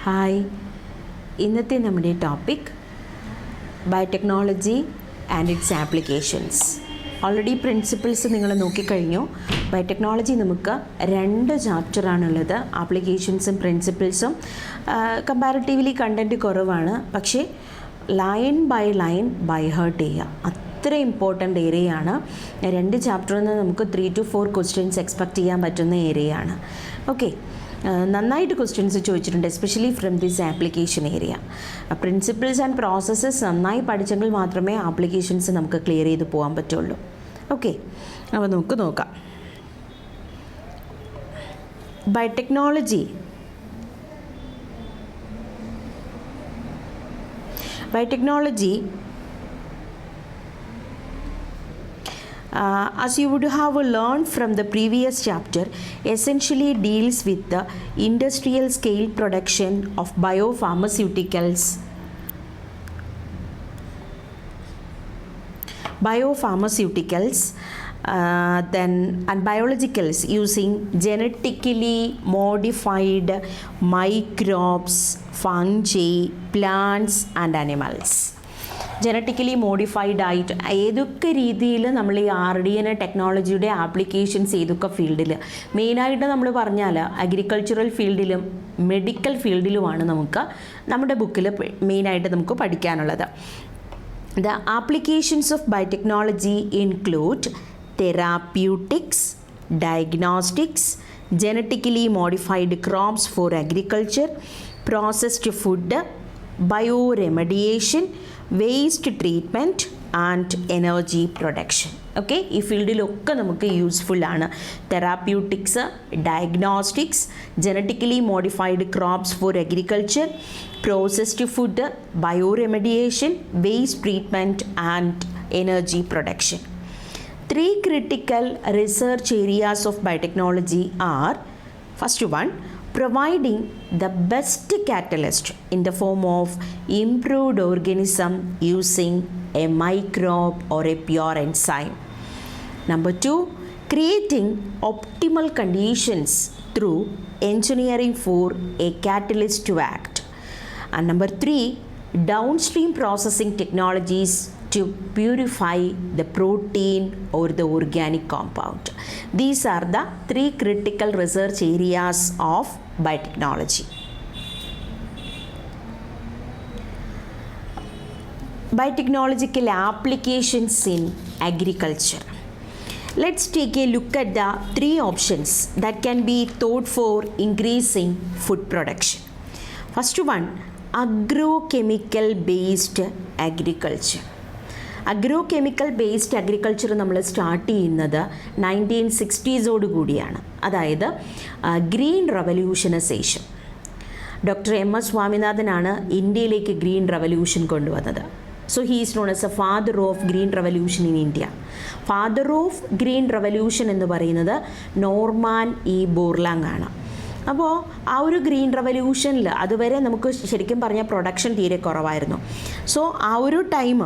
Hi, ഇന്നത്തെ നമ്മുടെ topic biotechnology and its applications. Already principles നിങ്ങൾ നോക്കിക്കഴിഞ്ഞു. ബയോടെക്നോളജി നമുക്ക് 2 ചാപ്റ്ററാണുള്ളത്, ആപ്ലിക്കേഷൻസും പ്രിൻസിപ്പിൾസും. കമ്പാരിറ്റീവ്ലി കണ്ടൻറ്റ് കുറവാണ്, പക്ഷേ ലൈൻ ബൈ ഹേർട്ട് ചെയ്യുക, അത്ര ഇമ്പോർട്ടൻ്റ് ഏരിയയാണ്. 2 ചാപ്റ്ററിൽ നിന്ന് നമുക്ക് 3 to 4 ക്വസ്റ്റ്യൻസ് എക്സ്പെക്റ്റ് ചെയ്യാൻ പറ്റുന്ന ഏരിയയാണ്. ഓക്കെ, നന്നായിട്ട് ക്വസ്റ്റ്യൻസ് ചോദിച്ചിട്ടുണ്ട്, especially from this application area. Principles and processes നന്നായി പഠിച്ചെങ്കിൽ മാത്രമേ ആപ്ലിക്കേഷൻസ് നമുക്ക് ക്ലിയർ ചെയ്ത് പോകാൻ പറ്റുള്ളൂ. ഓക്കെ, അപ്പോൾ നമുക്ക് നോക്കാം. Biotechnology as you would have learned from the previous chapter, essentially deals with the industrial scale production of biopharmaceuticals, and biologicals using genetically modified microbes, fungi, plants and animals. Genetically modified ആയിട്ട് ഏതൊക്കെ രീതിയിൽ നമ്മൾ ഈ RDNA ടെക്നോളജിയുടെ applications ഏതൊക്കെ ഫീൽഡിൽ, മെയിനായിട്ട് നമ്മൾ പറഞ്ഞാൽ അഗ്രികൾച്ചറൽ ഫീൽഡിലും മെഡിക്കൽ ഫീൽഡിലുമാണ് നമുക്ക് നമ്മുടെ ബുക്കിൽ മെയിനായിട്ട് നമുക്ക് പഠിക്കാനുള്ളത്. The applications of biotechnology include therapeutics, diagnostics, genetically modified crops for agriculture, processed food, bioremediation, waste treatment and energy production. Okay, ഈ ഫീൽഡിലൊക്കെ നമുക്ക് യൂസ്ഫുള്ളാണ്. Therapeutics, diagnostics, genetically modified crops for agriculture, processed food, bioremediation, waste treatment and energy production. 3 critical research areas of biotechnology are: first one, providing the best catalyst in the form of improved organism using a microbe or a pure enzyme. Number 2, creating optimal conditions through engineering for a catalyst to act. And number 3, downstream processing technologies to purify the protein or the organic compound. These are the 3 critical research areas of biotechnology. Biotechnological applications in agriculture. Let's take a look at the 3 options that can be thought for increasing food production. First one, agrochemical based agriculture. Agrochemical based agriculture നമ്മൾ start ചെയ്യുന്നത് 1960s കൂടിയാണ്, അതായത് green റവല്യൂഷന് ശേഷം. Doctor MS സ്വാമിനാഥനാണ് ഇന്ത്യയിലേക്ക് green revolution കൊണ്ടുവന്നത്. So he is known as A father of green revolution in India. Father of green revolution എന്ന് പറയുന്നത് Norman E ബോർലാങ് ആണ്. അപ്പോൾ ആ ഒരു ഗ്രീൻ റവല്യൂഷനിൽ അതുവരെ നമുക്ക് ശരിക്കും പറഞ്ഞാൽ പ്രൊഡക്ഷൻ തീരെ കുറവായിരുന്നു. സോ ആ ഒരു ടൈം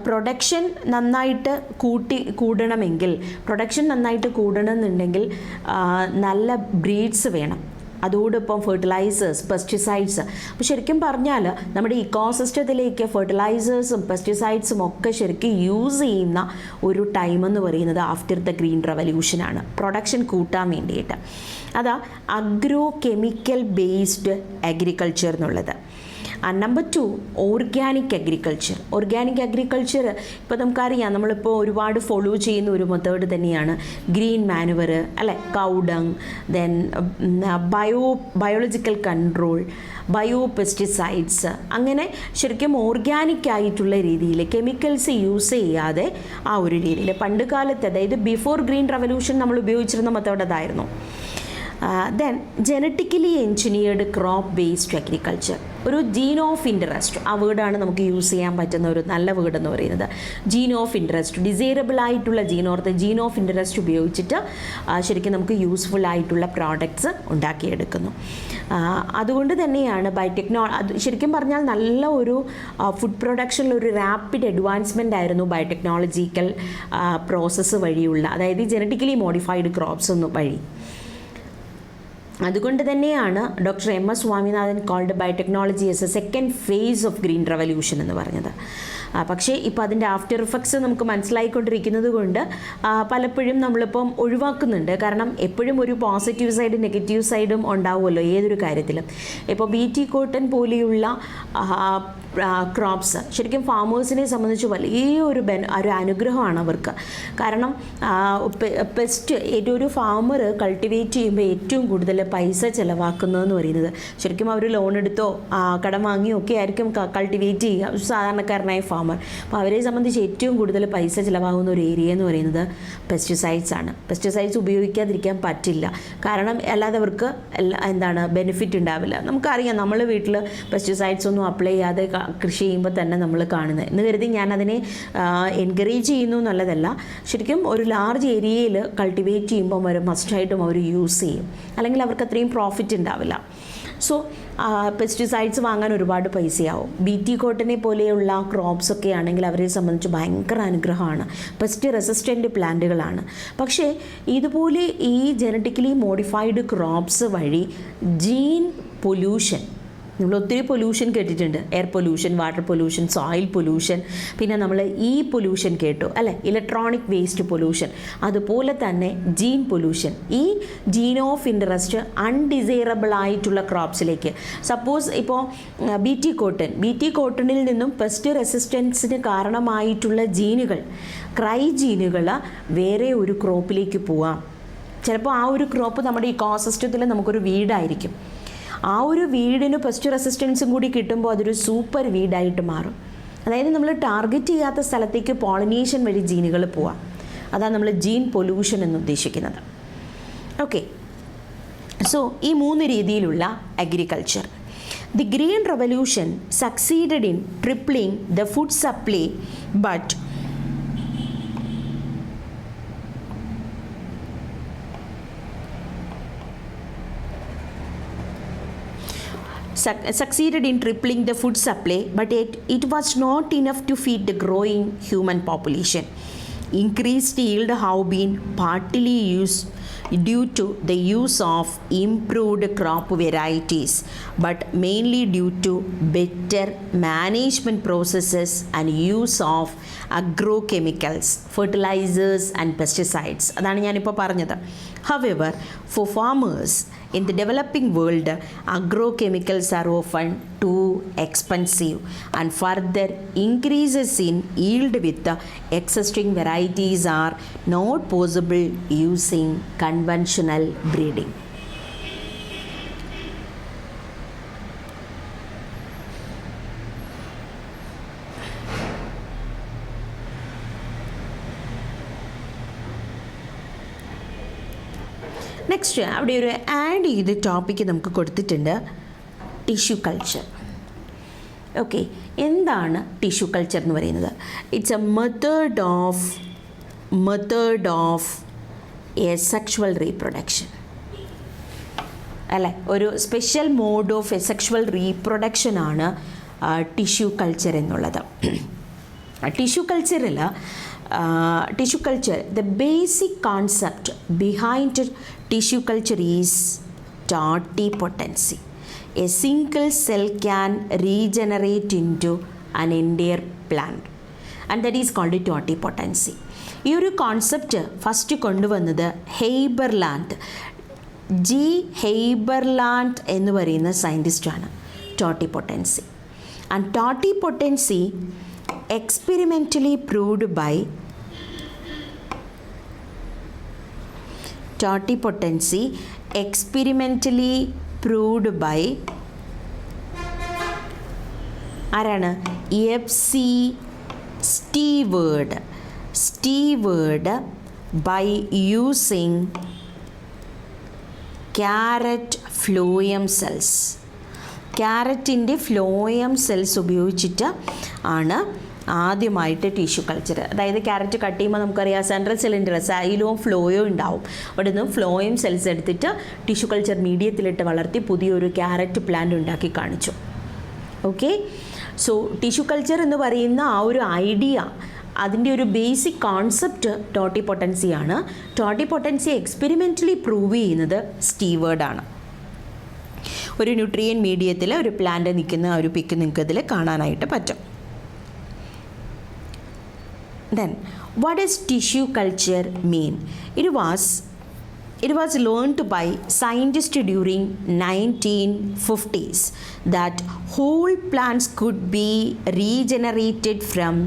പ്രൊഡക്ഷൻ നന്നായിട്ട് കൂടണമെന്നുണ്ടെങ്കിൽ നല്ല ബ്രീഡ്സ് വേണം, അതോടൊപ്പം ഫെർട്ടിലൈസേഴ്സ്, പെസ്റ്റിസൈഡ്സ്. അപ്പോൾ ശരിക്കും പറഞ്ഞാൽ നമ്മുടെ ഇക്കോസിസ്റ്റത്തിലേക്ക് ഫെർട്ടിലൈസേഴ്സും പെസ്റ്റിസൈഡ്സും ഒക്കെ ശരിക്കും യൂസ് ചെയ്യുന്ന ഒരു ടൈം എന്ന് പറയുന്നത് ആഫ്റ്റർ ദ ഗ്രീൻ റവല്യൂഷനാണ്, പ്രൊഡക്ഷൻ കൂട്ടാൻ വേണ്ടിയിട്ട്. അതാ അഗ്രോ കെമിക്കൽ ബേസ്ഡ് അഗ്രികൾച്ചർ എന്നുള്ളത്. Number 2, organic agriculture. Organic agriculture ഇപ്പോൾ നമുക്കറിയാം, നമ്മളിപ്പോൾ ഒരുപാട് ഫോളോ ചെയ്യുന്ന ഒരു മെത്തേഡ് തന്നെയാണ് ഗ്രീൻ മാനുവർ, അല്ലെ, cow dung, then biological control, bio pesticides. അങ്ങനെ ശരിക്കും ഓർഗാനിക് ആയിട്ടുള്ള രീതിയിൽ കെമിക്കൽസ് യൂസ് ചെയ്യാതെ ആ ഒരു രീതിയിൽ പണ്ട് കാലത്ത്, അതായത് ബിഫോർ ഗ്രീൻ റവല്യൂഷൻ നമ്മൾ ഉപയോഗിച്ചിരുന്ന മെത്തേഡ് അതായിരുന്നു. Then genetically engineered crop based agriculture. ഒരു ജീൻ ഓഫ് ഇൻട്രസ്റ്റ്, ആ വേർഡാണ് നമുക്ക് യൂസ് ചെയ്യാൻ പറ്റുന്ന ഒരു നല്ല വേർഡ് എന്ന് പറയുന്നത്. ജീൻ ഓഫ് ഇൻട്രസ്റ്റ്, ഡിസൈറബിൾ ആയിട്ടുള്ള ജീൻ ഓഫ് ഇൻട്രസ്റ്റ് ഉപയോഗിച്ചിട്ട് ശരിക്കും നമുക്ക് യൂസ്ഫുൾ ആയിട്ടുള്ള പ്രോഡക്ട്സ് ഉണ്ടാക്കിയെടുക്കുന്നു. അതുകൊണ്ട് തന്നെയാണ് ശരിക്കും പറഞ്ഞാൽ നല്ല ഒരു ഫുഡ് പ്രൊഡക്ഷനിൽ ഒരു റാപ്പിഡ് അഡ്വാൻസ്മെൻ്റ് ആയിരുന്നു ബയോടെക്നോളജിക്കൽ പ്രോസസ്സ് വഴിയുള്ള, അതായത് ജനറ്റിക്കലി മോഡിഫൈഡ് ക്രോപ്സ് വഴി. അതുകൊണ്ട് തന്നെയാണ് doctor MS Swaminathan called biotechnology as a second phase of green revolution എന്ന് പറഞ്ഞത്. പക്ഷേ ഇപ്പോൾ അതിൻ്റെ ആഫ്റ്റർ ഇഫക്ട്സ് നമുക്ക് മനസ്സിലായിക്കൊണ്ടിരിക്കുന്നത് കൊണ്ട് പലപ്പോഴും നമ്മളിപ്പം ഒഴിവാക്കുന്നുണ്ട്. കാരണം എപ്പോഴും ഒരു പോസിറ്റീവ് സൈഡും നെഗറ്റീവ് സൈഡും ഉണ്ടാവുമല്ലോ ഏതൊരു കാര്യത്തിലും. ഇപ്പോൾ BT കോട്ടൺ പോലെയുള്ള ക്രോപ്സ് ശരിക്കും ഫാമേഴ്സിനെ സംബന്ധിച്ച് വലിയ ഒരു അനുഗ്രഹമാണ് അവർക്ക്. കാരണം പെസ്റ്റ് ഒരു ഫാമർ കൾട്ടിവേറ്റ് ചെയ്യുമ്പോൾ ഏറ്റവും കൂടുതൽ പൈസ ചിലവാക്കുന്നതെന്ന് പറയുന്നത് ശരിക്കും അവർ ലോൺ എടുത്തോ കടം വാങ്ങിയോ ഒക്കെ ആയിരിക്കും കൾട്ടിവേറ്റ് ചെയ്യുക ഒരു സാധാരണക്കാരനായ ഫാമർ. അപ്പോൾ അവരെ സംബന്ധിച്ച് ഏറ്റവും കൂടുതൽ പൈസ ചിലവാകുന്ന ഒരു ഏരിയ എന്ന് പറയുന്നത് പെസ്റ്റിസൈഡ്സ് ആണ്. പെസ്റ്റിസൈഡ്സ് ഉപയോഗിക്കാതിരിക്കാൻ പറ്റില്ല. കാരണം അല്ലാതെ അവർക്ക് ബെനിഫിറ്റ് ഉണ്ടാവില്ല. നമുക്കറിയാം നമ്മൾ വീട്ടിൽ പെസ്റ്റിസൈഡ്സ് ഒന്നും അപ്ലൈ ചെയ്യാതെ കൃഷി ചെയ്യുമ്പോൾ തന്നെ നമ്മൾ കാണുന്നത് എന്ന് കരുതി ഞാനതിനെ എൻകറേജ് ചെയ്യുന്നു എന്നുള്ളതല്ല. ശരിക്കും ഒരു ലാർജ് ഏരിയയിൽ കൾട്ടിവേറ്റ് ചെയ്യുമ്പോൾ അവർ മസ്റ്റായിട്ടും അവർ യൂസ് ചെയ്യും, അല്ലെങ്കിൽ അവർക്ക് അത്രയും പ്രോഫിറ്റ് ഉണ്ടാവില്ല. സോ പെസ്റ്റിസൈഡ്സ് വാങ്ങാൻ ഒരുപാട് പൈസയാവും. BT കോട്ടനെ പോലെയുള്ള ക്രോപ്സ് ഒക്കെ ആണെങ്കിൽ അവരെ സംബന്ധിച്ച് ഭയങ്കര അനുഗ്രഹമാണ്. പെസ്റ്റ് റെസിസ്റ്റൻ്റ് പ്ലാന്റുകളാണ്. പക്ഷേ ഇതുപോലെ ഈ ജനറ്റിക്കലി മോഡിഫൈഡ് ക്രോപ്സ് വഴി ജീൻ പൊല്യൂഷൻ, നമ്മൾ ഒത്തിരി പൊല്യൂഷൻ കേട്ടിട്ടുണ്ട്. Air pollution, water pollution, soil pollution, പിന്നെ നമ്മൾ പൊല്യൂഷൻ കേട്ടു അല്ലേ, ഇലക്ട്രോണിക് വേസ്റ്റ് പൊല്യൂഷൻ. അതുപോലെ തന്നെ ജീൻ പൊല്യൂഷൻ, ഈ ജീൻ ഓഫ് ഇൻട്രസ്റ്റ് അൺഡിസൈറബിൾ ആയിട്ടുള്ള ക്രോപ്സിലേക്ക് സപ്പോസ് ഇപ്പോൾ BT കോട്ടണിൽ നിന്നും പെസ്റ്റ് റെസിസ്റ്റൻസിന് കാരണമായിട്ടുള്ള ജീനുകൾ, ക്രൈ ജീനുകൾ വേറെ ഒരു ക്രോപ്പിലേക്ക് പോവാം. ചിലപ്പോൾ ആ ഒരു ക്രോപ്പ് നമ്മുടെ ഇക്കോസിസ്റ്റത്തിൽ നമുക്കൊരു വീടായിരിക്കും. ആ ഒരു വീടിന് പെസ്റ്റ് റെസിസ്റ്റൻസും കൂടി കിട്ടുമ്പോൾ അതൊരു സൂപ്പർ വീടായിട്ട് മാറും. അതായത് നമ്മൾ ടാർഗറ്റ് ചെയ്യാത്ത സ്ഥലത്തേക്ക് പോളിനേഷൻ വഴി ജീനുകൾ പോവാം. അതാണ് നമ്മൾ ജീൻ പൊല്യൂഷൻ എന്ന് ഉദ്ദേശിക്കുന്നത്. ഓക്കെ, സോ ഈ 3 രീതിയിലുള്ള agriculture. The green revolution succeeded in tripling the food supply but succeeded in tripling the food supply, but it was not enough to feed the growing human population. Increased yield have been partly due to the use of improved crop varieties, but mainly due to better management processes and use of agrochemicals, fertilizers and pesticides. അതാണ് ഞാനിപ്പോൾ പറഞ്ഞത്. However, for farmers in the developing world, agrochemicals are often too expensive, and further increases in yield with the existing varieties are not possible using conventional breeding. Next അവിടെ ഒരു add ചെയ്ത് topic നമുക്ക് കൊടുത്തിട്ടുണ്ട്, tissue culture. Okay, എന്താണ് tissue culture എന്ന് പറയുന്നത്? It's a method of asexual reproduction അല്ലേ, ഒരു special mode of asexual റീപ്രൊഡക്ഷനാണ് ടിഷ്യൂ കൾച്ചർ എന്നുള്ളത്. Tissue culture, the basic concept behind tissue culture is totipotency. A single cell can regenerate into an entire plant, and that is called totipotency. ഈ ഒരു concept first കൊണ്ടുവന്നത് ഹെയ്ബർലാൻഡ്, ഹെയ്ബർലാൻഡ് എന്ന് പറയുന്ന സയൻറ്റിസ്റ്റാണ്. ടോട്ടിപൊട്ടൻസി and ടോട്ടിപൊട്ടൻസി experimentally proved by totipotency experimentally proved by ആരാണ്? FC Steward by using carrot phloem cells. ക്യാരറ്റിൻ്റെ phloem cells ഉപയോഗിച്ചിട്ട് ആണ് ആദ്യമായിട്ട് ടിഷ്യൂ കൾച്ചർ. അതായത് ക്യാരറ്റ് കട്ട് ചെയ്യുമ്പോൾ നമുക്കറിയാം സെൻട്രൽ സിലിണ്ടർ സൈലോ ഫ്ലോയോ ഉണ്ടാവും. അവിടെ നിന്ന് ഫ്ലോയം സെൽസ് എടുത്തിട്ട് ടിഷ്യൂ കൾച്ചർ മീഡിയത്തിലിട്ട് വളർത്തി പുതിയൊരു ക്യാരറ്റ് പ്ലാന്റ് ഉണ്ടാക്കി കാണിച്ചു. ഓക്കെ, സോ ടിഷ്യൂ കൾച്ചർ എന്ന് പറയുന്ന ആ ഒരു ഐഡിയ, അതിൻ്റെ ഒരു ബേസിക് കോൺസെപ്റ്റ് ടോട്ടിപൊട്ടൻസിയാണ്. ടോട്ടിപൊട്ടൻസി എക്സ്പെരിമെൻ്റലി പ്രൂവ് ചെയ്യുന്നത് സ്റ്റീവേർഡാണ്. ഒരു ന്യൂട്രിയൻ മീഡിയത്തിൽ ഒരു പ്ലാന്റ് നിൽക്കുന്ന ഒരു പിക്ക് നിങ്ങൾക്ക് ഇതിൽ കാണാനായിട്ട് പറ്റും. Then, what does tissue culture mean? It was learned by scientists during 1950s that whole plants could be regenerated from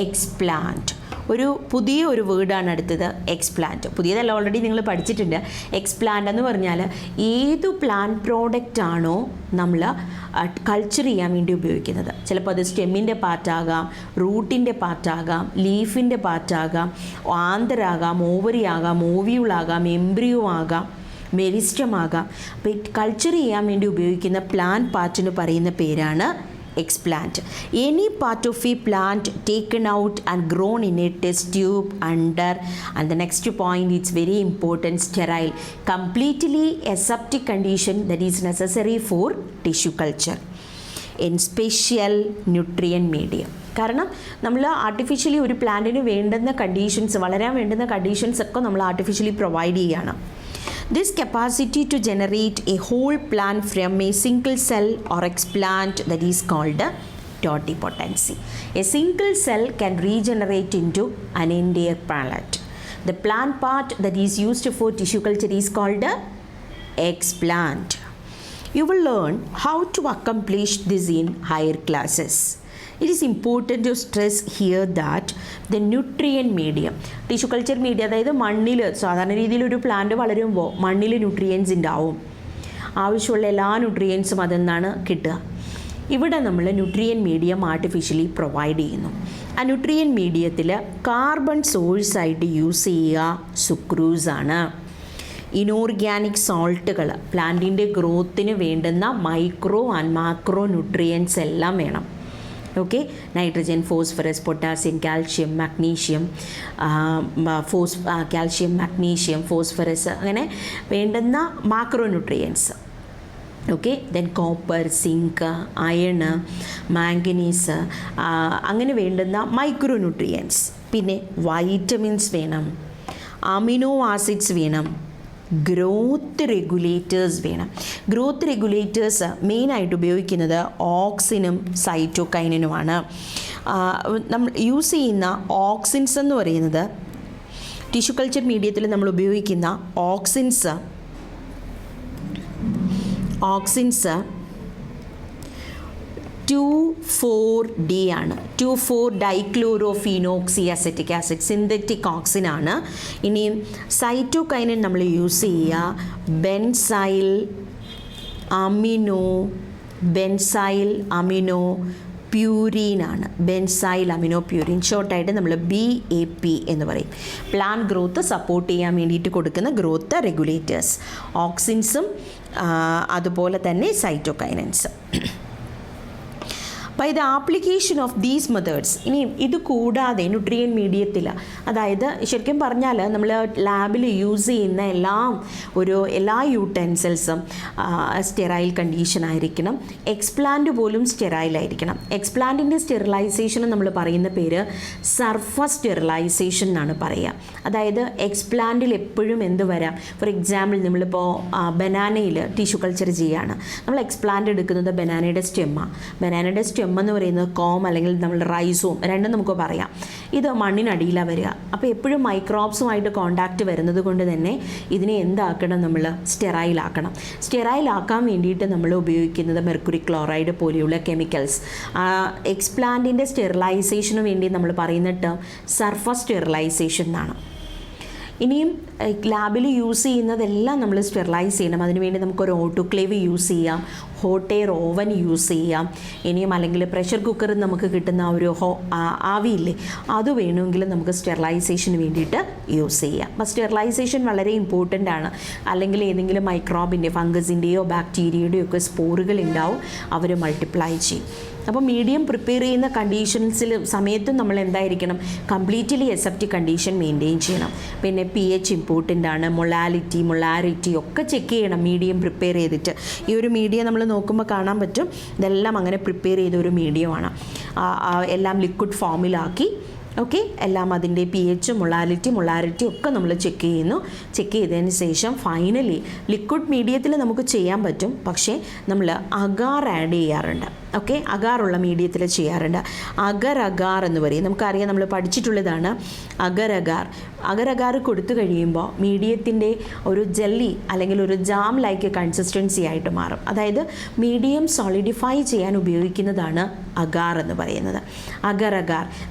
explant. ഒരു പുതിയ ഒരു വേർഡാണ് അടുത്തത്, എക്സ്പ്ലാന്റ്. പുതിയതല്ല, ഓൾറെഡി നിങ്ങൾ പഠിച്ചിട്ടുണ്ട്. എക്സ്പ്ലാന്റ് എന്ന് പറഞ്ഞാൽ ഏതു പ്ലാന്റ് പ്രോഡക്റ്റ് ആണോ നമ്മൾ കൾച്ചർ ചെയ്യാൻ വേണ്ടി ഉപയോഗിക്കുന്നത്. ചിലപ്പോൾ അത് സ്റ്റെമ്മിൻ്റെ പാർട്ടാകാം, റൂട്ടിൻ്റെ പാർട്ടാകാം, ലീഫിൻ്റെ പാർട്ടാകാം, ആന്തരാകാം, ഓവറി ആകാം, ഓവ്യൂളാകാം, എംബ്രിയോ ആകാം, മെരിസ്റ്റമാകാം. അപ്പോൾ കൾച്ചർ ചെയ്യാൻ വേണ്ടി ഉപയോഗിക്കുന്ന പ്ലാന്റ് പാർട്ടിന് പറയുന്ന പേരാണ് explant. Any part of a plant taken out and grown in a test tube under, and the next point, it's very important, sterile, completely aseptic condition that is necessary for tissue culture in special nutrient medium. കാരണം നമ്മൾ artificially ഒരു പ്ലാന്റിന് വേണ്ടുന്ന conditions, വളരാൻ വേണ്ടുന്ന conditions ഒക്കെ നമ്മൾ artificially provide ചെയ്യുകയാണ്. This capacity to generate a whole plant from a single cell or explant, that is called totipotency. A single cell can regenerate into an entire plant. The plant part that is used for tissue culture is called explant. You will learn how to accomplish this in higher classes. It is important to stress here that the nutrient medium, tissue culture media, അതായത് മണ്ണിൽ സാധാരണ രീതിയിൽ ഒരു plant വളരുമ്പോൾ മണ്ണിൽ nutrients ഉണ്ടാവും. ആവശ്യമുള്ള എല്ലാ ന്യൂട്രിയൻസും അതിൽ നിന്നാണ് കിട്ടുക. ഇവിടെ നമ്മൾ ന്യൂട്രിയൻ മീഡിയം ആർട്ടിഫിഷ്യലി പ്രൊവൈഡ് ചെയ്യുന്നു. ആ ന്യൂട്രിയൻ മീഡിയത്തിൽ കാർബൺ സോഴ്സായിട്ട് യൂസ് ചെയ്യുക സുക്രൂസാണ്. ഇനോർഗാനിക് സോൾട്ടുകൾ, പ്ലാന്റിൻ്റെ ഗ്രോത്തിന് വേണ്ടുന്ന മൈക്രോ ആൻഡ് മാക്രോ ന്യൂട്രിയൻസ് എല്ലാം വേണം. Okay, nitrogen, phosphorus, potassium, calcium, magnesium, calcium, magnesium, phosphorus, അങ്ങനെ വേണ്ടുന്ന macro nutrients. Okay, then copper, zinc, iron, manganese, അങ്ങനെ വേണ്ടുന്ന മൈക്രോ ന്യൂട്രിയൻസ്. പിന്നെ വൈറ്റമിൻസ് വേണം, അമിനോ ആസിഡ്സ് വേണം, ഗ്രോത്ത് റെഗുലേറ്റേഴ്സ് വേണം. ഗ്രോത്ത് റെഗുലേറ്റേഴ്സ് മെയിനായിട്ട് ഉപയോഗിക്കുന്നത് ഓക്സിനും സൈറ്റോകൈനിനുമാണ്. നമ്മൾ യൂസ് ചെയ്യുന്ന ഓക്സിൻസ് എന്ന് പറയുന്നത്, ടിഷ്യൂ കൾച്ചർ മീഡിയത്തിൽ നമ്മൾ ഉപയോഗിക്കുന്ന ഓക്സിൻസ് 2,4-D ആണ്. 2,4-ഡൈക്ലോറോഫീനോക്സി അസറ്റിക് ആസിഡ്, സിന്തറ്റിക് ഓക്സിൻ ആണ്. ഇനി സൈറ്റോകൈനിൻ നമ്മൾ യൂസ് ചെയ്യുക ബെൻസൈൽ അമിനോ പ്യൂരിൻ ആണ്. ബെൻസൈൽ അമിനോ പ്യൂരിൻ, ഷോർട്ടായിട്ട് നമ്മൾ BAP എന്ന് പറയും. പ്ലാന്റ് ഗ്രോത്ത് സപ്പോർട്ട് ചെയ്യാൻ വേണ്ടിയിട്ട് കൊടുക്കുന്ന ഗ്രോത്ത് റെഗുലേറ്റേഴ്സ്, ഓക്സിൻസും അതുപോലെ തന്നെ cytokinins. By the application of these methods, ഇനി ഇത് കൂടാതെ ന്യൂട്രിയൻ മീഡിയത്തിൽ, അതായത് ശരിക്കും പറഞ്ഞാൽ നമ്മൾ ലാബിൽ യൂസ് ചെയ്യുന്ന എല്ലാ യൂട്ടൻസിൽസും സ്റ്റെറൈൽ കണ്ടീഷൻ ആയിരിക്കണം. എക്സ്പ്ലാന്റ് പോലും സ്റ്റെറൈൽ ആയിരിക്കണം. എക്സ്പ്ലാന്റിൻ്റെ സ്റ്റെറിലൈസേഷൻ നമ്മൾ പറയുന്ന പേര് സർഫസ് സ്റ്റെറിലൈസേഷൻ എന്നാണ് പറയുക. അതായത് എക്സ്പ്ലാന്റിൽ എപ്പോഴും എന്ത് വരാം, ഫോർ എക്സാമ്പിൾ നമ്മളിപ്പോൾ ബനാനയിൽ ടിഷ്യൂ കൾച്ചർ ചെയ്യുകയാണ്. നമ്മൾ എക്സ്പ്ലാന്റ് എടുക്കുന്നത് ബനാനയുടെ സ്റ്റെമ്മാണ്. ബനാനയുടെ സ്റ്റെം എന്ന് പറയുന്നത് കോം അല്ലെങ്കിൽ നമ്മൾ റൈസോം, രണ്ടും നമുക്ക് പറയാം. ഇത് മണ്ണിനടിയിലാണ് വരിക. അപ്പോൾ എപ്പോഴും മൈക്രോബ്സുമായിട്ട് കോണ്ടാക്റ്റ് വരുന്നത് കൊണ്ട് തന്നെ ഇതിനെ എന്താക്കണം, നമ്മൾ സ്റ്റെറൈലാക്കണം. സ്റ്റെറൈലാക്കാൻ വേണ്ടിയിട്ട് നമ്മൾ ഉപയോഗിക്കുന്നത് മെർക്കുറി ക്ലോറൈഡ് പോലെയുള്ള കെമിക്കൽസ്. എക്സ്പ്ലാന്റിൻ്റെ സ്റ്റെറിലൈസേഷന് വേണ്ടി നമ്മൾ പറയുന്ന ടേം സർഫസ് സ്റ്റെറിലൈസേഷൻ എന്നാണ്. ഇനിയും ലാബിൽ യൂസ് ചെയ്യുന്നതെല്ലാം നമ്മൾ സ്റ്റെറിലൈസ് ചെയ്യണം. അതിനുവേണ്ടി നമുക്കൊരു ഓട്ടോക്ലേവ് യൂസ് ചെയ്യാം, ഹോട്ട് എയർ ഓവൻ യൂസ് ചെയ്യാം. ഇനിയും അല്ലെങ്കിൽ പ്രഷർ കുക്കറിൽ നമുക്ക് കിട്ടുന്ന ഒരു ആവിയില്ലേ, അത് വേണമെങ്കിൽ നമുക്ക് സ്റ്റെറിലൈസേഷന് വേണ്ടിയിട്ട് യൂസ് ചെയ്യാം. അപ്പോൾ സ്റ്റെറിലൈസേഷൻ വളരെ ഇമ്പോർട്ടൻ്റ് ആണ്. അല്ലെങ്കിൽ ഏതെങ്കിലും മൈക്രോബിൻ്റെ, ഫംഗസിൻ്റെയോ ബാക്ടീരിയയുടെയോ ഒക്കെ സ്പോറുകൾ ഉണ്ടാവും, അവർ മൾട്ടിപ്ലൈ ചെയ്യും. അപ്പോൾ മീഡിയം പ്രിപ്പയർ ചെയ്യുന്ന കണ്ടീഷൻസിൽ സമയത്തും നമ്മൾ എന്തായിരിക്കണം, കംപ്ലീറ്റ്ലി അസെപ്റ്റിക് കണ്ടീഷൻ മെയിൻറ്റെയിൻ ചെയ്യണം. പിന്നെ pH ഇമ്പോർട്ടൻ്റ് ആണ്, മൊളാരിറ്റി ഒക്കെ ചെക്ക് ചെയ്യണം മീഡിയം പ്രിപ്പയർ ചെയ്തിട്ട്. ഈ ഒരു മീഡിയം നമ്മൾ നോക്കുമ്പോൾ കാണാൻ പറ്റും, ഇതെല്ലാം അങ്ങനെ പ്രിപ്പയർ ചെയ്ത ഒരു മീഡിയമാണ്. എല്ലാം ലിക്വിഡ് ഫോമിലാക്കി ഓക്കെ, എല്ലാം അതിൻ്റെ pH, മൊളാരിറ്റി ഒക്കെ നമ്മൾ ചെക്ക് ചെയ്യുന്നു. ചെക്ക് ചെയ്തതിന് ശേഷം ഫൈനലി ലിക്വിഡ് മീഡിയത്തിൽ നമുക്ക് ചെയ്യാൻ പറ്റും, പക്ഷേ നമ്മൾ അഗാർ ആഡ് ചെയ്യാറുണ്ട്. ഓക്കെ, അഗാറുള്ള മീഡിയത്തിൽ ചെയ്യാറുണ്ട്. അഗർ എന്ന് പറയും, നമുക്കറിയാം, നമ്മൾ പഠിച്ചിട്ടുള്ളതാണ് അഗർ കൊടുത്തു കഴിയുമ്പോൾ മീഡിയത്തിൻ്റെ ഒരു ജെല്ലി അല്ലെങ്കിൽ ഒരു ജാം ലൈക്ക് കൺസിസ്റ്റൻസി ആയിട്ട് മാറും. അതായത് മീഡിയം സോളിഡിഫൈ ചെയ്യാൻ ഉപയോഗിക്കുന്നതാണ് അഗാർ എന്ന് പറയുന്നത്. Agar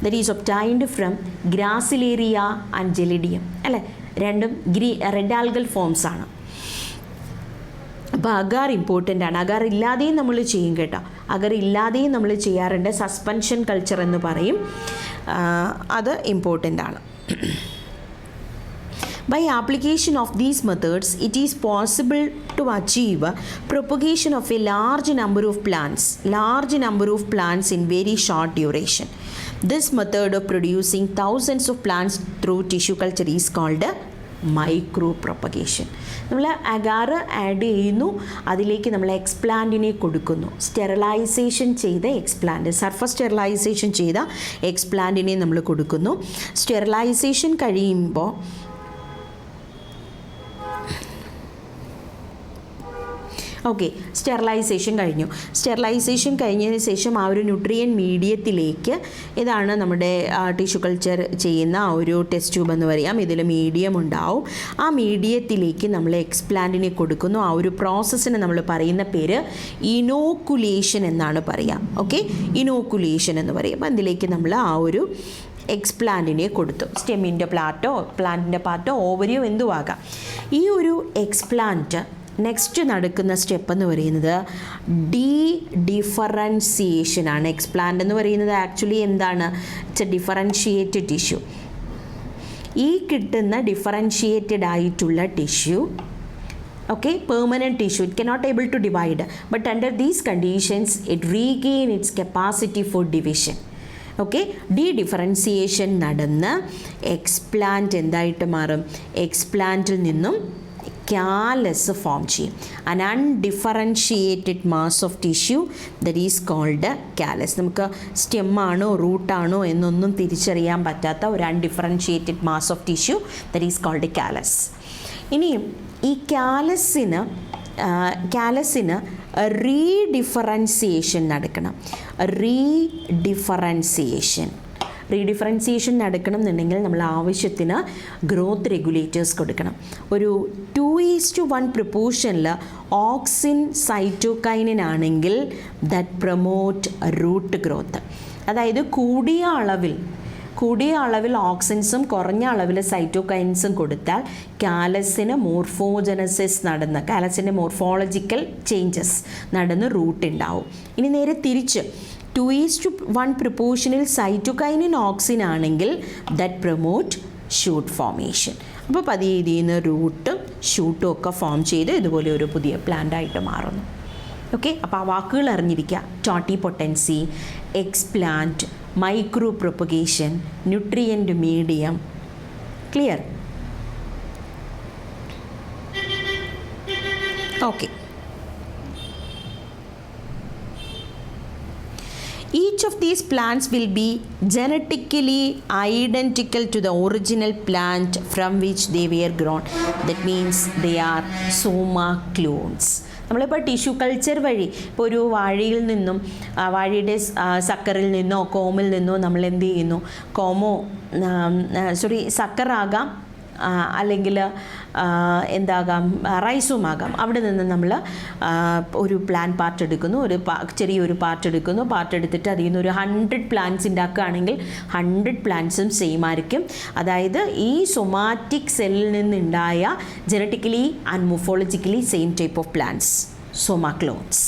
that is obtained from Gracilaria and Gelidium, അല്ലേ? രണ്ടും റെഡ് ആൽഗൽ ഫോംസ് ആണ്. അപ്പോൾ അഗാർ ഇമ്പോർട്ടൻ്റ് ആണ്. അഗാർ ഇല്ലാതെയും നമ്മൾ ചെയ്യും കേട്ടോ, അഗാർ ഇല്ലാതെയും നമ്മൾ ചെയ്യാറുണ്ട്. സസ്പെൻഷൻ കൾച്ചർ എന്ന് പറയും, അത് ഇമ്പോർട്ടൻ്റ് ആണ്. By application of these methods, it is possible to achieve propagation of a large number of plants in very short duration. This method of producing thousands of plants through tissue culture is called micro propagation. നമ്മൾ agar add ചെയ്യുന്നു, അതിലേക്ക് നമ്മൾ എക്സ്പ്ലാന്റിനെ കൊടുക്കുന്നു. Sterilisation ചെയ്ത explant, surface sterilisation ചെയ്ത എക്സ്പ്ലാന്റിനെ നമ്മൾ കൊടുക്കുന്നു. Sterilisation കഴിയുമ്പോൾ ഓക്കെ, സ്റ്റെറിലൈസേഷൻ കഴിഞ്ഞതിന് ശേഷം ആ ഒരു ന്യൂട്രിയൻ മീഡിയത്തിലേക്ക്, ഇതാണ് നമ്മുടെ ടിഷ്യൂ കൾച്ചർ ചെയ്യുന്ന ആ ഒരു ടെസ്റ്റ് ട്യൂബ് എന്ന് പറയാം. ഇതിൽ മീഡിയം ഉണ്ടാവും. ആ മീഡിയത്തിലേക്ക് നമ്മൾ എക്സ്പ്ലാന്റിനെ കൊടുക്കുന്നു. ആ ഒരു പ്രോസസ്സിന് നമ്മൾ പറയുന്ന പേര് ഇനോക്കുലേഷൻ എന്നാണ് പറയുക. ഓക്കെ, ഇനോക്കുലേഷൻ എന്ന് പറയും. അപ്പം അതിലേക്ക് നമ്മൾ ആ ഒരു എക്സ്പ്ലാന്റിനെ കൊടുത്തു. സ്റ്റെമ്മിൻ്റെ പ്ലാന്റിൻ്റെ പാർട്ടോ ഓവരിയോ എന്തുവാകാം. ഈ ഒരു എക്സ്പ്ലാന്റ് നെക്സ്റ്റ് നടക്കുന്ന സ്റ്റെപ്പ് എന്ന് പറയുന്നത് ഡിഫറൻസിയേഷൻ ആണ്. എക്സ്പ്ലാന്റ് എന്ന് പറയുന്നത് ആക്ച്വലി എന്താണ്? It's A differentiated tissue. ഈ കിട്ടുന്ന ഡിഫറൻഷിയേറ്റഡ് ആയിട്ടുള്ള tissue, okay, permanent tissue, it cannot able to divide, but under these conditions it regain its capacity for division. Okay, differentiation നടന്ന് എക്സ്പ്ലാന്റ് എന്തായിട്ട് മാറും? എക്സ്പ്ലാന്റിൽ നിന്നും കാലസ് ഫോം ചെയ്യും. an undifferentiated mass of tissue that is called callus. നമുക്ക് സ്റ്റെമ്മാണോ റൂട്ടാണോ എന്നൊന്നും തിരിച്ചറിയാൻ പറ്റാത്ത ഒരു undifferentiated mass of tissue that is called callus. ഇനിയും ഈ കാലസിന് റീഡിഫറൻസിയേഷൻ നടക്കണം. റീഡിഫറൻസിയേഷൻ നടക്കണം എന്നുണ്ടെങ്കിൽ നമ്മൾ ആവശ്യത്തിന് ഗ്രോത്ത് റെഗുലേറ്റേഴ്സ് കൊടുക്കണം. ഒരു 2:1 പ്രൊപ്പോർഷനിൽ ഓക്സിൻ സൈറ്റോകൈനിൻ ആണെങ്കിൽ ദാറ്റ് പ്രൊമോട്ട് റൂട്ട് ഗ്രോത്ത്. അതായത് കൂടിയ അളവിൽ ഓക്സിൻസും കുറഞ്ഞ അളവിൽ സൈറ്റോകൈൻസും കൊടുത്താൽ കാലസിന് കാലസിൻ്റെ മോർഫോളജിക്കൽ ചേഞ്ചസ് നടന്ന് റൂട്ട് ഉണ്ടാവും. ഇനി നേരെ തിരിച്ച് 2:1 പ്രൊപ്പോർഷനിൽ സൈറ്റോകൈനിൻ ഓക്സിൻ ആണെങ്കിൽ ദാറ്റ് പ്രൊമോട്ട് ഷൂട്ട് ഫോർമേഷൻ. അപ്പോൾ പതിയെ ഇതിൽ നിന്ന് റൂട്ടും ഷൂട്ടും ഒക്കെ ഫോം ചെയ്ത് ഇതുപോലെ ഒരു പുതിയ പ്ലാന്റായിട്ട് മാറുന്നു. ഓക്കെ, അപ്പോൾ ആ വാക്കുകൾ അറിഞ്ഞിരിക്കുക. Totipotency, explant, micropropagation, nutrient medium. Clear? Okay. Each of these plants will be genetically identical to the original plant from which they were grown. That means they are soma clones. നമ്മളിപ്പോൾ tissue culture വഴി ഇപ്പോൾ ഒരു വാഴയിൽ നിന്നും വാഴയുടെ സക്കറിൽ നിന്നോ കോമിൽ നിന്നോ നമ്മൾ എന്ത് ചെയ്യുന്നു? സക്കറാകാം, അല്ലെങ്കിൽ എന്താകാം, റൈസുമാകാം. അവിടെ നിന്ന് നമ്മൾ ഒരു പ്ലാന്റ് പാർട്ട് എടുക്കുന്നു, ചെറിയൊരു പാർട്ട് എടുക്കുന്നു. പാർട്ട് എടുത്തിട്ട് അതിൽ നിന്ന് ഒരു 100 പ്ലാന്റ്സ് ഉണ്ടാക്കുകയാണെങ്കിൽ 100 പ്ലാന്റ്സും സെയിം ആയിരിക്കും. അതായത് ഈ സൊമാറ്റിക് സെല്ലിൽ നിന്നുണ്ടായ genetically and morphologically same type of plants, somaclones.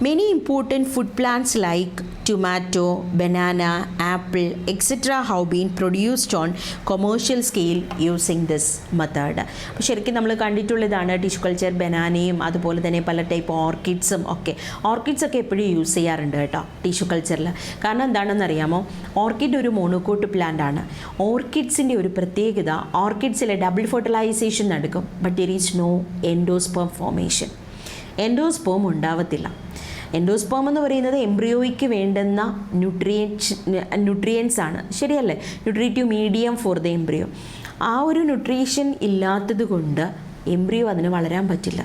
Many important food plants like tomato, banana, apple, etc. have been produced on commercial scale using this method. അപ്പോൾ ശരിക്കും നമ്മൾ കണ്ടിട്ടുള്ളതാണ് ടിഷ്യൂ കൾച്ചർ, ബനാനയും അതുപോലെ തന്നെ പല ടൈപ്പ് ഓർക്കിഡ്സും ഒക്കെ. ഓർക്കിഡ്സ് ഒക്കെ എപ്പോഴും യൂസ് ചെയ്യാറുണ്ട് കേട്ടോ ടിഷ്യൂ കൾച്ചറിൽ. കാരണം എന്താണെന്ന് അറിയാമോ? ഓർക്കിഡ് ഒരു മോണോകോട്ട് പ്ലാന്റ് ആണ്. ഓർക്കിഡ്സിൻ്റെ ഒരു പ്രത്യേകത, ഓർക്കിഡ്സിലെ ഡബിൾ ഫെർട്ടിലൈസേഷൻ നടക്കും, but there is no endosperm formation. Endosperm ഉണ്ടാവത്തില്ല. എൻഡോസ്പേം എന്ന് പറയുന്നത് എംബ്രിയോയ്ക്ക് വേണ്ടുന്ന ന്യൂട്രിയൻസ് ആണ്, ശരിയല്ലേ? Nutritive medium for the embryo. ആ ഒരു ന്യൂട്രീഷൻ ഇല്ലാത്തത് കൊണ്ട് എംബ്രിയോ അതിന് വളരാൻ പറ്റില്ല.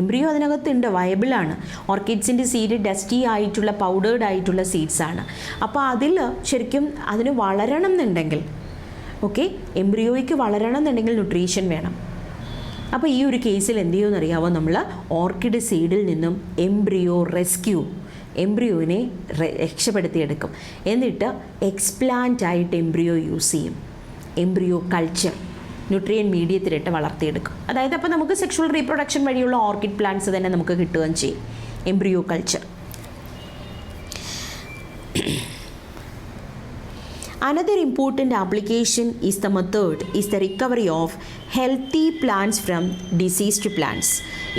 എംബ്രിയോ അതിനകത്തുണ്ട്, വയബിളാണ്. ഓർക്കിഡ്സിൻ്റെ സീഡ് ഡസ്റ്റി ആയിട്ടുള്ള പൗഡേർഡ് ആയിട്ടുള്ള സീഡ്സ് ആണ്. അപ്പോൾ അതിൽ ശരിക്കും അതിന് വളരണം എന്നുണ്ടെങ്കിൽ, ഓക്കെ, എംബ്രിയോയ്ക്ക് വളരണം എന്നുണ്ടെങ്കിൽ ന്യൂട്രീഷൻ വേണം. അപ്പോൾ ഈ ഒരു കേസിൽ എന്ത് ചെയ്യുമെന്ന് അറിയാമോ? നമ്മൾ ഓർക്കിഡ് സീഡിൽ നിന്നും എംബ്രിയോ റെസ്ക്യൂ, എംബ്രിയോനെ രക്ഷപ്പെടുത്തിയെടുക്കും. എന്നിട്ട് എക്സ്പ്ലാന്റ് ആയിട്ട് എംബ്രിയോ യൂസ് ചെയ്യും. എംബ്രിയോ കൾച്ചർ ന്യൂട്രിയൻ മീഡിയത്തിലിട്ട് വളർത്തിയെടുക്കും. അതായത് അപ്പോൾ നമുക്ക് സെക്ഷുവൽ റീപ്രൊഡക്ഷൻ വഴിയുള്ള ഓർക്കിഡ് പ്ലാന്റ്സ് തന്നെ നമുക്ക് കിട്ടുകയും ചെയ്യും. Embryo culture. Another important application is the recovery of healthy plants from diseased plants.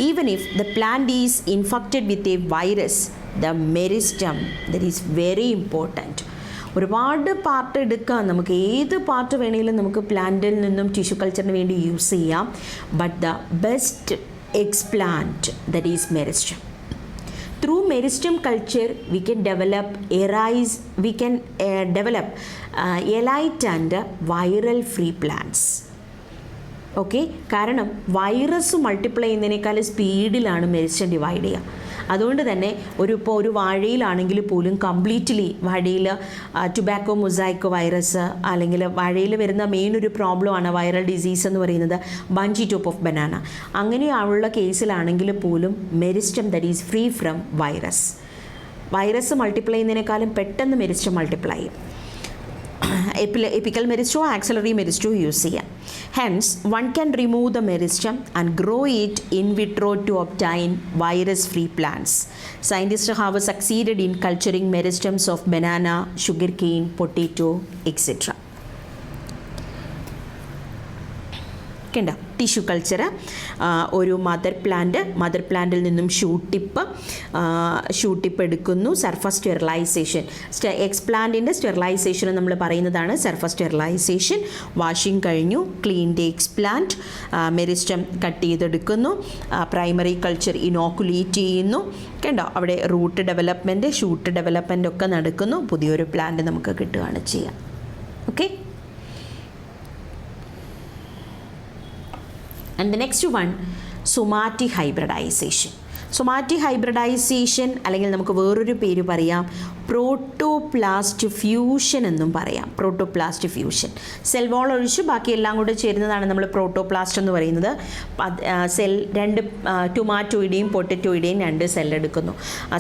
Even if the plant is infected with a virus, the meristem, that is very important. ഒരുപാട് part എടുക്കാം, നമുക്ക് ഏത് part വേണമെങ്കിലും നമുക്ക് പ്ലാന്റിൽ നിന്നും tissue കൾച്ചറിന് വേണ്ടി use ചെയ്യാം. But the best explant, that is meristem. Through meristem culture, we can develop elite and viral free plants. Okay, കാരണം വൈറസ് മൾട്ടിപ്ലൈ ചെയ്യുന്നതിനേക്കാൾ സ്പീഡിലാണ് മെരിസ്റ്റം ഡിവൈഡ് ചെയ്യുക. അതുകൊണ്ട് തന്നെ ഇപ്പോൾ ഒരു വാഴയിലാണെങ്കിൽ പോലും കംപ്ലീറ്റ്ലി വാഴയിൽ ടുബാക്കോ മൊസൈക്കോ വൈറസ്, അല്ലെങ്കിൽ വാഴയിൽ വരുന്ന മെയിൻ ഒരു പ്രോബ്ലമാണ് വൈറൽ ഡിസീസ് എന്ന് പറയുന്നത് ബഞ്ചി ടോപ്പ് ഓഫ് ബനാന. അങ്ങനെയുള്ള കേസിലാണെങ്കിൽ പോലും meristem, that is free from virus. Virus multiply ചെയ്യുന്നതിനേക്കാളും പെട്ടെന്ന് മെരിസ്റ്റം മൾട്ടിപ്ലൈ ചെയ്യും. എപ്പിക്കൽ മെരിസ്റ്റോ ആക്സിലറി മെരിസ്റ്റോ യൂസ് ചെയ്യാം. Hence, one can remove the meristem and grow it in vitro to obtain virus-free plants. Scientists have succeeded in culturing meristems of banana, sugarcane, potato, etc. കണ്ടോ, tissue culture, ഒരു mother പ്ലാന്റിൽ നിന്നും ഷൂട്ടിപ്പ് എടുക്കുന്നു. Surface sterilisation, എക്സ്പ്ലാന്റിൻ്റെ sterilization നമ്മൾ പറയുന്നതാണ് surface sterilization. Washing കഴിഞ്ഞു, clean the explant, meristem cut ചെയ്തെടുക്കുന്നു, primary culture inoculate ചെയ്യുന്നു. കണ്ടോ, അവിടെ റൂട്ട് ഡെവലപ്മെൻറ്റ്, ഷൂട്ട് ഡെവലപ്മെൻ്റ് ഒക്കെ നടക്കുന്നു. പുതിയൊരു പ്ലാന്റ് നമുക്ക് കിട്ടുകയാണ് ചെയ്യുക. Okay. And the next one, somatic hybridization. Somatic hybridization, അല്ലെങ്കിൽ നമുക്ക് വേറൊരു പേര് പറയാം പ്രോട്ടോപ്ലാസ്റ്റ് ഫ്യൂഷൻ എന്നും പറയാം. പ്രോട്ടോപ്ലാസ്റ്റ് ഫ്യൂഷൻ, സെൽ വാൾ ഒഴിച്ച് ബാക്കി എല്ലാം കൂടെ ചേരുന്നതാണ് നമ്മൾ പ്രോട്ടോപ്ലാസ്റ്റ് എന്ന് പറയുന്നത്. രണ്ട് ടൊമാറ്റോയുടെയും പൊട്ടറ്റോയുടെയും 2 സെല്ലെടുക്കുന്നു. ആ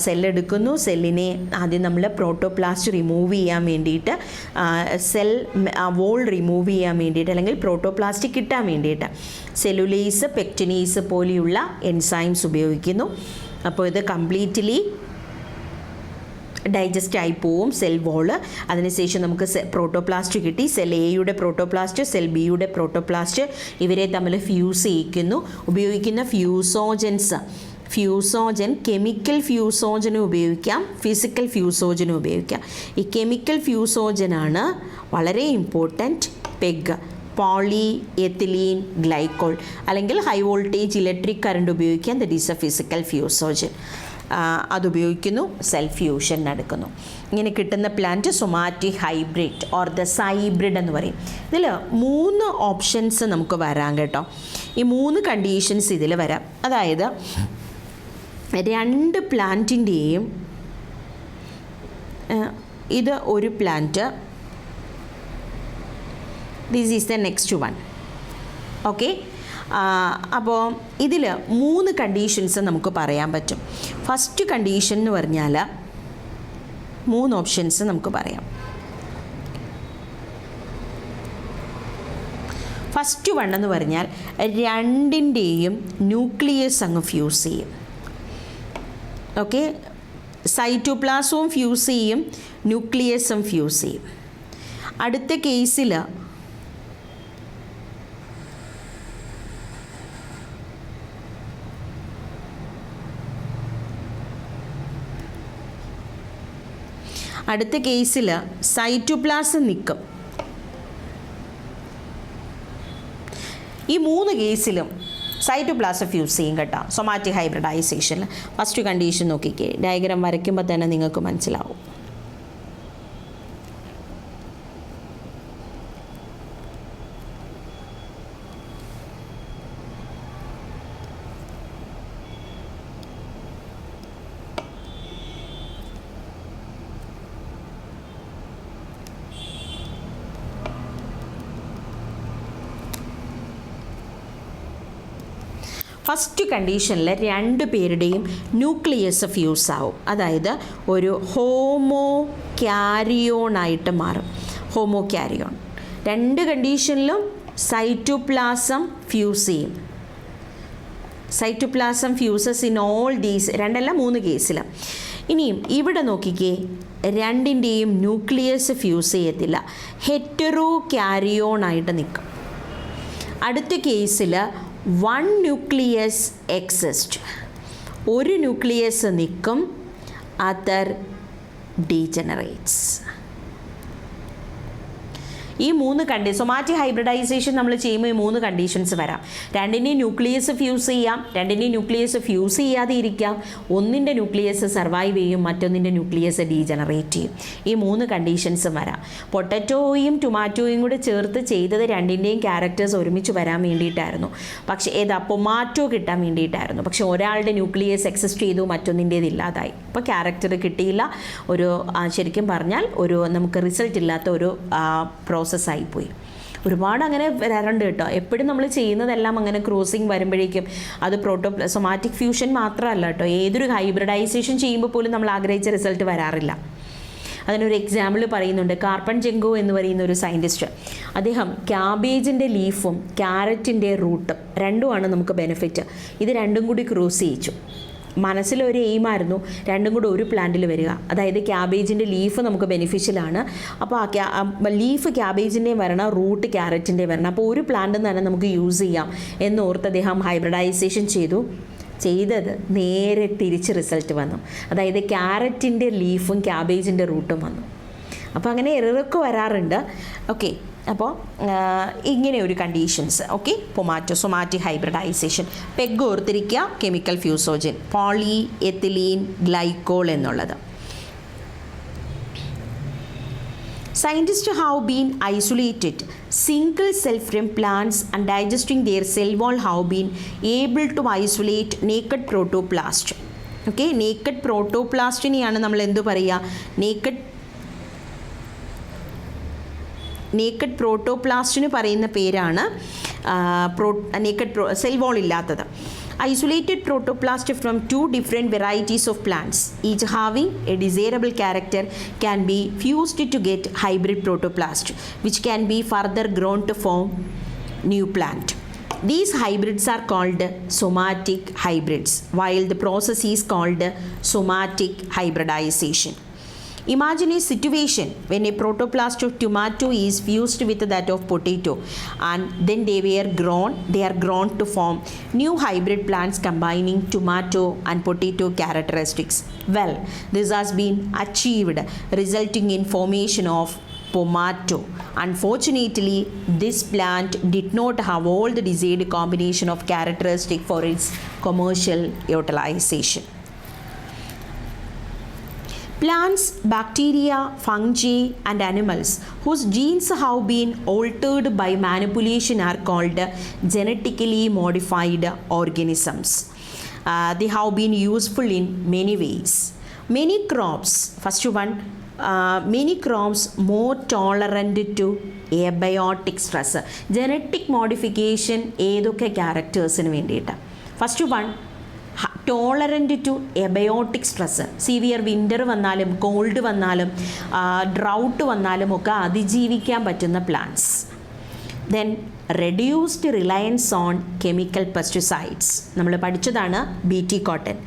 സെല്ലിനെ ആദ്യം നമ്മൾ പ്രോട്ടോപ്ലാസ്റ്റ് റിമൂവ് ചെയ്യാൻ വേണ്ടിയിട്ട്, സെൽ വോൾ റിമൂവ് ചെയ്യാൻ വേണ്ടിയിട്ട്, അല്ലെങ്കിൽ പ്രോട്ടോപ്ലാസ്റ്റ് കിട്ടാൻ വേണ്ടിയിട്ട് സെല്ലുലേസ്, പെക്റ്റിനേസ് പോലെയുള്ള എൻസൈംസ് ഉപയോഗിക്കുന്നു. അപ്പോൾ ഇത് കംപ്ലീറ്റ്ലി ഡൈജസ്റ്റ് ആയി പോവും സെൽ വോള്. അതിനുശേഷം നമുക്ക് പ്രോട്ടോപ്ലാസ്റ്റ് കിട്ടി. സെൽ എയുടെ പ്രോട്ടോപ്ലാസ്റ്റ്, സെൽ ബിയുടെ പ്രോട്ടോപ്ലാസ്റ്റ്, ഇവരെ തമ്മിൽ ഫ്യൂസ് ചെയ്യിക്കുന്നു. ഉപയോഗിക്കുന്ന ഫ്യൂസോജൻ കെമിക്കൽ ഫ്യൂസോജനും ഉപയോഗിക്കാം, ഫിസിക്കൽ ഫ്യൂസോജനും ഉപയോഗിക്കാം. ഈ കെമിക്കൽ ഫ്യൂസോജനാണ് വളരെ important. PEG, polyethylene glycol, അല്ലെങ്കിൽ ഹൈ വോൾട്ടേജ് ഇലക്ട്രിക് കറണ്ട് ഉപയോഗിക്കാൻ, that is a physical fusogen. അതുപയോഗിക്കുന്നു, സെൽ ഫ്യൂഷൻ നടക്കുന്നു. ഇങ്ങനെ കിട്ടുന്ന plant somatic hybrid or the cybrid എന്ന് പറയും. ഇതിൽ 3 ഓപ്ഷൻസ് നമുക്ക് വരാം കേട്ടോ. ഈ 3 കണ്ടീഷൻസ് ഇതിൽ വരാം. അതായത് 2 പ്ലാന്റിൻ്റെയും, ഇത് ഒരു plant, this is the next one. Okay. അപ്പോൾ ഇതിൽ 3 കണ്ടീഷൻസ് നമുക്ക് പറയാൻ പറ്റും. ഫസ്റ്റ് കണ്ടീഷൻ എന്ന് പറഞ്ഞാൽ 3 ഓപ്ഷൻസ് നമുക്ക് പറയാം. ഫസ്റ്റ് വൺ എന്ന് പറഞ്ഞാൽ 2ൻ്റെയും ന്യൂക്ലിയസ് അങ്ങ് ഫ്യൂസ് ചെയ്യും. ഓക്കെ, സൈറ്റോപ്ലാസവും ഫ്യൂസ് ചെയ്യും, ന്യൂക്ലിയസും ഫ്യൂസ് ചെയ്യും. അടുത്ത കേസിൽ സൈറ്റോപ്ലാസം നിൽക്കും. ഈ 3 കേസിലും സൈറ്റോപ്ലാസം ഫ്യൂസ് ചെയ്യും കേട്ടോ സൊമാറ്റിക് ഹൈബ്രിഡൈസേഷനിൽ. ഫസ്റ്റ് കണ്ടീഷൻ നോക്കിക്കേ, ഡയഗ്രാം വരയ്ക്കുമ്പോൾ തന്നെ നിങ്ങൾക്ക് മനസ്സിലാവും. ഫസ്റ്റ് കണ്ടീഷനിൽ രണ്ട് പേരുടെയും ന്യൂക്ലിയസ് ഫ്യൂസ് ആവും, അതായത് ഒരു ഹോമോ ക്യാരിയോണായിട്ട് മാറും. ഹോമോ ക്യാരിയോൺ രണ്ട് കണ്ടീഷനിലും സൈറ്റോപ്ലാസം ഫ്യൂസ് ചെയ്യും. Cytoplasm fuses in all these, രണ്ടല്ല 3 കേസിൽ. ഇനിയും ഇവിടെ നോക്കിക്കേ, രണ്ടിൻ്റെയും ന്യൂക്ലിയസ് ഫ്യൂസ് ചെയ്യത്തില്ല, ഹെറ്ററോ ക്യാരിയോണായിട്ട് നിൽക്കും. അടുത്ത കേസിൽ 1 ന്യൂക്ലിയസ് എക്സിസ്റ്റ്, ഒരു ന്യൂക്ലിയസ് നിൽക്കും, അതർ ഡീജനറേറ്റ്സ്. ഈ 3 സൊമാറ്റിക് ഹൈബ്രിഡൈസേഷൻ നമ്മൾ ചെയ്യുമ്പോൾ ഈ 3 കണ്ടീഷൻസ് വരാം. രണ്ടിൻ്റെയും ന്യൂക്ലിയസ് ഫ്യൂസ് ചെയ്യാം, രണ്ടിൻ്റെയും ന്യൂക്ലിയസ് ഫ്യൂസ് ചെയ്യാതെ ഇരിക്കാം, ഒന്നിൻ്റെ ന്യൂക്ലിയസ് സർവൈവ് ചെയ്യും, മറ്റൊന്നിൻ്റെ ന്യൂക്ലിയസ് ഡീജനറേറ്റ് ചെയ്യും. ഈ 3 കണ്ടീഷൻസും വരാം. പൊട്ടറ്റോയും ടൊമാറ്റോയും കൂടെ ചേർത്ത് ചെയ്തത് രണ്ടിൻ്റെയും ക്യാരക്ടേഴ്സ് ഒരുമിച്ച് വരാൻ വേണ്ടിയിട്ടായിരുന്നു. പക്ഷേ പൊമാറ്റോ കിട്ടാൻ വേണ്ടിയിട്ടായിരുന്നു. പക്ഷേ ഒരാളുടെ ന്യൂക്ലിയസ് എക്സിസ്റ്റ് ചെയ്തു, മറ്റൊന്നിൻ്റേത് ഇല്ലാതായി. അപ്പോൾ ക്യാരക്ടർ കിട്ടിയില്ല. ഒരു ശരിക്കും പറഞ്ഞാൽ ഒരു നമുക്ക് റിസൾട്ട് ഇല്ലാത്ത ഒരു പ്രോസസ്സായിപ്പോയി. ഒരുപാട് അങ്ങനെ വരാറുണ്ട് കേട്ടോ. എപ്പോഴും നമ്മൾ ചെയ്യുന്നതെല്ലാം അങ്ങനെ ക്രോസിങ് വരുമ്പോഴേക്കും അത് സൊമാറ്റിക് ഫ്യൂഷൻ മാത്രമല്ല കേട്ടോ, ഏതൊരു ഹൈബ്രിഡൈസേഷൻ ചെയ്യുമ്പോൾ പോലും നമ്മൾ ആഗ്രഹിച്ച റിസൾട്ട് വരാറില്ല. അതിനൊരു എക്സാമ്പിൾ പറയുന്നുണ്ട്. കാർപ്പൻ ജെങ്കോ എന്ന് പറയുന്ന ഒരു സയൻറ്റിസ്റ്റ്, അദ്ദേഹം ക്യാബേജിൻ്റെ ലീഫും ക്യാരറ്റിൻ്റെ റൂട്ടും രണ്ടുമാണ് നമുക്ക് ബെനിഫിറ്റ്. ഇത് രണ്ടും കൂടി ക്രോസ് ചെയ്യിച്ചു. മനസ്സിലൊരു എയിമായിരുന്നു രണ്ടും കൂടെ ഒരു പ്ലാന്റിൽ വരിക. അതായത് ക്യാബേജിൻ്റെ ലീഫ് നമുക്ക് ബെനിഫിഷ്യലാണ്. അപ്പോൾ ലീഫ് ക്യാബേജിൻ്റെയും വരണം, റൂട്ട് ക്യാരറ്റിൻ്റെയും വരണം. അപ്പോൾ ഒരു പ്ലാന്റിൽ നിന്ന് തന്നെ നമുക്ക് യൂസ് ചെയ്യാം എന്നോർത്ത് അദ്ദേഹം ഹൈബ്രിഡൈസേഷൻ ചെയ്തത് നേരെ തിരിച്ച് റിസൾട്ട് വന്നു. അതായത് ക്യാരറ്റിൻ്റെ ലീഫും ക്യാബേജിൻ്റെ റൂട്ടും വന്നു. അപ്പോൾ അങ്ങനെ എററൊക്കെ വരാറുണ്ട്. ഓക്കെ, അപ്പോൾ ഇങ്ങനെ ഒരു conditions. Okay, somatic hybridization. PEG ഓർത്തിരിക്കുക, chemical fusogen, polyethylene glycol എന്നുള്ളത്. Scientists have been isolated single cell from plants and digesting their cell wall have been able to isolate naked protoplast. Okay, naked protoplastനെയാണ് നമ്മൾ എന്തു പറയുക, naked പ്രോട്ടോപ്ലാസ്റ്റിന് പറയുന്ന പേരാണ് cell wall ഇല്ലാത്തത്. Isolated protoplast from 2 different varieties of plants, each having a desirable character, can be fused to get hybrid protoplast, which can be further grown to form new plant. These hybrids are called somatic hybrids, while the process is called somatic hybridization. Imagine a situation when a protoplast of tomato is fused with that of potato, and then they are grown to form new hybrid plants combining tomato and potato characteristics. Well, this has been achieved, resulting in formation of pomato. Unfortunately, this plant did not have all the desired combination of characteristics for its commercial utilization. Plants, bacteria, fungi and animals whose genes have been altered by manipulation are called genetically modified organisms. They have been useful in many ways. Many crops, first one, many crops more tolerant to abiotic stress. Genetic modification ഏതൊക്കെ ക്യാരക്ടേഴ്സിന് വേണ്ടിയിട്ട്? First one, tolerant to abiotic stress. Severe winter വന്നാലും cold വന്നാലും drought വന്നാലും ഒക്കെ അതിജീവിക്കാൻ പറ്റുന്ന plants. Then reduced reliance on chemical pesticides, നമ്മൾ പഠിച്ചതാണ് BT cotton.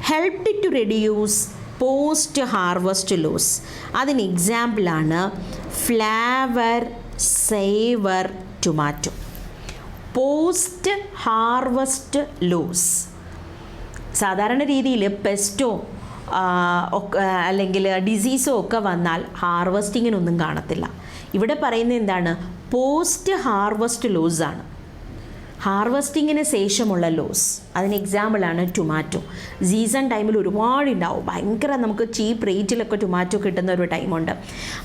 Helped to reduce post harvest loss. അതിന് എക്സാമ്പിളാണ് Flavr Savr tomato. Post harvest loss സാധാരണ രീതിയിൽ പെസ്റ്റോ അല്ലെങ്കിൽ ഡിസീസോ ഒക്കെ വന്നാൽ ഹാർവസ്റ്റിങ്ങിനൊന്നും കാണത്തില്ല. ഇവിടെ പറയുന്നത് എന്താണ്? Post harvest ലോസാണ്. ഹാർവസ്റ്റിങ്ങിന് ശേഷമുള്ള ലോസ്, അതിന് എക്സാമ്പിളാണ് ടൊമാറ്റോ. സീസൺ ടൈമിൽ ഒരുപാട് ഉണ്ടാവും, ഭയങ്കര നമുക്ക് ചീപ്പ് റേറ്റിലൊക്കെ ടൊമാറ്റോ കിട്ടുന്ന ഒരു ടൈമുണ്ട്.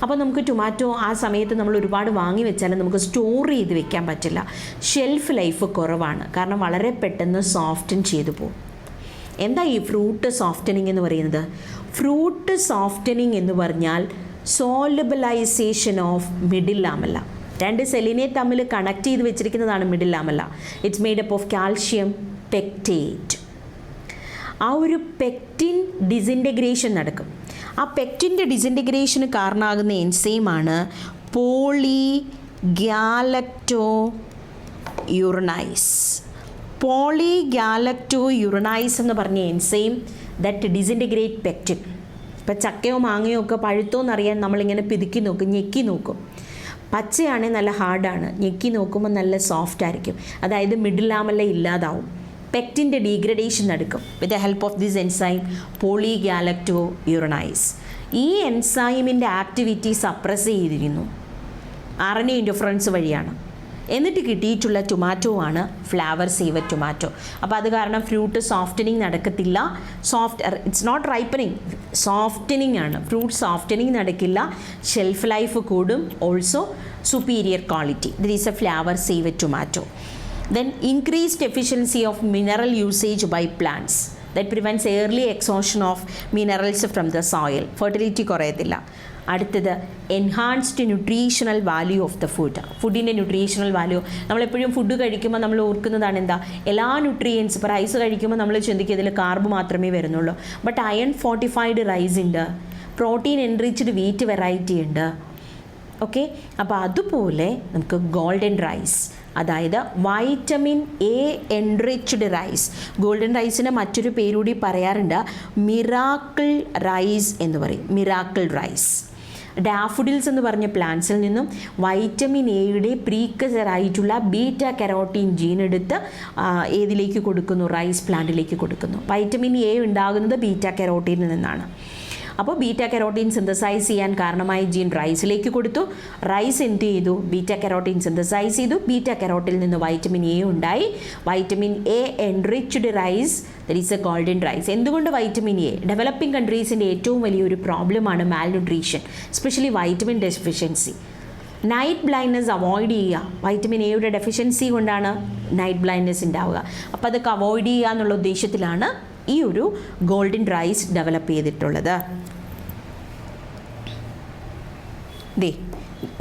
അപ്പോൾ നമുക്ക് ടൊമാറ്റോ ആ സമയത്ത് നമ്മൾ ഒരുപാട് വാങ്ങി വെച്ചാലും നമുക്ക് സ്റ്റോർ ചെയ്ത് വെക്കാൻ പറ്റില്ല, ഷെൽഫ് ലൈഫ് കുറവാണ്, കാരണം വളരെ പെട്ടെന്ന് സോഫ്റ്റൻ ചെയ്തു പോകും. എന്താ ഈ ഫ്രൂട്ട് സോഫ്റ്റനിങ് എന്ന് പറയുന്നത്? ഫ്രൂട്ട് സോഫ്റ്റനിങ് എന്ന് പറഞ്ഞാൽ സോലബിലൈസേഷൻ ഓഫ് മിഡിൽ ലാമല്ല. രണ്ട് സെല്ലിനെ തമ്മിൽ കണക്ട് ചെയ്ത് വെച്ചിരിക്കുന്നതാണ് middle lamella. It's made up of calcium pectate. ആ ഒരു പെക്റ്റിൻ ഡിസിൻറ്റഗ്രേഷൻ നടക്കും. ആ പെക്റ്റിൻ്റെ ഡിസിൻറ്റഗ്രേഷന് കാരണമാകുന്ന എൻസൈമാണ് പോളിഗാലക്ടോയുറനൈസ്. പോളിഗാലക്ടോയുറനൈസ് എന്ന് പറഞ്ഞ എൻസൈം ദറ്റ് ഡിസിൻറ്റഗ്രേറ്റ് പെക്റ്റിൻ. ഇപ്പം ചക്കയോ മാങ്ങയോ ഒക്കെ പഴുത്തോ എന്നറിയാൻ നമ്മളിങ്ങനെ പിതുക്കി നോക്കും, ഞെക്കി നോക്കും. പച്ചയാണെങ്കിൽ നല്ല ഹാർഡാണ്, ഞെക്കി നോക്കുമ്പോൾ നല്ല സോഫ്റ്റ് ആയിരിക്കും. അതായത് മിഡിൽ ലാമല്ല ഇല്ലാതാവും, പെക്റ്റിൻ്റെ ഡീഗ്രഡേഷൻ നടക്കും with the help of this enzyme polygalacturonase. ഈ എൻസൈമിൻ്റെ ആക്ടിവിറ്റി സപ്രസ് ചെയ്തിരുന്നു RNA ഇൻ്റർഫറൻസ് വഴിയാണ്. എന്നിട്ട് കിട്ടിയിട്ടുള്ള ടൊമാറ്റോ ആണ് ഫ്ലേവർ സേവർ ടൊമാറ്റോ. അപ്പോൾ അത് കാരണം ഫ്രൂട്ട് സോഫ്റ്റനിങ് നടക്കത്തില്ല. ഇറ്റ്സ് നോട്ട് റൈപ്പനിങ്, സോഫ്റ്റനിങ് ആണ്. ഫ്രൂട്ട് സോഫ്റ്റനിങ് നടക്കില്ല, ഷെൽഫ് ലൈഫ് കൂടും, also superior quality. There is a flavor saver tomato. Then increased efficiency of mineral usage by plants. That prevents early exhaustion of minerals from the soil. Fertility കുറയത്തില്ല. അടുത്തത് enhanced nutritional value of the food. ഫുഡിൻ്റെ nutritional value, നമ്മളെപ്പോഴും food കഴിക്കുമ്പോൾ നമ്മൾ ഓർക്കുന്നതാണ് എന്താ, എല്ലാ nutrients. ഇപ്പോൾ rice കഴിക്കുമ്പോൾ നമ്മൾ ചിന്തിക്കുക ഇതിൽ കാർബ് മാത്രമേ വരുന്നുള്ളൂ. ബട്ട് അയൺ ഫോർട്ടിഫൈഡ് റൈസ് ഉണ്ട്, പ്രോട്ടീൻ എൻറിച്ച്ഡ് വീറ്റ് വെറൈറ്റി ഉണ്ട്. ഓക്കെ, അപ്പോൾ അതുപോലെ നമുക്ക് ഗോൾഡൻ റൈസ്, അതായത് vitamin A enriched rice. Golden റൈസിന് മറ്റൊരു പേരുകൂടി പറയാറുണ്ട്, മിറാക്കിൾ റൈസ് എന്ന് പറയും. Miracle rice. ഡാഫുഡിൽസ് എന്ന് പറഞ്ഞ പ്ലാന്റ്സിൽ നിന്നും വൈറ്റമിൻ എയുടെ പ്രീക്കസറായിട്ടുള്ള ബീറ്റ കരോട്ടീൻ ജീൻ എടുത്ത് ഏതിലേക്ക് കൊടുക്കുന്നു? റൈസ് പ്ലാന്റിലേക്ക് കൊടുക്കുന്നു. വൈറ്റമിൻ എ ഉണ്ടാകുന്നത് ബീറ്റ കരോട്ടീനിൽ നിന്നാണ്. അപ്പോൾ ബീറ്റ കരോട്ടീൻ സിന്തസൈസ് ചെയ്യാൻ കാരണമായ ജീൻ റൈസിലേക്ക് കൊടുത്തു. റൈസ് എന്ത് ചെയ്തു? ബീറ്റ കരോട്ടീൻ സിന്തസൈസ് ചെയ്തു. ബീറ്റ കരോട്ടിൽ നിന്ന് വൈറ്റമിൻ എ ഉണ്ടായി. Vitamin A enriched rice, that is a golden rice. എന്തുകൊണ്ട് വൈറ്റമിൻ എ? ഡെവലപ്പിംഗ് കൺട്രീസിൻ്റെ ഏറ്റവും വലിയൊരു പ്രോബ്ലമാണ് malnutrition, especially vitamin deficiency. Night blindness avoid ചെയ്യുക. വൈറ്റമിൻ എയുടെ ഡെഫിഷ്യൻസി കൊണ്ടാണ് നൈറ്റ് ബ്ലൈൻഡ്നെസ് ഉണ്ടാവുക. അപ്പോൾ അതൊക്കെ അവോയ്ഡ് ചെയ്യുക എന്നുള്ള ഉദ്ദേശത്തിലാണ് ഈ ഒരു ഗോൾഡൻ റൈസ് ഡെവലപ്പ് ചെയ്തിട്ടുള്ളത്.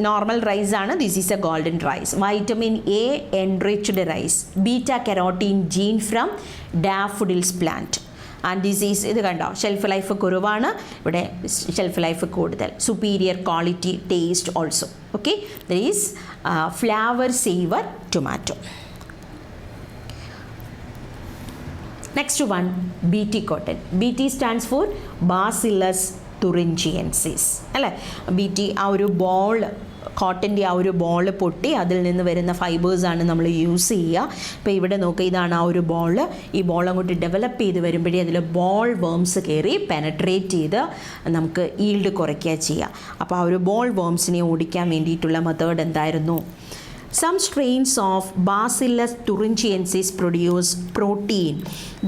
നോർമൽ റൈസ് ആണ്, this is a golden rice. Vitamin A enriched rice, beta carotene gene from daffodils plant. And this is, ഇത് കണ്ടോ, ഷെൽഫ് ലൈഫ് കുറവാണ്, ഇവിടെ ഷെൽഫ് ലൈഫ് കൂടുതൽ. Superior quality, taste also. Okay, there is Flavr Savr tomato. Next one, BT cotton. BT stands for Bacillus thuringiensis. അല്ലേ? BT ആ ഒരു ball, കോട്ടൻ്റെ ആ ഒരു ബോൾ പൊട്ടി അതിൽ നിന്ന് വരുന്ന ഫൈബേഴ്സാണ് നമ്മൾ യൂസ് ചെയ്യുക. ഇപ്പോൾ ഇവിടെ നോക്കുക, ഇതാണ് ആ ഒരു ബോൾ. ഈ ബോൾ അങ്ങോട്ട് ഡെവലപ്പ് ചെയ്ത് വരുമ്പോഴേ അതിൽ ബോൾ വേംസ് കയറി പെനട്രേറ്റ് ചെയ്ത് നമുക്ക് ഈൽഡ് കുറയ്ക്കുക ചെയ്യുക. അപ്പോൾ ആ ഒരു ബോൾ വേംസിനെ ഓടിക്കാൻ വേണ്ടിയിട്ടുള്ള മെത്തേഡ് എന്തായിരുന്നു? Some strains of Bacillus thuringiensis produce protein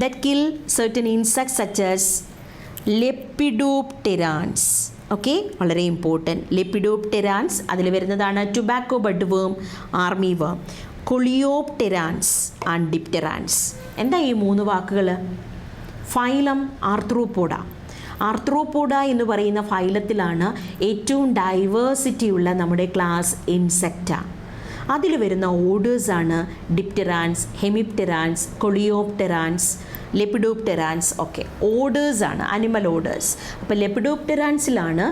that kill certain insects such as Lepidopterans. Okay, വളരെ ഇമ്പോർട്ടൻറ്റ്. Lepidopterans അതിൽ വരുന്നതാണ് tobacco budworm, army worm, Coleopterans and Dipterans. എന്താ ഈ മൂന്ന് വാക്കുകൾ? ഫൈലം ആർത്രോപോഡ. ആർത്രോപോഡ എന്ന് പറയുന്ന ഫൈലത്തിലാണ് ഏറ്റവും ഡൈവേഴ്സിറ്റി ഉള്ള നമ്മുടെ ക്ലാസ് ഇൻസെക്റ്റ. അതിൽ വരുന്ന ഓർഡേഴ്സാണ് ഡിപ്റ്ററാൻസ്, ഹെമിപ്റ്ററാൻസ്, കൊളിയോപ്റ്ററാൻസ്, ലെപ്പിഡോപ്റ്ററാൻസ്. ഒക്കെ ഓർഡേഴ്സാണ്, അനിമൽ ഓർഡേഴ്സ്. അപ്പോൾ ലെപ്പിഡോപ്റ്ററാൻസിലാണ്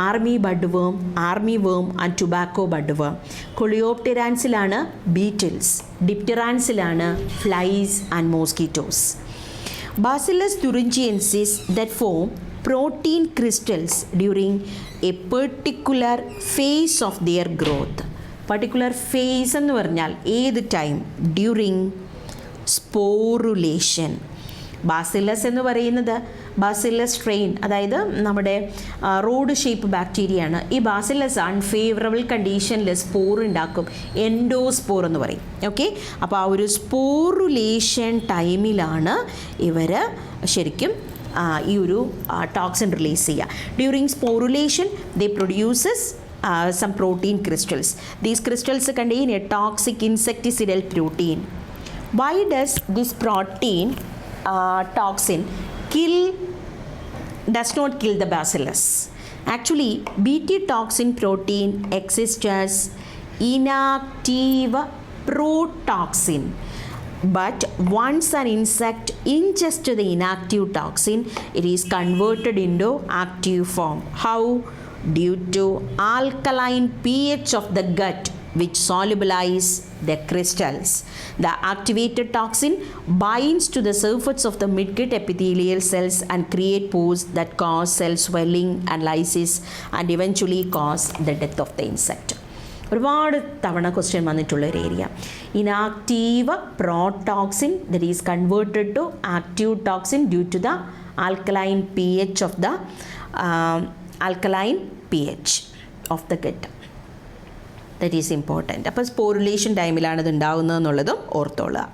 army budworm, army worm and tobacco budworm. കൊളിയോപ്റ്ററാൻസിലാണ് ബീറ്റിൽസ്. ഡിപ്റ്ററാൻസിലാണ് flies and mosquitoes. Bacillus thuringiensis that form protein crystals during a particular phase of their growth. Particular phase എന്ന് പറഞ്ഞാൽ ഏത് ടൈം? During sporulation. ബാസിലസ് എന്ന് പറയുന്നത് bacillus strain, അതായത് നമ്മുടെ road shape ബാക്ടീരിയയാണ്. ഈ ബാസിലസ് അൺഫേവറബിൾ കണ്ടീഷനിൽ സ്പോർ ഉണ്ടാക്കും, എൻഡോസ്പോർ എന്ന് പറയും. ഓക്കെ, അപ്പോൾ ആ ഒരു സ്പോറുലേഷൻ ടൈമിലാണ് ഇവർ ശരിക്കും ഈ ഒരു ടോക്സിൻ റിലീസ് ചെയ്യുക. During sporulation they produces some protein crystals. These crystals contain a toxic insecticidal protein. Why does this protein toxin does not kill the bacillus? Actually, Bt toxin protein exists as inactive protoxin. But once an insect ingests the inactive toxin, it is converted into active form. How? Due to alkaline pH of the gut, which solubilize the crystals. The activated toxin binds to the surface of the midgut epithelial cells and create pores that cause cell swelling and lysis and eventually cause the death of the insect. ഒരുപാട് തവണ question വന്നിട്ടുള്ള ഒരു area. Inactive protoxin that is converted to active toxin due to the alkaline P H of the alkaline pH of the gut. That is important. അപ്പോൾ sporulation ടൈമിലാണ് ഇത് ഉണ്ടാകുന്നത് എന്നുള്ളതും ഓർത്തോളുക.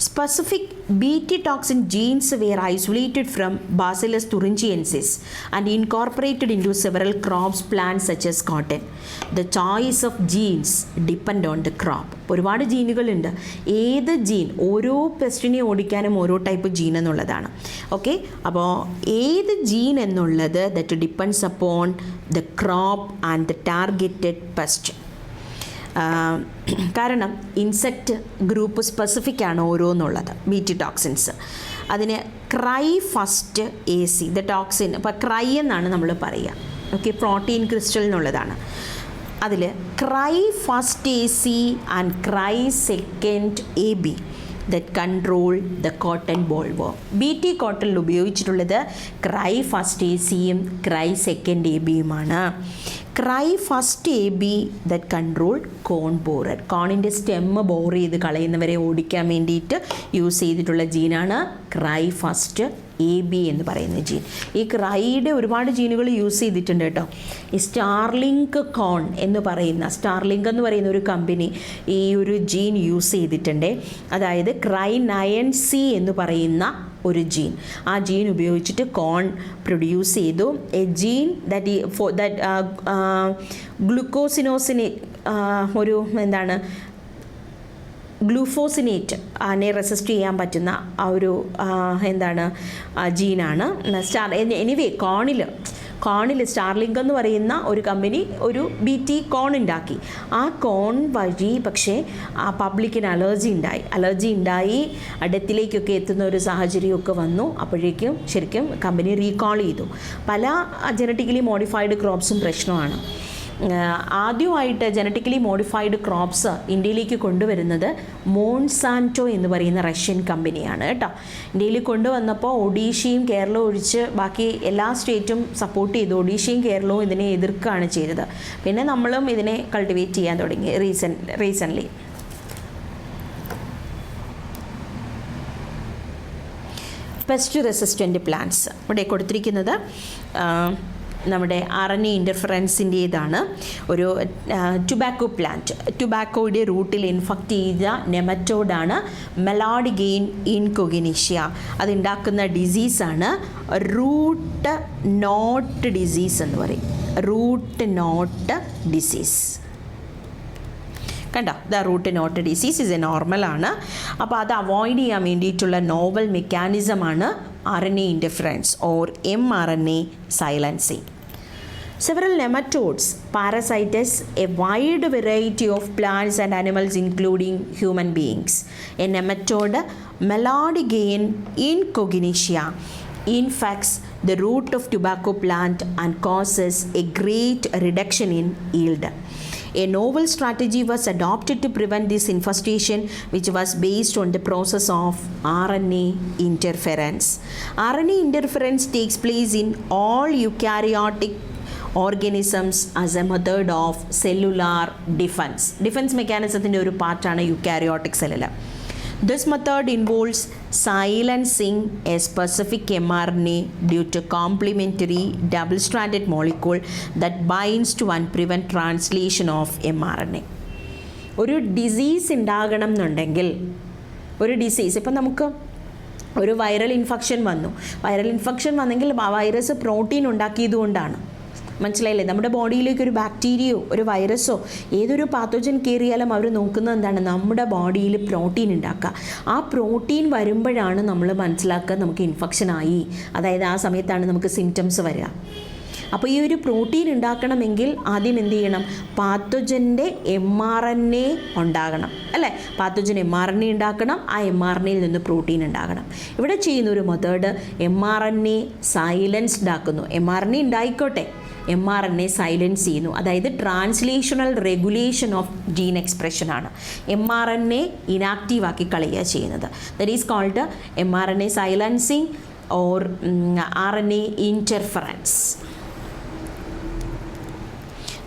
Specific Bt toxin genes were isolated from Bacillus thuringiensis and incorporated into several crops plants such as cotton. The choice of genes depend on the crop. ഒരുപാട് ജീനുകളുണ്ട്. ഏത് gene, ഓരോ പെസ്റ്റിനെ ഓടിക്കാനും ഓരോ ടൈപ്പ് ജീൻ എന്നുള്ളതാണ്. ഓക്കെ, അപ്പോൾ ഏത് ജീൻ എന്നുള്ളത് that depends upon the crop and the targeted pest. കാരണം ഇൻസെക്റ്റ് ഗ്രൂപ്പ് സ്പെസിഫിക് ആണ് ഓരോന്നുള്ളത്. ബീറ്റി ടോക്സിൻസ് അതിന് cry first A C the toxin, അപ്പോൾ ക്രൈ എന്നാണ് നമ്മൾ പറയുക. ഓക്കെ, പ്രോട്ടീൻ ക്രിസ്റ്റൽ എന്നുള്ളതാണ്. അതിൽ cry first A C and cry second A B that control the cotton bollworm. BT കോട്ടണിൽ ഉപയോഗിച്ചിട്ടുള്ളത് ക്രൈ ഫസ്റ്റ് എ സിയും ക്രൈ സെക്കൻഡ് എ ബിയുമാണ്. Cry first A B that control cone borer, കോണിൻ്റെ stem bore ചെയ്ത് കളയുന്നവരെ ഓടിക്കാൻ വേണ്ടിയിട്ട് use ചെയ്തിട്ടുള്ള ജീനാണ് cry first A B എന്ന് പറയുന്ന ജീൻ. ഈ ക്രൈയുടെ ഒരുപാട് ജീനുകൾ യൂസ് ചെയ്തിട്ടുണ്ട് കേട്ടോ. ഈ സ്റ്റാർലിങ്ക് കോൺ എന്ന് പറയുന്ന, സ്റ്റാർലിങ്ക് എന്ന് പറയുന്ന ഒരു കമ്പനി ഈ ഒരു ജീൻ യൂസ് ചെയ്തിട്ടുണ്ട്. അതായത് ക്രൈ 9C എന്ന് പറയുന്ന ഒരു ജീൻ, ആ ജീൻ ഉപയോഗിച്ചിട്ട് കോൺ പ്രൊഡ്യൂസ് ചെയ്തു. എ ജീൻ ദാറ്റ് ഗ്ലൂക്കോസിനോസിനെ ഒരു എന്താണ് ഗ്ലൂഫോസിനേറ്റ് അതിനെ റെസിസ്റ്റ് ചെയ്യാൻ പറ്റുന്ന ആ ഒരു എന്താണ് ജീനാണ് എനിവേ കോണിൽ സ്റ്റാർലിങ്ക് എന്ന് പറയുന്ന ഒരു കമ്പനി ഒരു BT കോൺ ഉണ്ടാക്കി. ആ കോൺ വഴി പക്ഷേ ആ പബ്ലിക്കിന് അലർജി ഉണ്ടായി ഡെത്തിലേക്കൊക്കെ എത്തുന്ന ഒരു സാഹചര്യമൊക്കെ വന്നു. അപ്പോഴേക്കും ശരിക്കും കമ്പനി റീകോൾ ചെയ്തു. പല ജനറ്റിക്കലി മോഡിഫൈഡ് ക്രോപ്സും പ്രശ്നമാണ്. ആദ്യമായിട്ട് ജനറ്റിക്കലി മോഡിഫൈഡ് ക്രോപ്സ് ഇന്ത്യയിലേക്ക് കൊണ്ടുവരുന്നത് മോൺസാൻറ്റോ എന്ന് പറയുന്ന റഷ്യൻ കമ്പനിയാണ് കേട്ടോ. ഇന്ത്യയിൽ കൊണ്ടുവന്നപ്പോൾ ഒഡീഷയും കേരളവും ഒഴിച്ച് ബാക്കി എല്ലാ സ്റ്റേറ്റും സപ്പോർട്ട് ചെയ്തു. ഒഡീഷയും കേരളവും ഇതിനെ എതിർക്കുകയാണ് ചെയ്തത്. പിന്നെ നമ്മളും ഇതിനെ കൾട്ടിവേറ്റ് ചെയ്യാൻ തുടങ്ങി റീസെൻ്റ്ലി. പെസ്റ്റ് റെസിസ്റ്റൻ്റ് പ്ലാന്റ്സ് ഇവിടെ കൊടുത്തിരിക്കുന്നത് നമ്മുടെ RNA ഇൻ്റർഫറൻസിൻ്റേതാണ്. ഒരു ടുബാക്കോ പ്ലാന്റ്, ടുബാക്കോയുടെ റൂട്ടിൽ ഇൻഫെക്റ്റ് ചെയ്ത നെമറ്റോഡാണ് മെലാഡിഗെയിൻ ഇൻകൊഗിനീഷ്യ. അതുണ്ടാക്കുന്ന ഡിസീസാണ് റൂട്ട് നോട്ട് ഡിസീസ് എന്ന് പറയും. റൂട്ട് നോട്ട് ഡിസീസ് കണ്ടോ, the root knot disease is a നോർമലാണ്. അപ്പോൾ അത് അവോയ്ഡ് ചെയ്യാൻ വേണ്ടിയിട്ടുള്ള നോവൽ മെക്കാനിസമാണ് RNA interference or mRNA silencing. Several nematodes parasitize a wide variety of plants and animals including human beings. A nematode Melodigein incognita infects the root of tobacco plant and causes a great reduction in yield. A novel strategy was adopted to prevent this infestation, which was based on the process of RNA interference. RNA interference takes place in all eukaryotic organisms as a method of cellular defense. Defense mechanism ഒരു പാർട്ടാണ് eukaryotic സെല്ലിൽ. This method involves silencing a specific mRNA due to complementary double-stranded molecule that binds to and prevent translation of mRNA. ഒരു disease ഉണ്ടാകണം എന്നുണ്ടെങ്കിൽ, ഒരു disease ഇപ്പം നമുക്ക് ഒരു വൈറൽ ഇൻഫെക്ഷൻ വന്നെങ്കിൽ ആ വൈറസ് പ്രോട്ടീൻ ഉണ്ടാക്കിയതുകൊണ്ടാണ്. മനസ്സിലായില്ലേ? നമ്മുടെ ബോഡിയിലേക്ക് ഒരു ബാക്ടീരിയയോ ഒരു വൈറസോ ഏതൊരു പാത്തോജൻ കയറിയാലും അവർ നോക്കുന്നത് എന്താണ്? നമ്മുടെ ബോഡിയിൽ പ്രോട്ടീൻ ഉണ്ടാക്കുക. ആ പ്രോട്ടീൻ വരുമ്പോഴാണ് നമ്മൾ മനസ്സിലാക്കുക നമുക്ക് ഇൻഫെക്ഷനായി. അതായത് ആ സമയത്താണ് നമുക്ക് സിംറ്റംസ് വരിക. അപ്പോൾ ഈ ഒരു പ്രോട്ടീൻ ഉണ്ടാക്കണമെങ്കിൽ ആദ്യം എന്ത് ചെയ്യണം? പാത്തോജൻ്റെ mRNA ഉണ്ടാകണം, അല്ലേ? പാത്തോജൻ mRNA ഉണ്ടാക്കണം, ആ mRNAയിൽ നിന്ന് പ്രോട്ടീൻ ഉണ്ടാകണം. ഇവിടെ ചെയ്യുന്ന ഒരു മെത്തേഡ് mRNA സൈലൻസ്ഡ് ആക്കുന്നു. mRNA ഉണ്ടായിക്കോട്ടെ, mRNA സൈലൻസ് ചെയ്യുന്നു. അതായത് translational regulation of gene expression ആണ്. mRNA ഇനാക്റ്റീവ് ആക്കി കളയുക ചെയ്യുന്നത്. That is called mRNA silencing or RNA interference.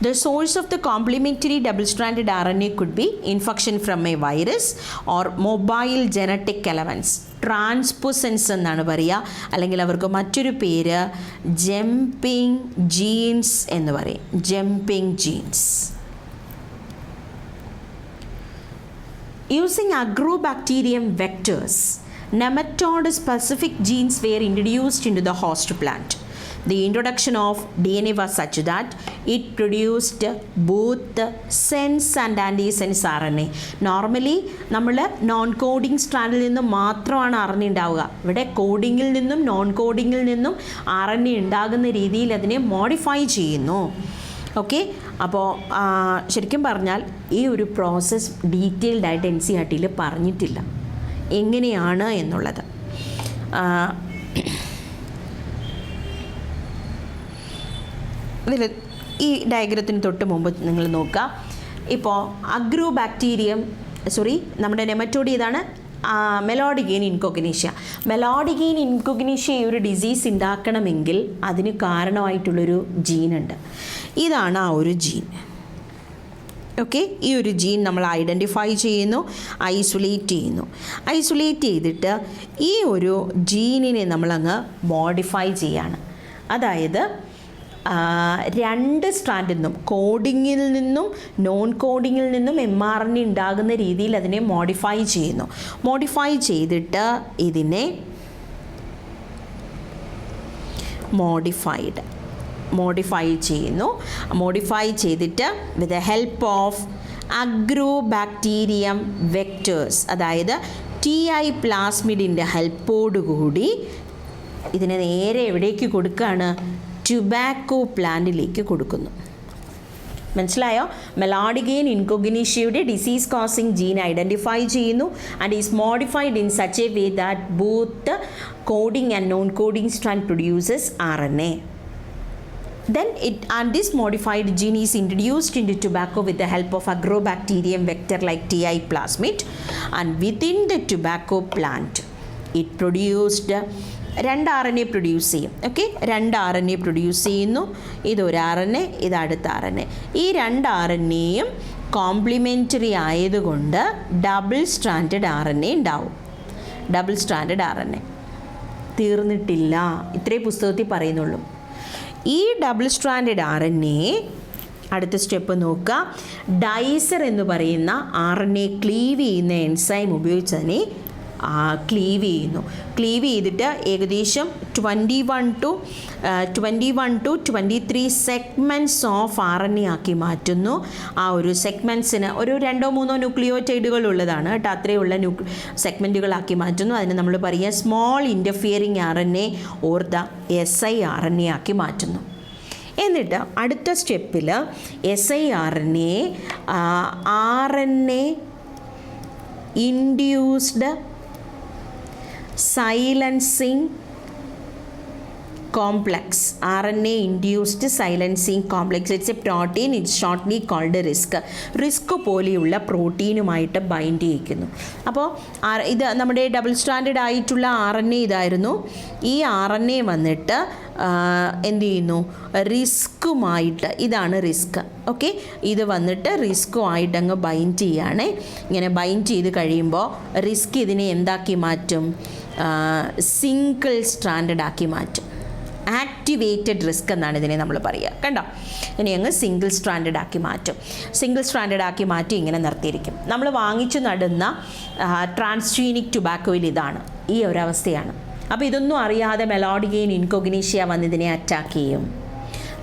The source of the complementary double-stranded RNA could be infection from a virus or mobile genetic elements. ട്രാൻസ്പോസൻസ് എന്നാണ് പറയുക, അല്ലെങ്കിൽ അവർക്ക് മറ്റൊരു പേര് ജമ്പിങ് ജീൻസ് എന്ന് പറയും. Jumping genes. Using agrobacterium vectors, nematode-specific genes were introduced into the host plant. The introduction of DNA was such that it produced both sense and antisense RNA. Normally നമ്മൾ non coding സ്ട്രാൻഡിൽ നിന്നും മാത്രമാണ് RNA ഉണ്ടാവുക. ഇവിടെ കോഡിങ്ങിൽ നിന്നും non കോഡിങ്ങിൽ നിന്നും RNA ഉണ്ടാകുന്ന രീതിയിൽ അതിനെ മോഡിഫൈ ചെയ്യുന്നു. ഓക്കെ, അപ്പോൾ ശരിക്കും പറഞ്ഞാൽ ഈ ഒരു പ്രോസസ്സ് ഡീറ്റെയിൽഡായിട്ട് NCERT പറഞ്ഞിട്ടില്ല എങ്ങനെയാണ് എന്നുള്ളത്. ഇതിൽ ഈ ഡയഗ്രത്തിന് തൊട്ട് മുമ്പ് നിങ്ങൾ നോക്കുക. ഇപ്പോൾ നമ്മുടെ നെമറ്റോഡ് ഇതാണ്, മെലോഡിഗെയിൻ ഇൻകോഗ്നീഷ്യ. മെലോഡിഗെയിൻ ഇൻകോഗ്നീഷ്യ ഈ ഒരു ഡിസീസ് ഉണ്ടാക്കണമെങ്കിൽ അതിന് കാരണമായിട്ടുള്ളൊരു ജീനുണ്ട്. ഇതാണ് ആ ഒരു ജീൻ. ഓക്കെ, ഈ ഒരു ജീൻ നമ്മൾ ഐഡൻറ്റിഫൈ ചെയ്യുന്നു, ഐസൊലേറ്റ് ചെയ്തിട്ട് ഈ ഒരു ജീനിനെ നമ്മളങ്ങ് മോഡിഫൈ ചെയ്യാണ്. അതായത് രണ്ട് സ്ട്രാൻഡിൽ നിന്നും, കോഡിങ്ങിൽ നിന്നും നോൺ കോഡിങ്ങിൽ നിന്നും mRNA ഉണ്ടാകുന്ന രീതിയിൽ അതിനെ മോഡിഫൈ ചെയ്യുന്നു. മോഡിഫൈ ചെയ്തിട്ട് ഇതിനെ മോഡിഫൈ ചെയ്തിട്ട് വിത്ത് the help of agrobacterium vectors, അതായത് TI പ്ലാസ്മിഡിൻ്റെ ഹെൽപ്പോടുകൂടി ഇതിനെ നേരെ എവിടേക്ക് കൊടുക്കുകയാണ്? ടുബാക്കോ പ്ലാന്റിലേക്ക് കൊടുക്കുന്നു. മനസ്സിലായോ? മെലോഡിഗെയിൻ ഇൻകോഗ്നീഷ്യയുടെ ഡിസീസ് കോസിംഗ് ജീൻ ഐഡൻറ്റിഫൈ ചെയ്യുന്നു and is modified in such a way that both coding and non coding strand produces RNA. Then this modified gene is introduced into tobacco with the help of agrobacterium vector like TI plasmid, and within the tobacco plant it produced രണ്ട് RNA produce ചെയ്യും. Okay, രണ്ട് RNA produce ചെയ്യുന്നു. ഇതൊരു RNA, ഇത് അടുത്ത RNA. ഈ രണ്ട് RNAയും complimentary ആയതുകൊണ്ട് ഡബിൾ സ്ട്രാൻഡഡ് RNA ഉണ്ടാവും. ഡബിൾ സ്ട്രാൻഡഡ് RNA തീർന്നിട്ടില്ല, ഇത്രേ പുസ്തകത്തിൽ പറയുന്നുള്ളൂ. ഈ ഡബിൾ സ്ട്രാൻഡഡ് RNA അടുത്ത സ്റ്റെപ്പ് നോക്കുക. ഡൈസർ എന്ന് പറയുന്ന RNA ക്ലീവ് ചെയ്യുന്ന എൻസൈം ഉപയോഗിച്ച് അതിനെ ക്ലീവ് ചെയ്തിട്ട് ഏകദേശം 21 to 23 സെഗ്മെൻറ്റ്സ് ഓഫ് RNA ആക്കി മാറ്റുന്നു. ആ ഒരു സെഗ്മെൻറ്റ്സിന് ഒരു 2-3 ന്യൂക്ലിയോറ്റൈഡുകൾ ഉള്ളതാണ് കേട്ടോ, അത്രയുള്ള സെഗ്മെൻറ്റുകളാക്കി മാറ്റുന്നു. അതിന് നമ്മൾ പറയുക small interfering RNA or the siRNA ആക്കി മാറ്റുന്നു. എന്നിട്ട് അടുത്ത സ്റ്റെപ്പിൽ siRNA RNA induced silencing complex, RNA induced silencing complex, it's a protein, it's shortly called RISC പോലെയുള്ള പ്രോട്ടീനുമായിട്ട് ബൈൻഡ് ചെയ്യിക്കുന്നു. അപ്പോൾ ഇത് നമ്മുടെ ഡബിൾ സ്റ്റാൻഡേർഡ് ആയിട്ടുള്ള RNA ഇതായിരുന്നു. ഈ RNA വന്നിട്ട് എന്ത് ചെയ്യുന്നു, റിസ്ക്കുമായിട്ട്, ഇതാണ് റിസ്ക്, ഓക്കെ, ഇത് വന്നിട്ട് റിസ്ക്കുമായിട്ട് അങ്ങ് ബൈൻഡ് ചെയ്യുകയാണ്. ഇങ്ങനെ ബൈൻഡ് ചെയ്ത് കഴിയുമ്പോൾ റിസ്ക് ഇതിനെ എന്താക്കി മാറ്റും, സിംഗിൾ സ്ട്രാൻഡഡ് ആക്കി മാറ്റും. ആക്ടിവേറ്റഡ് റിസ്ക് എന്നാണ് ഇതിനെ നമ്മൾ പറയുക. കണ്ടോ, ഇനി അങ്ങ് സിംഗിൾ സ്ട്രാൻഡഡ് ആക്കി മാറ്റും. സിംഗിൾ സ്ട്രാൻഡഡ് ആക്കി മാറ്റി ഇങ്ങനെ നിർത്തിയിരിക്കും. നമ്മൾ വാങ്ങിച്ചു നടുന്ന ട്രാൻസ്ജീനിക് ടുബാക്കോയിൽ ഇതാണ്, ഈ ഒരവസ്ഥയാണ്. അപ്പോൾ ഇതൊന്നും അറിയാതെ മെലോഡിഗെയിൻ ഇൻകോഗ്നീഷ്യ വന്ന് ഇതിനെ അറ്റാക്ക് ചെയ്യും.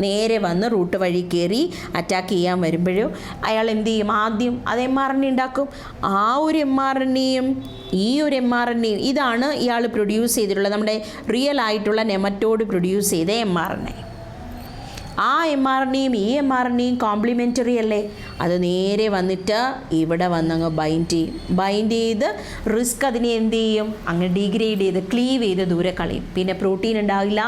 നേരെ വന്ന് റൂട്ട് വഴി കയറി അറ്റാക്ക് ചെയ്യാൻ വരുമ്പോഴും അയാൾ എന്ത് ചെയ്യും, ആദ്യം അത് mRNA ഉണ്ടാക്കും. ആ ഒരു mRNAയും ഈ ഒരു mRNAയും ഇതാണ് ഇയാൾ പ്രൊഡ്യൂസ് ചെയ്തിട്ടുള്ള, നമ്മുടെ റിയൽ ആയിട്ടുള്ള നെമറ്റോഡ് പ്രൊഡ്യൂസ് ചെയ്ത mRNA. ആ mRNAയും ഈ mRNAയും കോംപ്ലിമെൻ്ററി അല്ലേ, അത് നേരെ വന്നിട്ട് ഇവിടെ വന്നങ്ങ് ബൈൻഡ് ചെയ്ത് റിസ്ക് അതിനെ എന്ത് ചെയ്യും, അങ്ങ് ഡീഗ്രേഡ് ചെയ്ത് ക്ലീവ് ചെയ്ത് ദൂരെ കളയും. പിന്നെ പ്രോട്ടീൻ ഉണ്ടാകില്ല,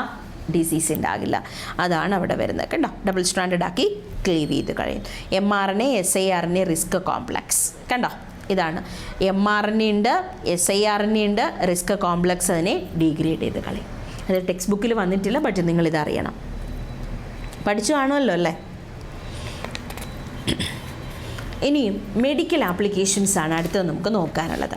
ഡിസീസ് ഉണ്ടാകില്ല. അതാണ് അവിടെ വരുന്നത്. കണ്ടോ, ഡബിൾ സ്റ്റാൻഡേർഡ് ആക്കി ക്ലീവ് ചെയ്ത് കളയും. mRNA siRNA റിസ്ക് കോംപ്ലക്സ്, കണ്ടോ, ഇതാണ് mRNA ഉണ്ട്, siRNA ഉണ്ട്, റിസ്ക് കോംപ്ലക്സ് അതിനെ ഡീഗ്രേഡ് ചെയ്ത് കളയും. അത് ടെക്സ്റ്റ് ബുക്കിൽ വന്നിട്ടില്ല, ബട്ട് നിങ്ങളിതറിയണം. പഠിച്ചു കാണുമല്ലോ അല്ലേ. ഇനിയും മെഡിക്കൽ ആപ്ലിക്കേഷൻസ് ആണ് അടുത്തത് നമുക്ക് നോക്കാനുള്ളത്.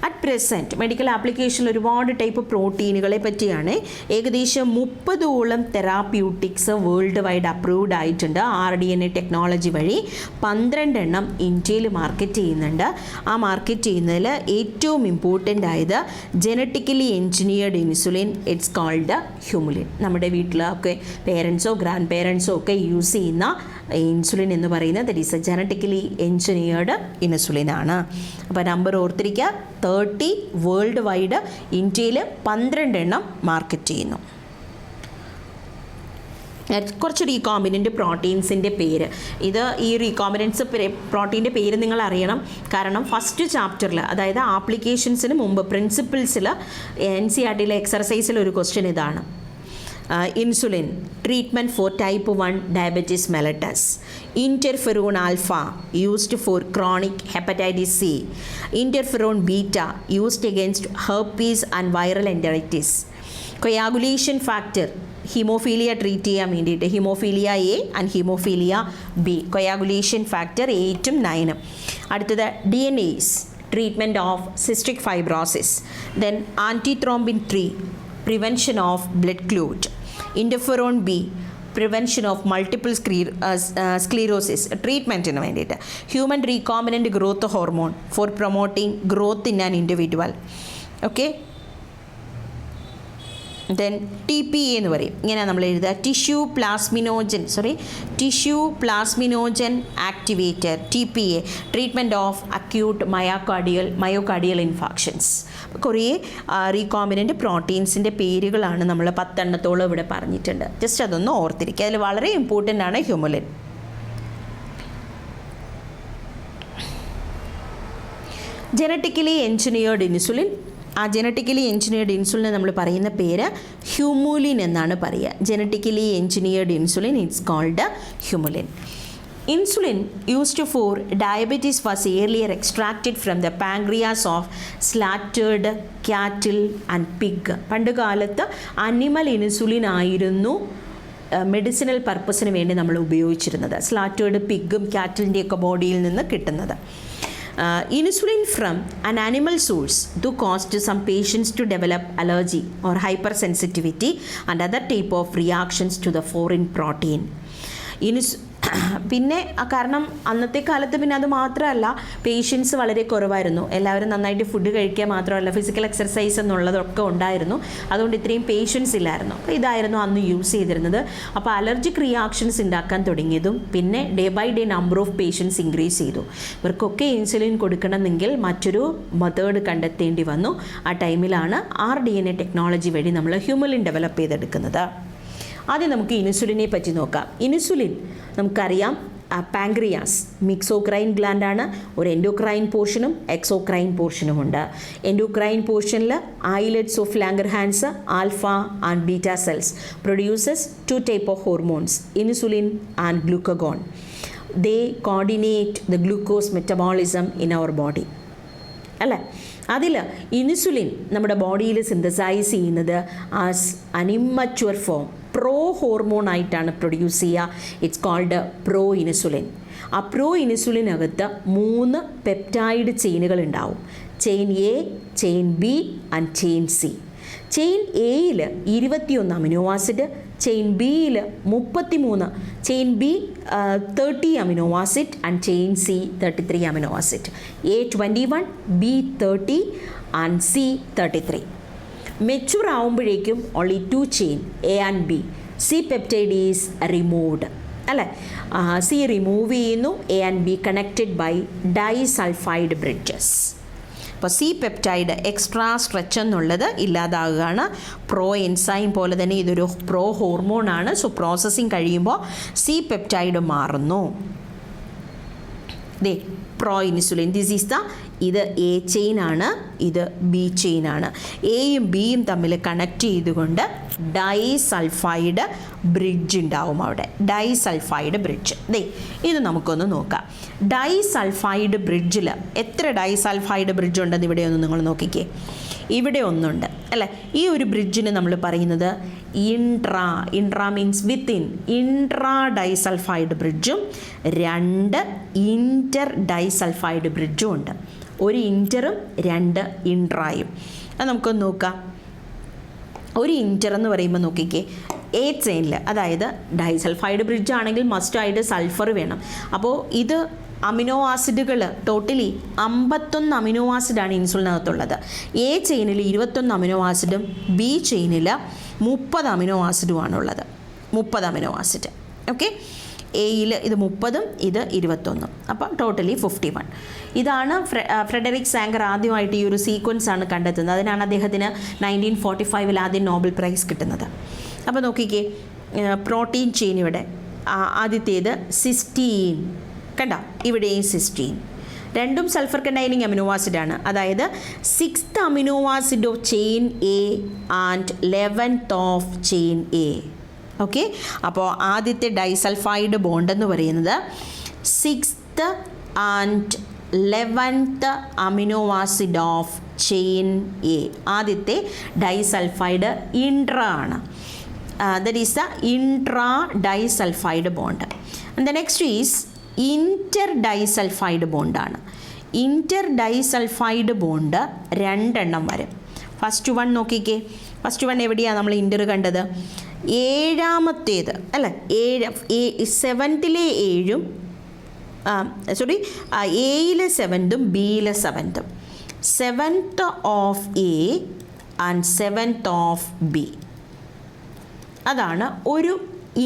അറ്റ് പ്രസൻറ്റ് മെഡിക്കൽ ആപ്ലിക്കേഷനിൽ ഒരുപാട് ടൈപ്പ് പ്രോട്ടീനുകളെ പറ്റിയാണ്. ഏകദേശം 30ഓളം തെറാപ്യൂട്ടിക്സ് വേൾഡ് വൈഡ് അപ്രൂവ്ഡ് ആയിട്ടുണ്ട്. RDNA ടെക്നോളജി വഴി 12 എണ്ണം ഇന്ത്യയിൽ മാർക്കറ്റ് ചെയ്യുന്നുണ്ട്. ആ മാർക്കറ്റ് ചെയ്യുന്നതിൽ ഏറ്റവും ഇമ്പോർട്ടൻ്റ് ആയത് genetically engineered insulin, it's called Humulin. നമ്മുടെ വീട്ടിലൊക്കെ പേരൻസോ ഗ്രാൻഡ് പേരൻസോ ഒക്കെ യൂസ് ചെയ്യുന്ന ഇൻസുലിൻ എന്ന് പറയുന്നത് that is a genetically engineered ഇൻസുലിനാണ്. അപ്പോൾ നമ്പർ ഓർത്തിരിക്കുക, 30 വേൾഡ് വൈഡ്, ഇന്ത്യയിൽ 12 എണ്ണം മാർക്കറ്റ് ചെയ്യുന്നു. കുറച്ച് റീകോമ്പിനൻ്റ് പ്രോട്ടീൻസിൻ്റെ പേര്, ഇത് ഈ റീകോമ്പിനൻസ് പ്രോട്ടീൻ്റെ പേര് നിങ്ങൾ അറിയണം. കാരണം ഫസ്റ്റ് ചാപ്റ്ററിൽ, അതായത് ആപ്ലിക്കേഷൻസിന് മുമ്പ് പ്രിൻസിപ്പിൾസിൽ NCERT എക്സർസൈസിൽ ഒരു ക്വസ്റ്റ്യൻ ഇതാണ്. Insulin treatment four type 1 diabetes mellitus. Interferon alpha used for chronic hepatitis C. Interferon beta used against herpes and viral enteritis. Coagulation factor haemophilia treat ചെയ്യാൻ വേണ്ടിയിട്ട് haemophilia A and haemophilia B. Coagulation factor 8ഉം 9ഉം. അടുത്തത് DNase treatment of cystic fibrosis. Then antithrombin 3 prevention of blood clot. Interferon B prevention of multiple sclerosis ട്രീറ്റ്മെൻറ്റിന് വേണ്ടിയിട്ട്. Human recombinant growth hormone for promoting growth in an individual. Okay, then TPA എന്ന് പറയും, ഇങ്ങനെ നമ്മൾ എഴുതുക, tissue plasminogen activator, TPA treatment of acute myocardial infarctions. കുറേ recombinant പ്രോട്ടീൻസിൻ്റെ പേരുകളാണ് നമ്മൾ 10 എണ്ണത്തോളം ഇവിടെ പറഞ്ഞിട്ടുണ്ട്. ജസ്റ്റ് അതൊന്ന് ഓർത്തിരിക്കുക. അതിൽ വളരെ ഇമ്പോർട്ടൻ്റ് ആണ് ഹ്യൂമുലിൻ. Genetically engineered insulin. ആ ജനറ്റിക്കലി എൻജിനീയർഡ് ഇൻസുലിനെ നമ്മൾ പറയുന്ന പേര് ഹ്യൂമുലിൻ എന്നാണ് പറയുക. Genetically engineered insulin, it's called Humulin. Insulin used for diabetes was earlier extracted from the pancreas of slaughtered cattle and pig. പണ്ട് കാലത്ത് അനിമൽ ഇൻസുലിൻ ആയിരുന്നു മെഡിസിനൽ പർപ്പസിന് വേണ്ടി നമ്മൾ ഉപയോഗിച്ചിരുന്നത്. സ്ലാറ്റേർഡ് പിഗും കാറ്റിലിൻ്റെയൊക്കെ ബോഡിയിൽ നിന്ന് കിട്ടുന്നത്. Insulin from an animal source do cause some patients to develop allergy or hypersensitivity and other type of reactions to the foreign protein. പിന്നെ കാരണം അന്നത്തെ കാലത്ത് പിന്നെ അത് മാത്രമല്ല, പേഷ്യൻസ് വളരെ കുറവായിരുന്നു. എല്ലാവരും നന്നായിട്ട് ഫുഡ് കഴിക്കുക മാത്രമല്ല, ഫിസിക്കൽ എക്സർസൈസ് എന്നുള്ളതൊക്കെ ഉണ്ടായിരുന്നു. അതുകൊണ്ട് ഇത്രയും പേഷ്യൻസ് ഇല്ലായിരുന്നു. അപ്പോൾ ഇതായിരുന്നു അന്ന് യൂസ് ചെയ്തിരുന്നത്. അപ്പോൾ അലർജിക് റിയാക്ഷൻസ് ഉണ്ടാക്കാൻ തുടങ്ങിയതും പിന്നെ day by day number of patients increase ചെയ്തു. ഇവർക്കൊക്കെ ഇൻസുലിൻ കൊടുക്കണമെങ്കിൽ മറ്റൊരു മെത്തേഡ് കണ്ടെത്തേണ്ടി വന്നു. ആ ടൈമിലാണ് RDNA ടെക്നോളജി വഴി നമ്മൾ ഹ്യൂമുലിൻ ഡെവലപ്പ് ചെയ്തെടുക്കുന്നത്. ആദ്യം നമുക്ക് ഇൻസുലിനെ പറ്റി നോക്കാം. ഇൻസുലിൻ നമുക്കറിയാം പാങ്ക്രിയാസ് മിക്സോക്രൈൻ ഗ്ലാൻഡാണ്. ഒരു എൻഡോക്രൈൻ പോർഷനും എക്സോക്രൈൻ പോർഷനുമുണ്ട്. എൻഡോക്രൈൻ പോർഷനിൽ islets of Langerhans alpha and beta cells produces 2 type of hormones, insulin and glucagon. They coordinate the glucose metabolism in our body. അല്ലേ? അതിൽ ഇൻസുലിൻ നമ്മുടെ ബോഡിയിൽ സിന്തസൈസ് ചെയ്യുന്നത് as an immature form prohormone ആയിട്ടാണ് produce ചെയ്യുക. It's called proinsulin. ആ പ്രോ ഇൻസുലിനകത്ത് 3 പെപ്റ്റൈഡ് ചെയിനുകൾ ഉണ്ടാവും. Chain A, chain B and chain C. Chain എയിൽ 21 അമിനോ ആസിഡ്, ചെയിൻ ബിയിൽ 33, chain B 30 amino acid and chain C 33 amino acid. A 21, B 30 and C 33. Mature ആവുമ്പോഴേക്കും only 2 chain A and B. C peptide is removed അല്ലേ? C remove ചെയ്യുന്നു. A and B connected by disulphide bridges. അപ്പോൾ C peptide extra stretch എന്നുള്ളത് ഇല്ലാതാവുകയാണ്. Proenzyme പോലെ തന്നെ ഇതൊരു പ്രോ ഹോർമോണാണ്. സോ പ്രോസസ്സിങ് കഴിയുമ്പോൾ സി പെപ്റ്റൈഡ് മാറുന്നു. ദേ proinsulin, this is the, ഇത് എ ചെയിൻ ആണ്, ഇത് ബി ചെയിൻ ആണ്. എയും ബിയും തമ്മിൽ കണക്ട് ചെയ്തുകൊണ്ട് ഡൈസൾഫൈഡ് ബ്രിഡ്ജ് ഉണ്ടാവും അവിടെ. Disulphide bridge. ദേ ഇത് നമുക്കൊന്ന് നോക്കാം. ഡൈസൾഫൈഡ് ബ്രിഡ്ജിൽ എത്ര ഡൈസൾഫൈഡ് ബ്രിഡ്ജ് ഉണ്ടെന്ന് ഇവിടെ ഒന്ന് നിങ്ങൾ നോക്കിക്കേ. ഇവിടെ ഒന്നുണ്ട് അല്ലേ? ഈ ഒരു ബ്രിഡ്ജിന് നമ്മൾ പറയുന്നത് intra means within. Intra disulphide ബ്രിഡ്ജും 2 ഇൻറ്റർ ഡൈസൾഫൈഡ് ബ്രിഡ്ജും ഉണ്ട്. ഒരു ഇൻറ്ററും 2 ഇൻട്രായും. അത് നമുക്കൊന്ന് നോക്കാം. ഒരു ഇൻറ്റർ എന്ന് പറയുമ്പോൾ നോക്കിക്കേ, എ ചെയിനിൽ, അതായത് ഡൈസൾഫൈഡ് ബ്രിഡ്ജ് ആണെങ്കിൽ മസ്റ്റായിട്ട് സൾഫർ വേണം. അപ്പോൾ ഇത് അമിനോ ആസിഡുകൾ ടോട്ടലി 51 അമിനോ ആസിഡാണ് ഇൻസുലിനകത്തുള്ളത്. എ ചെയിനിൽ 21 അമിനോ ആസിഡും ബി ചെയിനിൽ 30 അമിനോ ആസിഡുമാണുള്ളത്. 30 അമിനോ ആസിഡ്. ഓക്കെ, എയിൽ ഇത് 30ഉം ഇത് 21ഉം, അപ്പോൾ ടോട്ടലി 51. ഇതാണ് ഫ്രെഡറിക് സാങ്കർ ആദ്യമായിട്ട് ഈ ഒരു സീക്വൻസ് ആണ് കണ്ടെത്തുന്നത്. അതിനാണ് അദ്ദേഹത്തിന് 1945 ആദ്യം നോബൽ പ്രൈസ് കിട്ടുന്നത്. അപ്പോൾ നോക്കിക്കേ, പ്രോട്ടീൻ ചെയിൻ ഇവിടെ ആദ്യത്തേത് സിസ്റ്റീൻ കണ്ട, ഇവിടെയും സിസ്റ്റീൻ. രണ്ടും സൾഫർ കണ്ടെയ്നിങ് അമിനോ ആസിഡാണ്. അതായത് 6th amino acid of chain A and 11th of chain A. Okay, അപ്പോൾ ആദ്യത്തെ ഡൈസൾഫൈഡ് ബോണ്ട് എന്ന് പറയുന്നത് 6th and 11th amino acid of chain A. ആദ്യത്തെ ഡൈസൾഫൈഡ് ഇൻട്രാ ആണ്. That is the intra disulphide bond. And the next is inter disulphide ബോണ്ടാണ്. Inter disulphide bond 2 എണ്ണം വരും. First one നോക്കിക്കേ. ഫസ്റ്റ് വൺ എവിടെയാണ് നമ്മൾ ഇൻറ്റർ കണ്ടത്? 7ാമത്തേത് അല്ലേ? 7th-ലെ 7ഉം എയിലെ 7ഉം ബിയിലെ 7ഉം. 7th of A and 7th of B. അതാണ് ഒരു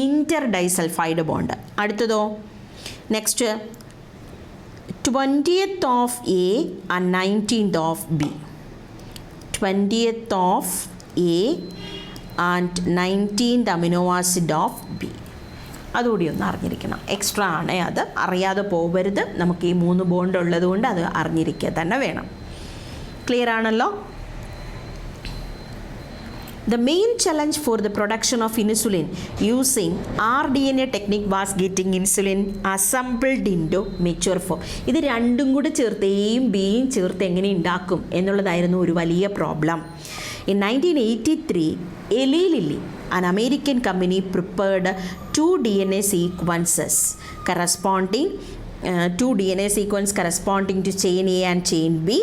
ഇൻറ്റർ ഡൈസൾഫൈഡ് ബോണ്ട്. അടുത്തതോ next 20th of A and 19th of B. 20th of A and 19th amino acid of B. അതുകൂടി ഒന്ന് അറിഞ്ഞിരിക്കണം. എക്സ്ട്രാ ആണ്, അത് അറിയാതെ പോകരുത്. നമുക്ക് ഈ 3 ബോണ്ട് ഉള്ളത് കൊണ്ട് അത് അറിഞ്ഞിരിക്കുക തന്നെ വേണം. ക്ലിയർ ആണല്ലോ? The main challenge for the production of insulin using rDNA technique was getting insulin assembled into mature form. ഇത് രണ്ടും കൂടി ചേർത്ത് എയും ബിയും ചേർത്ത് എങ്ങനെ ഉണ്ടാക്കും എന്നുള്ളതായിരുന്നു ഒരു വലിയ problem. In 1983, Eli Lilly, an American company, prepared 2 DNA sequences corresponding to chain A and chain B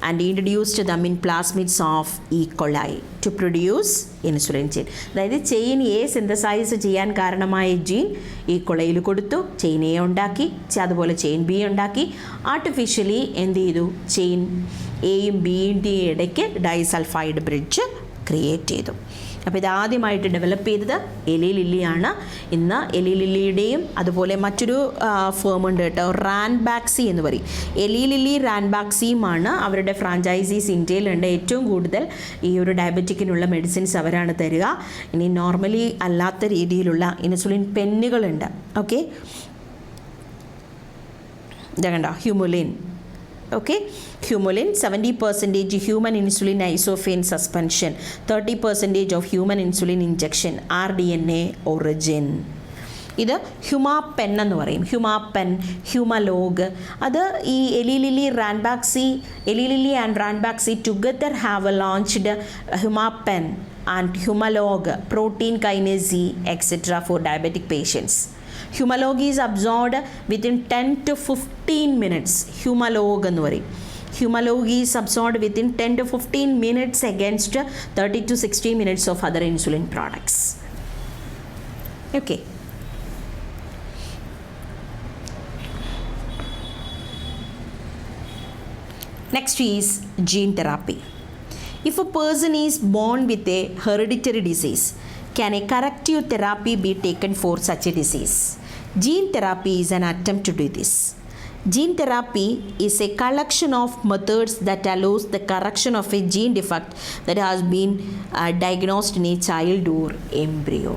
and introduced them in plasmids of E. coli to produce insulin chain. അതായത് ചെയിൻ എ സിന്തസൈസ് ചെയ്യാൻ കാരണമായ gene ഈ കൊളയിൽ കൊടുത്തു, chain A ഉണ്ടാക്കി, അതുപോലെ chain B ഉണ്ടാക്കി. Artificially എന്ത് ചെയ്തു? ചെയിൻ എയും ബിയുടെയും ഇടയ്ക്ക് ഡൈസൾഫൈഡ് ബ്രിഡ്ജ് ക്രിയേറ്റ് ചെയ്തു. അപ്പോൾ ഇതാദ്യമായിട്ട് ഡെവലപ്പ് ചെയ്തത് എലി ലില്ലിയാണ്. ഇന്ന് എലി ലില്ലിയുടെയും അതുപോലെ മറ്റൊരു ഫേം ഉണ്ട് കേട്ടോ, റാൻബാക്സി എന്ന് പറയും. എലി ലില്ലി റാൻബാക്സിയുമാണ് അവരുടെ ഫ്രാഞ്ചൈസീസ് ഇന്ത്യയിലുണ്ട്. ഏറ്റവും കൂടുതൽ ഈ ഒരു ഡയബറ്റിക്കിനുള്ള മെഡിസിൻസ് അവരാണ് തരിക. ഇനി നോർമലി അല്ലാത്ത രീതിയിലുള്ള ഇൻസുലിൻ പെന്നുകളുണ്ട്. ഓക്കെ, ഇതാകണ്ട Humulin. Okay, Humulin 70% human insulin isophane suspension, 30% of human insulin injection, RDNA origin. ഇത് ഹ്യൂമാപ്പെൻ എന്ന് പറയും. Humapen, Humalog. അത് ഈ Eli Lilly and Ranbaxy together have launched Humapen and Humalog protein kinase etcetera for diabetic patients. Humalog is absorbed within 10 to 15 minutes. Humalog എന്ന് പറയും. Humalog is absorbed within 10 to 15 minutes against 30 to 60 minutes of other insulin products. Okay. Next is gene therapy. If a person is born with a hereditary disease, can a corrective therapy be taken for such a disease? Gene therapy is an attempt to do this. Gene therapy is a collection of methods that allows the correction of a gene defect that has been diagnosed in a child or embryo.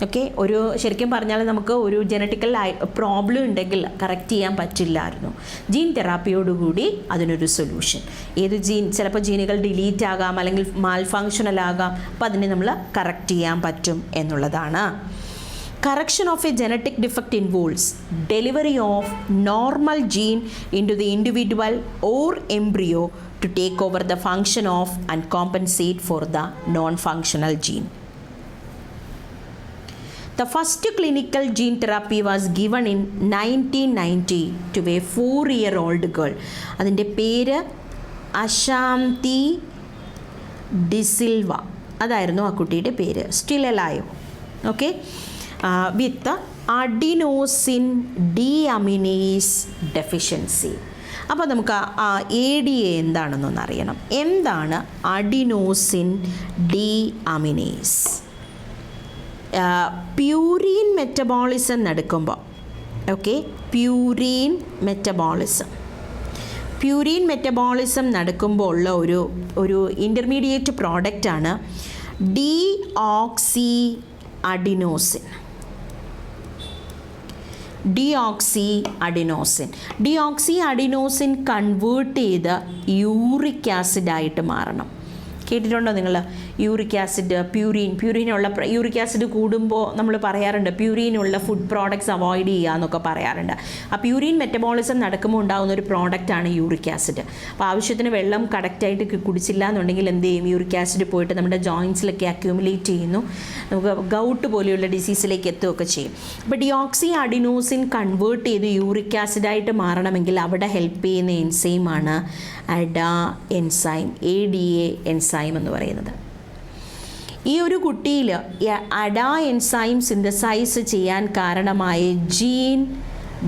Okay, ഒരു ശരിക്കും പറഞ്ഞാൽ നമുക്ക് ഒരു genetical problem ഉണ്ടെങ്കിൽ correct ചെയ്യാൻ പറ്റില്ലായിരുന്നു. Gene തെറാപ്പിയോടുകൂടി അതിനൊരു solution. ഏത് ജീൻ, ചിലപ്പോൾ ജീനുകൾ ഡിലീറ്റ് ആകാം അല്ലെങ്കിൽ മാൽ ഫങ്ഷണൽ ആകാം, അപ്പോൾ അതിനെ നമ്മൾ കറക്റ്റ് ചെയ്യാൻ പറ്റും എന്നുള്ളതാണ്. Correction of a genetic defect involves delivery of normal gene into the individual or embryo to take over the function of and compensate for the non-functional gene. The first clinical gene therapy was given in 1990 to a 4-year-old girl. അതിൻ്റെ പേര് അശാന്തി ഡിസിൽവ, അതായിരുന്നു ആ കുട്ടിയുടെ പേര്. Still alive. Okay, വിത്ത് adenosine ഡീഅമിനേസ് deficiency. അപ്പോൾ നമുക്ക് ആ ADA എന്താണെന്നൊന്ന് അറിയണം. എന്താണ് അഡിനോസിൻ ഡീഅമിനേസ്? പ്യൂരിൻ മെറ്റബോളിസം നടക്കുമ്പോൾ, ഓക്കെ, പ്യൂരിൻ മെറ്റബോളിസം നടക്കുമ്പോൾ ഉള്ള ഒരു ഇൻ്റർമീഡിയറ്റ് പ്രോഡക്റ്റാണ് ഡീഓക്സി അഡിനോസിൻ കൺവേർട്ട് ചെയ്ത് യൂറിക് ആസിഡായിട്ട് മാറണം. കേട്ടിട്ടുണ്ടോ നിങ്ങൾ? യൂറിക് ആസിഡ്, യൂറിക് ആസിഡ് കൂടുമ്പോൾ നമ്മൾ പറയാറുണ്ട് പ്യൂരിനുള്ള ഫുഡ് പ്രോഡക്ട്സ് അവോയ്ഡ് ചെയ്യുക എന്നൊക്കെ പറയാറുണ്ട്. ആ പ്യൂരിൻ മെറ്റബോളിസം നടക്കുമ്പോൾ ഉണ്ടാകുന്ന ഒരു പ്രോഡക്റ്റാണ് യൂറിക് ആസിഡ്. അപ്പോൾ ആവശ്യത്തിന് വെള്ളം കറക്റ്റായിട്ട് കുടിച്ചില്ല എന്നുണ്ടെങ്കിൽ എന്ത് ചെയ്യും? യൂറിക് ആസിഡ് പോയിട്ട് നമ്മുടെ ജോയിൻസിലൊക്കെ അക്യൂമുലേറ്റ് ചെയ്യുന്നു, നമുക്ക് ഗൗട്ട് പോലെയുള്ള ഡിസീസിലേക്ക് എത്തുകയൊക്കെ ചെയ്യും. അപ്പോൾ ഡിയോക്സി അഡിനോസിൻ കൺവേർട്ട് ചെയ്ത് യൂറിക് ആസിഡായിട്ട് മാറണമെങ്കിൽ അവിടെ ഹെൽപ്പ് ചെയ്യുന്ന എൻസൈമാണ് ADA എൻസൈം എന്ന് പറയുന്നത്. ഈ ഒരു കുട്ടിയിൽ ADA എൻസൈം സിന്തസൈസ് ചെയ്യാൻ കാരണമായ ജീൻ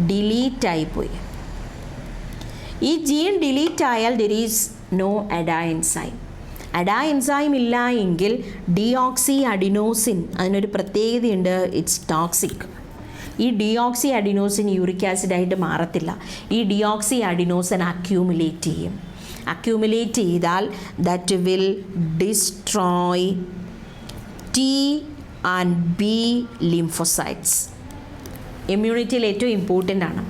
ഡിലീറ്റ് ആയിപ്പോയി. ഈ ജീൻ ഡിലീറ്റ് ആയാൽ there is no ADA enzyme. ADA enzyme ഇല്ല എങ്കിൽ ഡിയോക്സി അഡിനോസിൻ, അതിനൊരു പ്രത്യേകതയുണ്ട്, ഇറ്റ്സ് ടോക്സിക്. ഈ ഡിയോക്സി അഡിനോസിൻ യൂറിക് ആസിഡായിട്ട് മാറത്തില്ല. ഈ ഡിയോക്സി അഡിനോസിൻ അക്യൂമുലേറ്റ് ചെയ്താൽ that will destroy T and B lymphocytes. ഇമ്മ്യൂണിറ്റിയിൽ ഏറ്റവും ഇമ്പോർട്ടൻ്റ് ആണ്.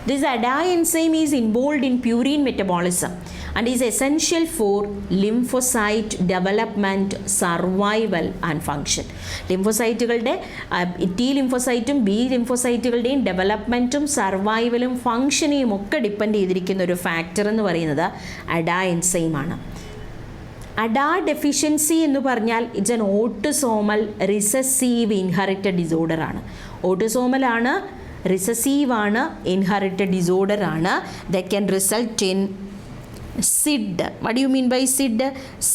This ADA enzyme is involved in purine metabolism and is essential for lymphocyte development, survival and function. ലിംഫോസൈറ്റുകളുടെ T ലിംഫോസൈറ്റും B ലിംഫോസൈറ്റുകളുടെയും ഡെവലപ്മെൻറ്റും സർവൈവലും ഫങ്ഷനെയും ഒക്കെ depend ചെയ്തിരിക്കുന്ന ഒരു factor എന്ന് പറയുന്നത് ADA എൻസൈമാണ്. ADA deficiency എന്ന് പറഞ്ഞാൽ it's an autosomal recessive inherited ഡിസോർഡറാണ്. ഓട്ടോസോമലാണ്, റിസസീവാണ്, ഇൻഹെറിറ്റഡ് ഡിസോർഡറാണ്. That can result in SID. What do you mean by SID?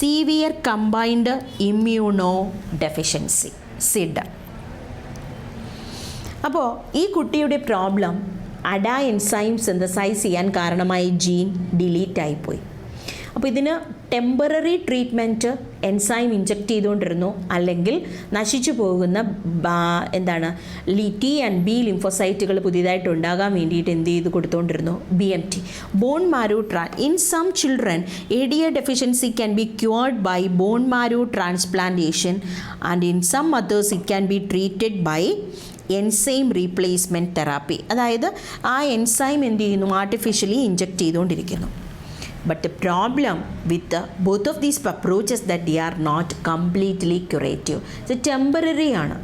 Severe Combined Immunodeficiency, SID. അപ്പോൾ ഈ കുട്ടിയുടെ പ്രോബ്ലം ADA എൻസൈം സിന്തസൈസ് ചെയ്യാൻ കാരണമായ ജീൻ ഡിലീറ്റ് ആയിപ്പോയി. അപ്പോൾ ഇതിന് ടെമ്പററി ട്രീറ്റ്മെൻറ്റ് എൻസൈം ഇഞ്ചെക്റ്റ് ചെയ്തുകൊണ്ടിരുന്നു, അല്ലെങ്കിൽ നശിച്ചു പോകുന്ന T and B ലിംഫോസൈറ്റുകൾ പുതിയതായിട്ട് ഉണ്ടാകാൻ വേണ്ടിയിട്ട് എന്ത് ചെയ്ത് കൊടുത്തുകൊണ്ടിരുന്നു? BMT, bone marrow in some children ADA deficiency can be cured by bone marrow transplantation and in some others it can be treated by enzyme replacement therapy. അതായത് ആ എൻസൈം എന്ത് ചെയ്യുന്നു, ആർട്ടിഫിഷ്യലി ഇഞ്ചെക്റ്റ് ചെയ്തുകൊണ്ടിരിക്കുന്നു. But the problem with both of these approaches that they are not completely curative. It's temporary ആണ്.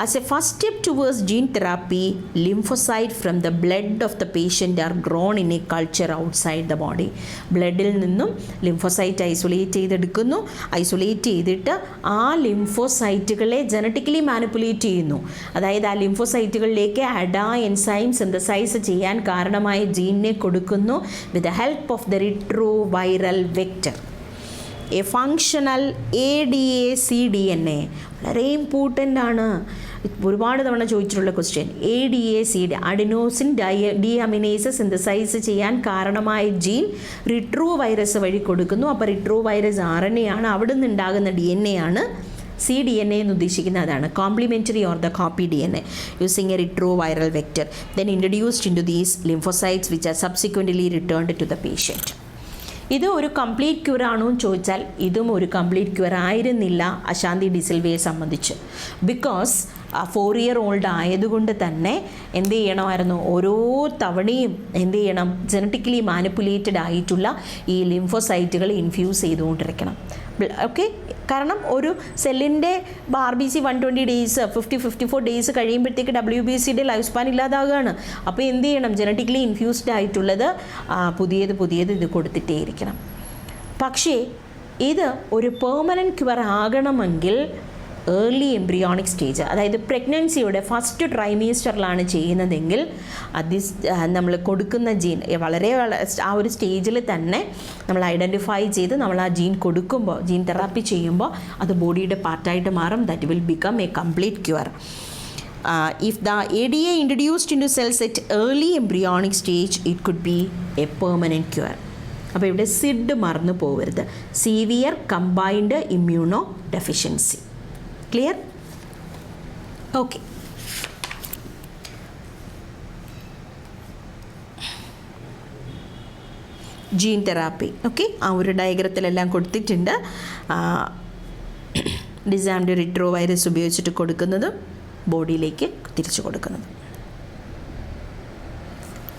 As a first step towards gene therapy, lymphocytes from the blood of the patient are grown in a culture outside the body. ബ്ലഡിൽ നിന്നും lymphocyte isolate ചെയ്തിട്ട് ആ ലിംഫോസൈറ്റുകളെ genetically manipulate ചെയ്യുന്നു. അതായത് ആ ലിംഫോസൈറ്റുകളിലേക്ക് അഡാ enzyme synthesise ചെയ്യാൻ കാരണമായ ജീനിനെ കൊടുക്കുന്നു വിത്ത് the help of the retroviral vector. A functional ADA-cDNA വളരെ ഇമ്പോർട്ടൻ്റ് ആണ്. ഒരുപാട് തവണ ചോദിച്ചിട്ടുള്ള ക്വസ്റ്റ്യൻ. ADA-cD അഡിനോസിൻ ഡീഅമിനേസ് സിന്തസൈസ് ചെയ്യാൻ കാരണമായ ജീൻ റിട്രോ വൈറസ് വഴി കൊടുക്കുന്നു. അപ്പോൾ റിട്രോ വൈറസ് RNA ആണ്, അവിടെ നിന്ന് ഉണ്ടാകുന്ന DNA ആണ് cDNA എന്ന് ഉദ്ദേശിക്കുന്നത്. അതാണ് complementary or the copy DNA using a retroviral vector then introduced into these lymphocytes which are subsequently returned to the patient. ഇത് ഒരു കംപ്ലീറ്റ് ക്യൂർ ആണോ എന്ന് ചോദിച്ചാൽ ഇതും ഒരു കംപ്ലീറ്റ് ക്യൂർ ആയിരുന്നില്ല അശാന്തി ഡിസിൽവയെ സംബന്ധിച്ച്. ബിക്കോസ് 4-year-old ആയതുകൊണ്ട് തന്നെ എന്ത് ചെയ്യണമായിരുന്നു, ഓരോ തവണയും എന്ത് ചെയ്യണം, ജനറ്റിക്കലി മാനിപ്പുലേറ്റഡ് ആയിട്ടുള്ള ഈ ലിംഫോസൈറ്റുകൾ ഇൻഫ്യൂസ് ചെയ്തുകൊണ്ടിരിക്കണം. ഓക്കെ, കാരണം ഒരു സെല്ലിൻ്റെ RBC 120 ഡേയ്സ് 54 ഡേയ്സ് കഴിയുമ്പോഴത്തേക്ക് WBCയുടെ ലൈഫ് സ്പാൻ ഇല്ലാതാകുകയാണ്. അപ്പോൾ എന്ത് ചെയ്യണം, ജനറ്റിക്കലി ഇൻഫ്യൂസ്ഡ് ആയിട്ടുള്ളത് പുതിയത് ഇത് കൊടുത്തിട്ടേ ഇരിക്കണം. പക്ഷേ ഇത് ഒരു പെർമനൻറ്റ് ക്യൂർ ആകണമെങ്കിൽ ഏർലി എംബ്രിയോണിക് സ്റ്റേജ്, അതായത് പ്രഗ്നൻസിയുടെ ഫസ്റ്റ് ട്രൈമീസ്റ്ററിലാണ് ചെയ്യുന്നതെങ്കിൽ നമ്മൾ കൊടുക്കുന്ന ജീൻ വളരെ ആ ഒരു സ്റ്റേജിൽ തന്നെ നമ്മൾ ഐഡൻറ്റിഫൈ ചെയ്ത് നമ്മൾ ആ ജീൻ കൊടുക്കുമ്പോൾ, ജീൻ തെറാപ്പി ചെയ്യുമ്പോൾ അത് ബോഡിയുടെ പാർട്ടായിട്ട് മാറും. That will become a complete cure. If the ADA introduced into cells at early embryonic stage, it could be a permanent cure. അപ്പോൾ ഇവിടെ SID മറന്നു പോകരുത്, severe combined immunodeficiency. Clear? Okay. Gene therapy okay, ആ ഒരു ഡയഗ്രത്തിലെല്ലാം കൊടുത്തിട്ടുണ്ട്. Disarmed retro virus ഉപയോഗിച്ചിട്ട് കൊടുക്കുന്നത്, ബോഡിയിലേക്ക് തിരിച്ചു കൊടുക്കുന്നത്.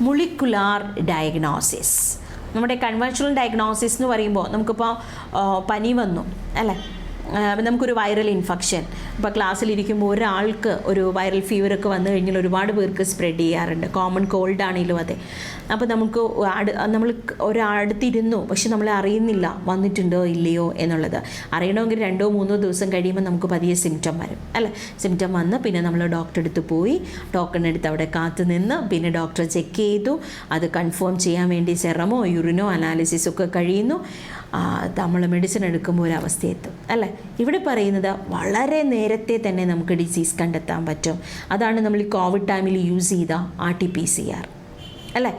Molecular diagnosis. നമ്മുടെ കൺവെൻഷണൽ ഡയഗ്നോസിസ് എന്ന് പറയുമ്പോൾ നമുക്കിപ്പോൾ പനി വന്നു അല്ലേ, നമുക്കൊരു വൈറൽ ഇൻഫെക്ഷൻ, ഇപ്പോൾ ക്ലാസ്സിലിരിക്കുമ്പോൾ ഒരാൾക്ക് ഒരു വൈറൽ ഫീവറൊക്കെ വന്നു കഴിഞ്ഞാൽ ഒരുപാട് പേർക്ക് സ്പ്രെഡ് ചെയ്യാറുണ്ട്. കോമൺ കോൾഡ് ആണെങ്കിലും അതെ. അപ്പോൾ നമുക്ക് നമ്മൾ ഒരടുത്തിരുന്നു, പക്ഷെ നമ്മൾ അറിയുന്നില്ല വന്നിട്ടുണ്ടോ ഇല്ലയോ എന്നുള്ളത്. അറിയണമെങ്കിൽ 2-3 ദിവസം കഴിയുമ്പോൾ നമുക്ക് പതിയെ സിംറ്റം വരും അല്ലേ. സിംറ്റം വന്ന് പിന്നെ നമ്മൾ ഡോക്ടറെ അടുത്ത് പോയി, ടോക്കൺ എടുത്ത് അവിടെ കാത്തു നിന്ന് പിന്നെ ഡോക്ടർ ചെക്ക് ചെയ്തു, അത് കൺഫേം ചെയ്യാൻ വേണ്ടി സെറമോ യൂറിനോ അനാലിസിസൊക്കെ കഴിയുന്നു. നമ്മൾ മെഡിസിൻ എടുക്കുമ്പോൾ ഒരവസ്ഥയെത്തും അല്ലേ. ഇവിടെ പറയുന്നത് വളരെ നേരത്തെ തന്നെ നമുക്ക് ഡിസീസ് കണ്ടെത്താൻ പറ്റും. അതാണ് നമ്മൾ ഈ കോവിഡ് ടൈമിൽ യൂസ് ചെയ്ത RT-PCR അല്ലേ,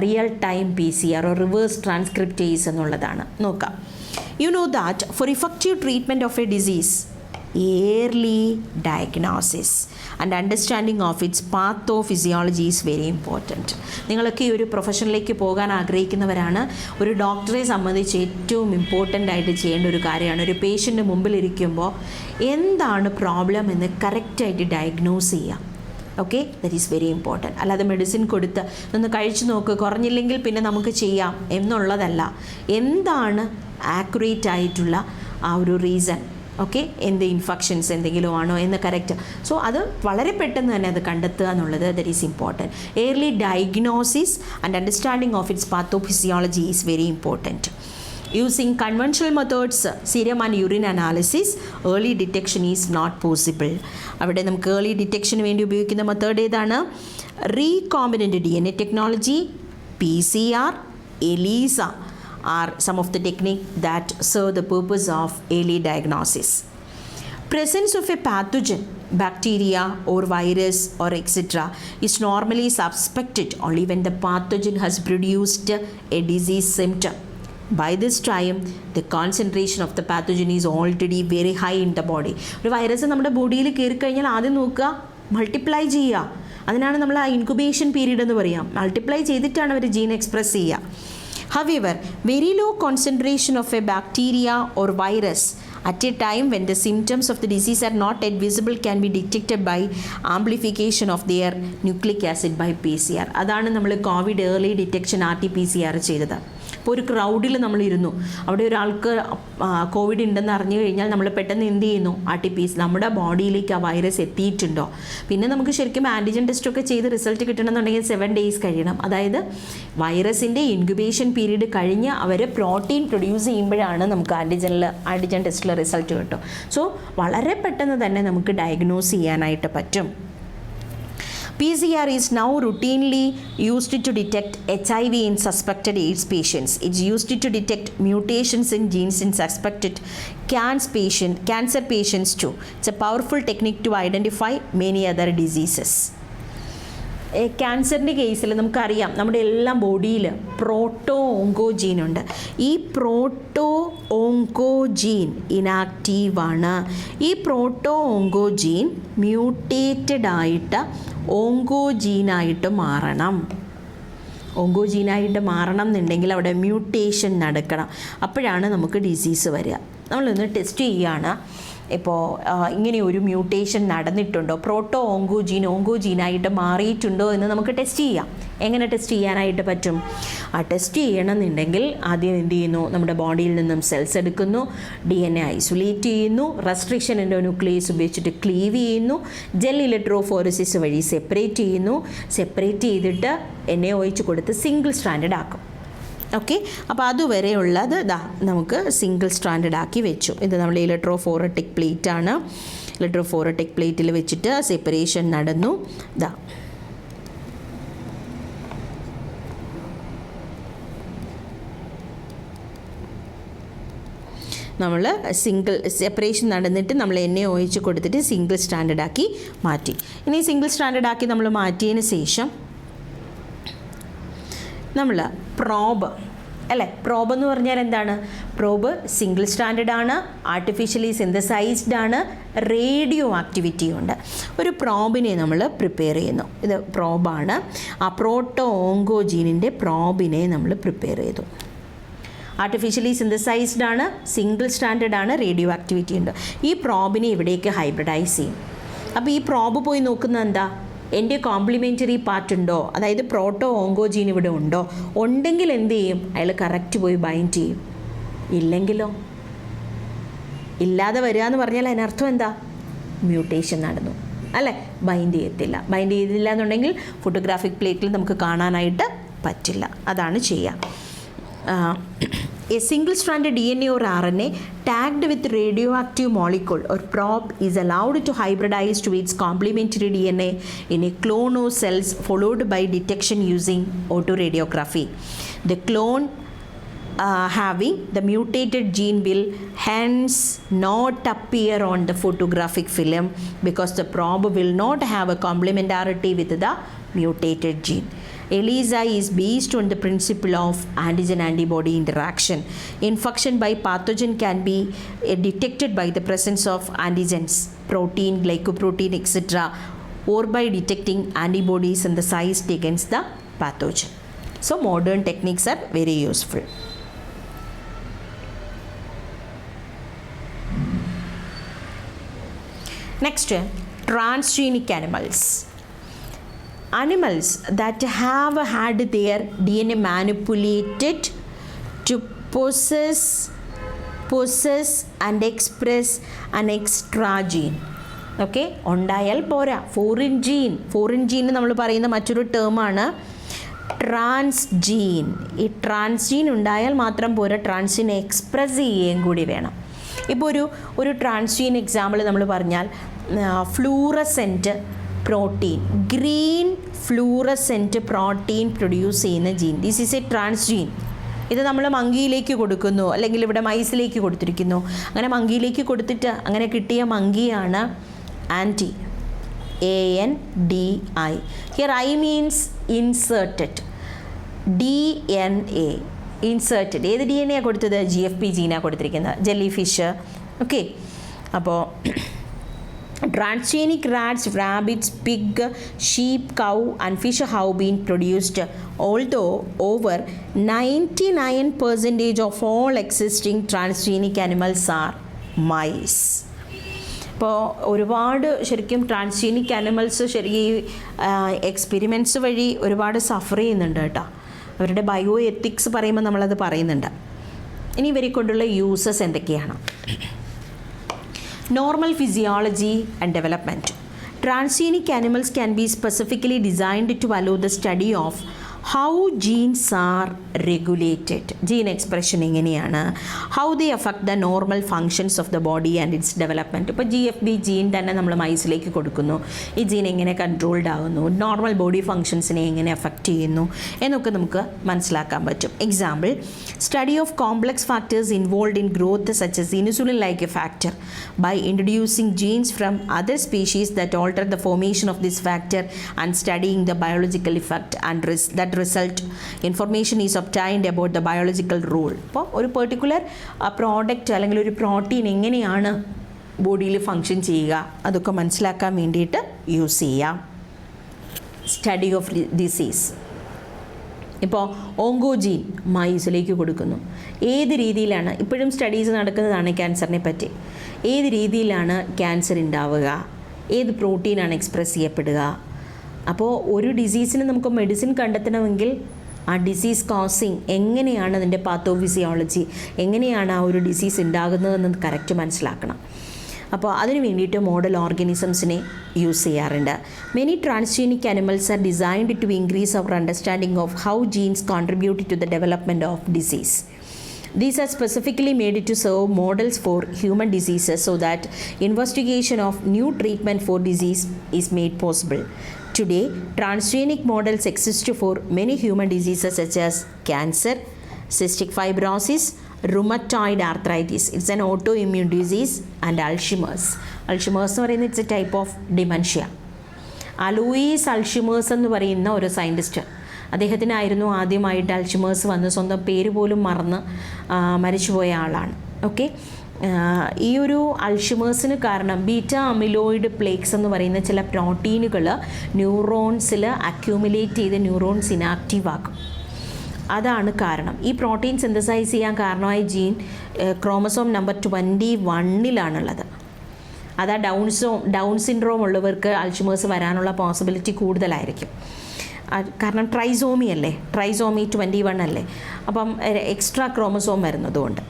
real time PCR or reverse transcriptase എന്നുള്ളതാണ്. നോക്കാം. You know that for effective treatment of a disease, early diagnosis and understanding of its pathophysiology is very important. നിങ്ങളൊക്കെ ഈ ഒരു പ്രൊഫഷനിലേക്ക് പോകാൻ ആഗ്രഹിക്കുന്നവരാണ്. ഒരു ഡോക്ടറെ സംബന്ധിച്ച് ഏറ്റവും ഇമ്പോർട്ടൻ്റ് ആയിട്ട് ചെയ്യേണ്ട ഒരു കാര്യമാണ്, ഒരു പേഷ്യൻ്റ് മുമ്പിലിരിക്കുമ്പോൾ എന്താണ് പ്രോബ്ലം എന്ന് കറക്റ്റായിട്ട് ഡയഗ്നോസ് ചെയ്യുക. Okay, that is very important. അല്ലാതെ മെഡിസിൻ കൊടുത്ത് ഒന്ന് കഴിച്ചു നോക്ക്, കുറഞ്ഞില്ലെങ്കിൽ പിന്നെ നമുക്ക് ചെയ്യാം എന്നുള്ളതല്ല. എന്താണ് ആക്യുറേറ്റ് ആയിട്ടുള്ള ആ ഒരു റീസൺ, ഓക്കെ, എന്ത് ഇൻഫെക്ഷൻസ് എന്തെങ്കിലും ആണോ എന്ന് കറക്റ്റ്. സോ അത് വളരെ പെട്ടെന്ന് തന്നെ അത് കണ്ടെത്തുക എന്നുള്ളത് that is important. Early diagnosis and understanding of its pathophysiology is very important. Using conventional methods, serum and urine analysis, early detection is not possible. അവിടെ നമുക്ക് ഏർലി ഡിറ്റക്ഷന് വേണ്ടി ഉപയോഗിക്കുന്ന മെത്തേഡ് ഏതാണ്? Recombinant DNA technology, PCR, ELISA are some of the techniques that serve the purpose of early diagnosis. Presence of a pathogen, bacteria or virus or etc. is normally suspected only when the pathogen has produced a disease symptom. By this time, the concentration of the pathogen is already very high in the body. ഒരു virus നമ്മുടെ ബോഡിയിൽ കയറി കഴിഞ്ഞാൽ ആദ്യം നോക്കുക, multiply ചെയ്യുക. അതിനാണ് നമ്മൾ ആ ഇൻക്യുബേഷൻ പീരീഡ് എന്ന് പറയാം. മൾട്ടിപ്ലൈ ചെയ്തിട്ടാണ് അവർ ജീൻ എക്സ്പ്രസ് ചെയ്യുക. However, very low concentration of a bacteria or virus at a time when the symptoms of the disease are not yet visible can be detected by amplification of their nucleic acid by PCR. അതാണ് നമ്മൾ Covid early detection RT-PCR ചെയ്തത്. ഇപ്പോൾ ഒരു ക്രൗഡിൽ നമ്മളിരുന്നു, അവിടെ ഒരാൾക്ക് Covid ഉണ്ടെന്ന് അറിഞ്ഞു കഴിഞ്ഞാൽ നമ്മൾ പെട്ടെന്ന് എന്ത് ചെയ്യുന്നു? RT-PCR നമ്മുടെ ബോഡിയിലേക്ക് ആ വൈറസ് എത്തിയിട്ടുണ്ടോ. പിന്നെ നമുക്ക് ശരിക്കും ആൻറ്റിജൻ ടെസ്റ്റൊക്കെ ചെയ്ത് റിസൾട്ട് കിട്ടണമെന്നുണ്ടെങ്കിൽ 7 days കഴിയണം. അതായത് വൈറസിൻ്റെ ഇൻക്യുബേഷൻ പീരീഡ് കഴിഞ്ഞ് അവർ പ്രോട്ടീൻ പ്രൊഡ്യൂസ് ചെയ്യുമ്പോഴാണ് നമുക്ക് ആൻറ്റിജൻ ടെസ്റ്റിൽ റിസൾട്ട് കിട്ടും. സോ വളരെ പെട്ടെന്ന് തന്നെ നമുക്ക് ഡയഗ്നോസ് ചെയ്യാനായിട്ട് പറ്റും. PCR is now routinely used to detect HIV in suspected AIDS patients. It's used to detect mutations in genes in suspected cancer patients too. It's a powerful technique to identify many other diseases. ക്യാൻസറിൻ്റെ കേസിൽ നമുക്കറിയാം നമ്മുടെ എല്ലാം ബോഡിയിൽ proto oncogene ഉണ്ട്. ഈ proto oncogene ഇനാക്റ്റീവാണ്. ഈ proto oncogene mutated ആയിട്ട് ഓങ്കോജീനായിട്ട് മാറണം. ഓങ്കോജീനായിട്ട് മാറണം എന്നുണ്ടെങ്കിൽ അവിടെ മ്യൂട്ടേഷൻ നടക്കണം. അപ്പോഴാണ് നമുക്ക് ഡിസീസ് വരിക. നമ്മളൊന്ന് ടെസ്റ്റ് ചെയ്യുകയാണ്. ഇപ്പോൾ ഇങ്ങനെ ഒരു മ്യൂട്ടേഷൻ നടന്നിട്ടുണ്ടോ, പ്രോട്ടോ ഓങ്കോജീനായിട്ട് മാറിയിട്ടുണ്ടോ എന്ന് നമുക്ക് ടെസ്റ്റ് ചെയ്യാം. എങ്ങനെ ടെസ്റ്റ് ചെയ്യാനായിട്ട് പറ്റും? ആ ടെസ്റ്റ് ചെയ്യണമെന്നുണ്ടെങ്കിൽ ആദ്യം എന്ത് ചെയ്യുന്നു? നമ്മുടെ ബോഡിയിൽ നിന്നും സെൽസ് എടുക്കുന്നു, DNA ഐസൊലേറ്റ് ചെയ്യുന്നു, റെസ്ട്രിക്ഷൻ എൻഡോന്യൂക്ലിയസ് ഉപയോഗിച്ചിട്ട് ക്ലീവ് ചെയ്യുന്നു, ജെൽ ഇലക്ട്രോഫോറസിസ് വഴി സെപ്പറേറ്റ് ചെയ്യുന്നു. സെപ്പറേറ്റ് ചെയ്തിട്ട് NaOH കൊടുത്ത് സിംഗിൾ സ്ട്രാൻഡഡ് ആക്കും. ഓക്കെ, അപ്പോൾ അതുവരെയുള്ളത് നമുക്ക് സിംഗിൾ സ്ട്രാൻഡഡ് ആക്കി വെച്ചു. ഇത് നമ്മൾ ഇലക്ട്രോഫോററ്റിക് പ്ലേറ്റ് ആണ്. ഇലക്ട്രോഫോററ്റിക് പ്ലേറ്റിൽ വെച്ചിട്ട് സെപ്പറേഷൻ നടന്നു. നമ്മൾ സിംഗിൾ സെപ്പറേഷൻ നടന്നിട്ട് നമ്മൾ NaOH കൊടുത്തിട്ട് സിംഗിൾ സ്റ്റാൻഡേർഡ് ആക്കി മാറ്റി. ഇനി സിംഗിൾ സ്റ്റാൻഡേർഡ് ആക്കി നമ്മൾ മാറ്റിയതിന് ശേഷം നമ്മൾ പ്രോബ് അല്ലേ, പ്രോബ് എന്ന് പറഞ്ഞാൽ എന്താണ്? പ്രോബ് സിംഗിൾ സ്റ്റാൻഡേർഡ് ആണ്, ആർട്ടിഫിഷ്യലി സിന്തസൈസ്ഡ് ആണ്, റേഡിയോ ആക്ടിവിറ്റി ഉണ്ട്. ഒരു പ്രോബിനെ നമ്മൾ പ്രിപ്പയർ ചെയ്യുന്നു. ഇത് പ്രോബാണ്. ആ പ്രോട്ടോ ഓങ്കോജീനിൻ്റെ പ്രോബിനെ നമ്മൾ പ്രിപ്പയർ ചെയ്തു. ആർട്ടിഫിഷ്യലി സിന്തസൈസ്ഡ് ആണ്, സിംഗിൾ സ്റ്റാൻഡേർഡ് ആണ്, റേഡിയോ ആക്ടിവിറ്റി ഉണ്ട്. ഈ പ്രോബിനെ ഇവിടേക്ക് ഹൈബ്രിഡൈസ് ചെയ്യും. അപ്പോൾ ഈ പ്രോബ് പോയി നോക്കുന്നത് എന്താ? എൻ്റെ കോംപ്ലിമെൻ്ററി പാർട്ട് ഉണ്ടോ, അതായത് പ്രോട്ടോ ഓങ്കോജീൻ ഇവിടെ ഉണ്ടോ? ഉണ്ടെങ്കിൽ എന്ത് ചെയ്യും? അയാൾ കറക്റ്റ് പോയി ബൈൻഡ് ചെയ്യും. ഇല്ലെങ്കിലോ? ഇല്ലാതെ വരിക എന്ന് പറഞ്ഞാൽ അതിനർത്ഥം എന്താ? മ്യൂട്ടേഷൻ നടന്നു അല്ലേ? ബൈൻഡ് ചെയ്യത്തില്ല. ബൈൻഡ് ചെയ്തില്ല എന്നുണ്ടെങ്കിൽ ഫോട്ടോഗ്രാഫിക് പ്ലേറ്റിൽ നമുക്ക് കാണാനായിട്ട് പറ്റില്ല. അതാണ് ചെയ്യുക. A single-stranded DNA or RNA tagged with radioactive molecule or probe is allowed to hybridize to its complementary DNA in a clone of cells, followed by detection using autoradiography. The clone having the mutated gene will hence not appear on the photographic film because the probe will not have a complementarity with the mutated gene. ELISA is based on the principle of antigen-antibody interaction. Infection by pathogen can be detected by the presence of antigens, protein, glycoprotein, etc., or by detecting antibodies synthesized against the pathogen. So modern techniques are very useful. Next, transgenic animals. Animals that have had their DNA manipulated to possess and express an extra gene. Okay, ഉണ്ടായാൽ പോരാ. Foreign gene നമ്മൾ പറയുന്ന മറ്റൊരു ടേമാണ് ട്രാൻസ്ജീൻ. ഈ ട്രാൻസ്ജീൻ ഉണ്ടായാൽ മാത്രം പോരാ, ട്രാൻസ്ജീൻ express ചെയ്യുകയും കൂടി വേണം. ഇപ്പോൾ ഒരു ട്രാൻസ്ജീൻ എക്സാമ്പിൾ നമ്മൾ പറഞ്ഞാൽ fluorescent protein, green fluorescent protein produce ചെയ്യുന്ന ജീൻ, ദിസ് ഈസ് എ ട്രാൻസ്ജീൻ. ഇത് നമ്മൾ മങ്കിയിലേക്ക് കൊടുക്കുന്നു, അല്ലെങ്കിൽ ഇവിടെ മൈസിലേക്ക് കൊടുത്തിരിക്കുന്നു. അങ്ങനെ മങ്കിയിലേക്ക് കൊടുത്തിട്ട് അങ്ങനെ കിട്ടിയ മങ്കിയാണ് ANDi, ANDI. Here I means inserted, DNA inserted. ഏത് DNA കൊടുത്തത്? GFP ജീനാണ് കൊടുത്തിരിക്കുന്നത്, ജെല്ലി ഫിഷ്. ഓക്കെ, അപ്പോൾ transgenic rats, rabbits, pig, sheep, cow and fish have been produced, although over 99% of all existing transgenic animals are mice. ഇപ്പോൾ ഒരുപാട് ശരിക്കും transgenic animals ശരിക്കും experiments വഴി ഒരുപാട് സഫർ ചെയ്യുന്നുണ്ട് കേട്ടോ. അവരുടെ ബയോ എത്തിക്സ് പറയുമ്പോൾ നമ്മളത് പറയുന്നുണ്ട്. ഇനി ഇവരെ കൊണ്ടുള്ള യൂസസ് എന്തൊക്കെയാണ്? Normal physiology and development. Transgenic animals can be specifically designed to allow the study of how genes are regulated. Gene expression എങ്ങനെയാണ്, how they affect the normal functions of the body and its development. ഇപ്പോൾ GFB gene തന്നെ നമ്മൾ മൈസിലേക്ക് കൊടുക്കുന്നു. ഈ gene എങ്ങനെ controlled ആകുന്നു, normal body ഫങ്ഷൻസിനെ എങ്ങനെ affect ചെയ്യുന്നു എന്നൊക്കെ നമുക്ക് മനസ്സിലാക്കാൻ പറ്റും. Example, study of complex factors involve in growth such as insulin like A factor by introducing genes from other species that alter the formation of this factor and studying the biological effect and that result information is obtained about the biological role. അപ്പോൾ ഒരു particular product അല്ലെങ്കിൽ ഒരു protein എങ്ങനെയാണ് ബോഡിയിൽ function ചെയ്യുക അതൊക്കെ മനസ്സിലാക്കാൻ വേണ്ടിയിട്ട് യൂസ് ചെയ്യാം. Study of disease. ഇപ്പോൾ ഓങ്കോജീൻ മൈസിലേക്ക് കൊടുക്കുന്നു. ഏത് രീതിയിലാണ്, ഇപ്പോഴും സ്റ്റഡീസ് നടക്കുന്നതാണ് ക്യാൻസറിനെ പറ്റി. ഏത് രീതിയിലാണ് ക്യാൻസർ ഉണ്ടാവുക, ഏത് പ്രോട്ടീനാണ് എക്സ്പ്രസ് ചെയ്യപ്പെടുക. അപ്പോൾ ഒരു ഡിസീസിന് നമുക്ക് മെഡിസിൻ കണ്ടെത്തണമെങ്കിൽ ആ ഡിസീസ് കോസിങ് എങ്ങനെയാണ്, അതിൻ്റെ പാത്തോഫിസിയോളജി എങ്ങനെയാണ് ആ ഒരു ഡിസീസ് ഉണ്ടാകുന്നതെന്ന് കറക്റ്റ് മനസ്സിലാക്കണം. അപ്പോൾ അതിന് വേണ്ടിയിട്ട് മോഡൽ ഓർഗാനിസംസിനെ യൂസ് ചെയ്യാറുണ്ട്. Many transgenic animals are designed to increase our understanding of how genes contribute to the development of disease. These are specifically made to serve models for human diseases so that investigation of new treatment for disease is made possible. Today, transgenic models exist for many human diseases such as cancer, cystic fibrosis, rheumatoid arthritis, it's an autoimmune disease, and Alzheimer's. Alzheimer's എന്ന് പറയുന്നത് it's a type of dementia. Alloys Alzheimer's എന്ന് പറയുന്ന ഒരു scientist, അദ്ദേഹത്തിനായിരുന്നു ആദ്യമായിട്ട് Alzheimer's വന്ന് സ്വന്തം പേര് പോലും മറന്ന് മരിച്ചുപോയ ആളാണ്. ഓക്കെ, ഈ ഒരു അൾഷിമേഴ്സിന് കാരണം ബീറ്റ അമിലോയിഡ് പ്ലേക്സ് എന്ന് പറയുന്ന ചില പ്രോട്ടീനുകൾ ന്യൂറോൺസിൽ അക്യൂമുലേറ്റ് ചെയ്ത് ന്യൂറോൺസ് ഇനാക്റ്റീവ് ആക്കും. അതാണ് കാരണം. ഈ പ്രോട്ടീൻ സിന്തസൈസ് ചെയ്യാൻ കാരണമായ ജീൻ ക്രോമസോം നമ്പർ 21-ലാണുള്ളത്. അതാ ഡൗൺ സിൻഡ്രോം ഉള്ളവർക്ക് അൾഷിമേഴ്സ് വരാനുള്ള പോസിബിലിറ്റി കൂടുതലായിരിക്കും. കാരണം ട്രൈസോമി അല്ലേ, ട്രൈസോമി 21 അല്ലേ, അപ്പം എക്സ്ട്രാ ക്രോമസോം വരുന്നതുകൊണ്ട്.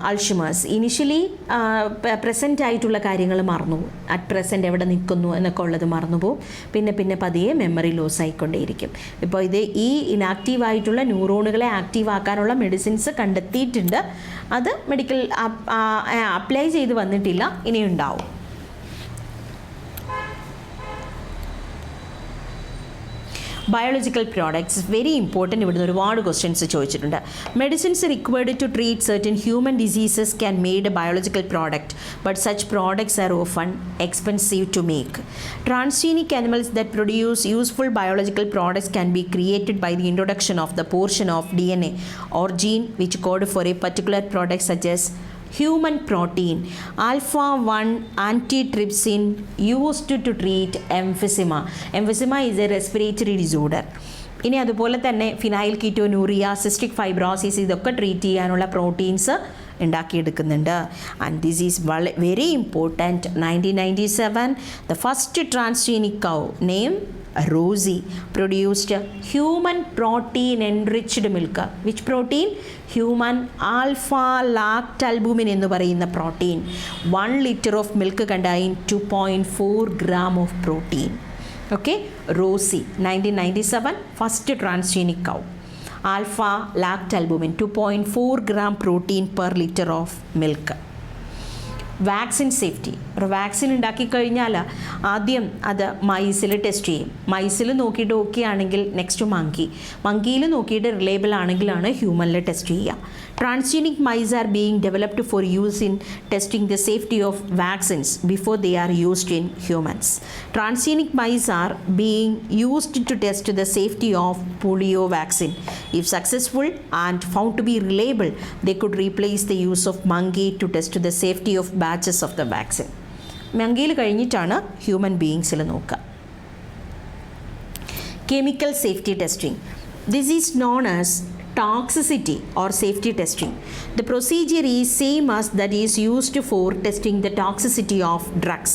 അൾഷിമേഴ്സ് ഇനിഷ്യലി പ്രസൻ്റ് ആയിട്ടുള്ള കാര്യങ്ങൾ മറന്നുപോകും. അറ്റ് പ്രസൻറ്റ് എവിടെ നിൽക്കുന്നു എന്നൊക്കെ ഉള്ളത് മറന്നുപോകും. പിന്നെ പതിയെ മെമ്മറി ലോസ് ആയിക്കൊണ്ടേയിരിക്കും. ഇപ്പോൾ ഇത് ഈ ഇനാക്റ്റീവായിട്ടുള്ള ന്യൂറോണുകളെ ആക്റ്റീവ് ആക്കാനുള്ള മെഡിസിൻസ് കണ്ടെത്തിയിട്ടുണ്ട്. അത് മെഡിക്കൽ അപ്ലൈ ചെയ്ത് വന്നിട്ടില്ല, ഇനിയുണ്ടാവും. Biological products very important. ഇവിടുന്ന് ഒരുപാട് ക്വസ്റ്റ്യൻസ് ചോദിച്ചിട്ടുണ്ട്. Medicines required to treat certain human diseases can made a biological product but such products are often expensive to make. Transgenic animals that produce useful biological products can be created by the introduction of the portion of DNA or gene which code for a particular product such as human protein alpha-1 antitrypsin used to treat emphysema. Emphysema is a respiratory disorder. ഇനി അതുപോലെ തന്നെ phenylketonuria, cystic fibrosis ഇതൊക്കെ treat ചെയ്യാനുള്ള proteins ഉണ്ടാക്കിയെടുക്കുന്നുണ്ട്. And this is very important. 1997 the first transgenic cow named Rosie produced human protein enriched milk. Which protein? Human alpha lactalbumin എന്ന് പറയുന്ന protein. 1 liter of milk contained 2.4 gram of protein. Okay, Rosie 1997 first transgenic cow. Alpha lactalbumin 2.4 gram protein per liter of milk. Vaccine safety. ഒരു vaccine ഉണ്ടാക്കി കഴിഞ്ഞാൽ ആദ്യം അത് മൈസിൽ test ചെയ്യും. മൈസിൽ നോക്കിയിട്ട് okay ആണെങ്കിൽ നെക്സ്റ്റ് മങ്കിയിൽ നോക്കിയിട്ട് റിലയബിൾ ആണെങ്കിലാണ് ഹ്യൂമനിൽ ടെസ്റ്റ് ചെയ്യുക. Transgenic mice are being developed for use in testing the safety of vaccines before they are used in humans. Transgenic mice are being used to test the safety of polio vaccine. If successful and found to be reliable, they could replace the use of monkey to test the safety of batches of the vaccine. മങ്കിയിൽ കഴിഞ്ഞിട്ടാണ് human ബീയിങ്സിൽ നോക്കുക. Chemical safety testing. This is known as toxicity or safety testing. The procedure is same as that is used for testing the toxicity of drugs.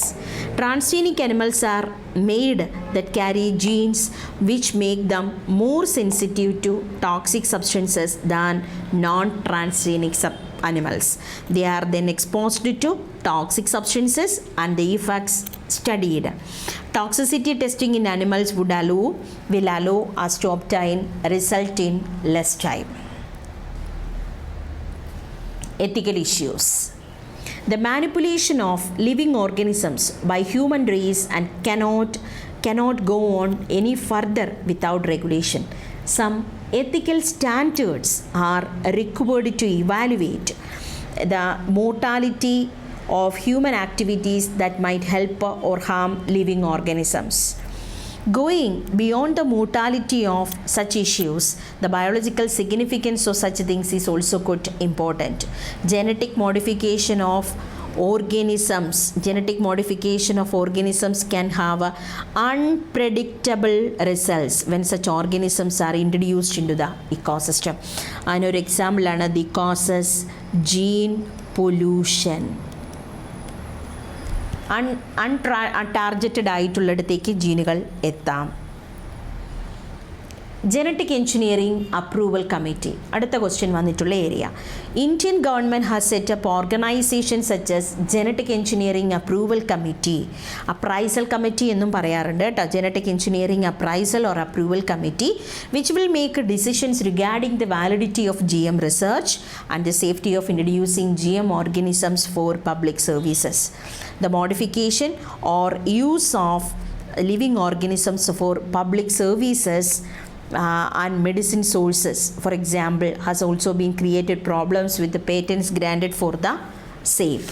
Transgenic animals are made that carry genes which make them more sensitive to toxic substances than non-transgenic animals. They are then exposed to toxic substances and the effects studied. Toxicity testing in animals will allow us to obtain result in less time. Ethical issues. The manipulation of living organisms by human race and cannot go on any further without regulation. Some ethical standards are required to evaluate the mortality of human activities that might help or harm living organisms. Going beyond the mortality of such issues, the biological significance of such things is also quite important. Genetic modification of organisms can have unpredictable results when such organisms are introduced into the ecosystem. Another example is the causes gene pollution. അൺടാർജറ്റഡ് ആയിട്ടുള്ളിടത്തേക്ക് ജീനുകൾ എത്താം. Genetic engineering approval committee അടുത്ത question വന്നിട്ടുള്ള area. Indian government has set up organisation such as genetic engineering approval committee. Appraisal committee എന്നും പറയാറുണ്ട് കേട്ടോ. Genetic engineering appraisal or approval committee which will make decisions regarding the validity of GM research and the safety of introducing GM organisms for public services. The modification or use of living organisms for public services and medicine sources, for example, has also been created problems with the patents granted for the same.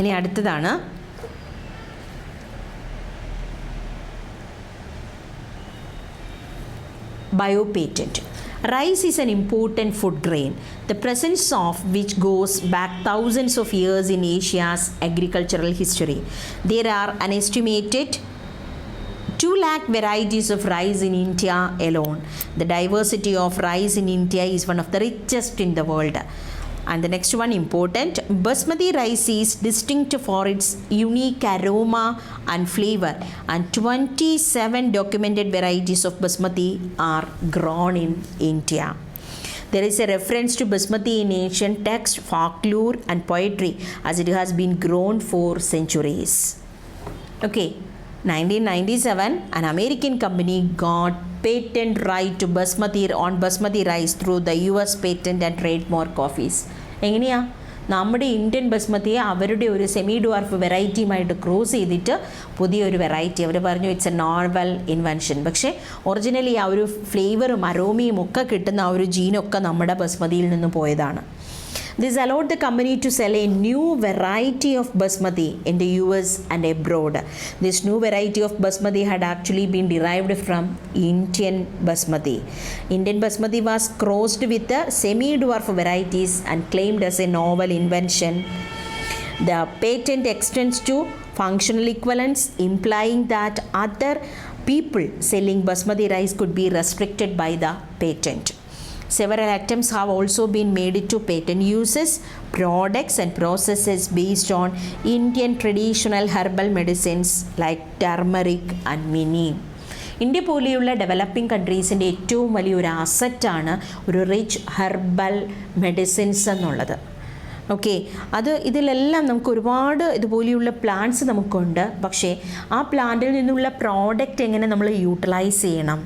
ഇനി അടുത്തതാണ് biopatent. Rice is an important food grain, the presence of which goes back thousands of years in Asia's agricultural history. There are an estimated 2 lakh varieties of rice in India alone. The diversity of rice in India is one of the richest in the world. And the next one important, basmati rice is distinct for its unique aroma and flavor, and 27 documented varieties of basmati are grown in India. There is a reference to basmati in ancient text, folklore and poetry as it has been grown for centuries. Okay, 1997 an American company got patent right to basmati rice through the US Patent and Trademark Office. എങ്ങനെയാ നമ്മുടെ Indian ബസ്മതിയെ അവരുടെ ഒരു semi dwarf വെറൈറ്റിയുമായിട്ട് cross ചെയ്തിട്ട് പുതിയൊരു variety അവർ പറഞ്ഞു it's A novel invention. പക്ഷേ originally ആ ഒരു ഫ്ലേവറും അരോമയും ഒക്കെ കിട്ടുന്ന ആ ഒരു ജീനൊക്കെ നമ്മുടെ ബസ്മതിയിൽ നിന്ന് പോയതാണ്. This allowed the company to sell a new variety of basmati in the US and abroad. This new variety of basmati had actually been derived from Indian basmati. Indian basmati was crossed with the semi-dwarf varieties and claimed as a novel invention. The patent extends to functional equivalence, implying that other people selling basmati rice could be restricted by the patent. Several attempts have also been made to patent uses, products and processes based on Indian traditional herbal medicines like turmeric and neem. India പോലെയുള്ള developing കൺട്രീസിൻ്റെ ഏറ്റവും വലിയൊരു അസറ്റാണ് ഒരു rich herbal medicines എന്നുള്ളത്. Okay, ഇതിലെല്ലാം നമുക്ക് ഒരുപാട് ഇതുപോലെയുള്ള പ്ലാന്റ്സ് നമുക്കുണ്ട്. പക്ഷേ ആ പ്ലാന്റിൽ നിന്നുള്ള പ്രോഡക്റ്റ് എങ്ങനെ നമ്മൾ യൂട്ടിലൈസ് ചെയ്യണം,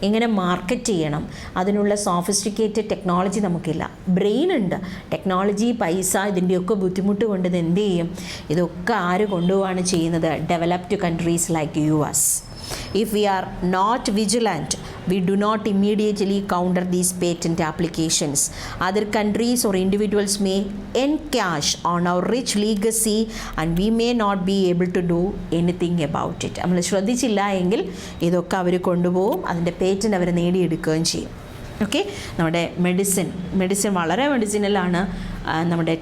എങ്ങനെ മാർക്കറ്റ് ചെയ്യണം, അതിനുള്ള സോഫിസ്റ്റിക്കേറ്റഡ് ടെക്നോളജി നമുക്കില്ല. ബ്രെയിൻ ഉണ്ട്, ടെക്നോളജി, പൈസ, ഇതിൻ്റെയൊക്കെ ബുദ്ധിമുട്ട് കൊണ്ട് ഇത് എന്ത് ചെയ്യും? ഇതൊക്കെ ആര് കൊണ്ടുപോവാണ് ചെയ്യുന്നത്? Developed countries like US. If we are not vigilant, we do not immediately counter these patent applications. Other countries or individuals may encash on our rich legacy and we may not be able to do anything about it. നമ്മൾ ശ്രദ്ധിച്ചില്ല എങ്കിൽ ഇതൊക്കെ അവർ കൊണ്ടുപോകും, അതിൻ്റെ patent അവർ നേടിയെടുക്കുകയും ചെയ്യും. Okay, നമ്മുടെ medicine വളരെ മെഡിസിനലാണ്. നമ്മുടെ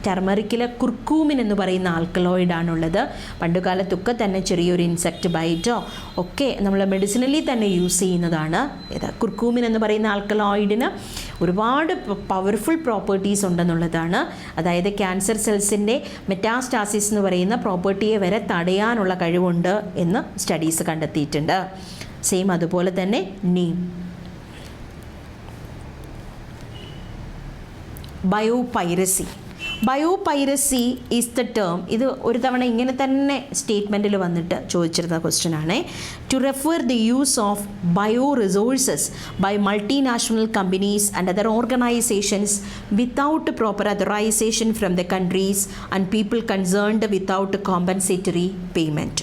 ടെർമറിക്കിൽ കുർക്കൂമിൻ എന്ന് പറയുന്ന ആൽക്കലോയിഡാണുള്ളത്. പണ്ടുകാലത്തൊക്കെ തന്നെ ചെറിയൊരു ഇൻസെക്റ്റ് ബൈറ്റോ ഒക്കെ നമ്മൾ മെഡിസിനലി തന്നെ യൂസ് ചെയ്യുന്നതാണ് ഇത്. കുർക്കൂമിൻ എന്ന് പറയുന്ന ആൽക്കലോയിഡിന് ഒരുപാട് പവർഫുൾ പ്രോപ്പർട്ടീസ് ഉണ്ടെന്നുള്ളതാണ്. അതായത് ക്യാൻസർ സെൽസിൻ്റെ മെറ്റാസ്റ്റാസിസ് എന്ന് പറയുന്ന പ്രോപ്പർട്ടിയെ വരെ തടയാനുള്ള കഴിവുണ്ട് എന്ന് സ്റ്റഡീസ് കണ്ടെത്തിയിട്ടുണ്ട്. സെയിം അതുപോലെ തന്നെ neem. Biopiracy is the term. ഇത് ഒരു തവണ ഇങ്ങനെ തന്നെ സ്റ്റേറ്റ്മെൻറ്റിൽ വന്നിട്ട് ചോദിച്ചിരുന്ന ക്വസ്റ്റ്യൻ ആണ്. To refer the use of bio resources by multinational companies and other organisations without proper authorisation from the countries and people concerned without compensatory payment.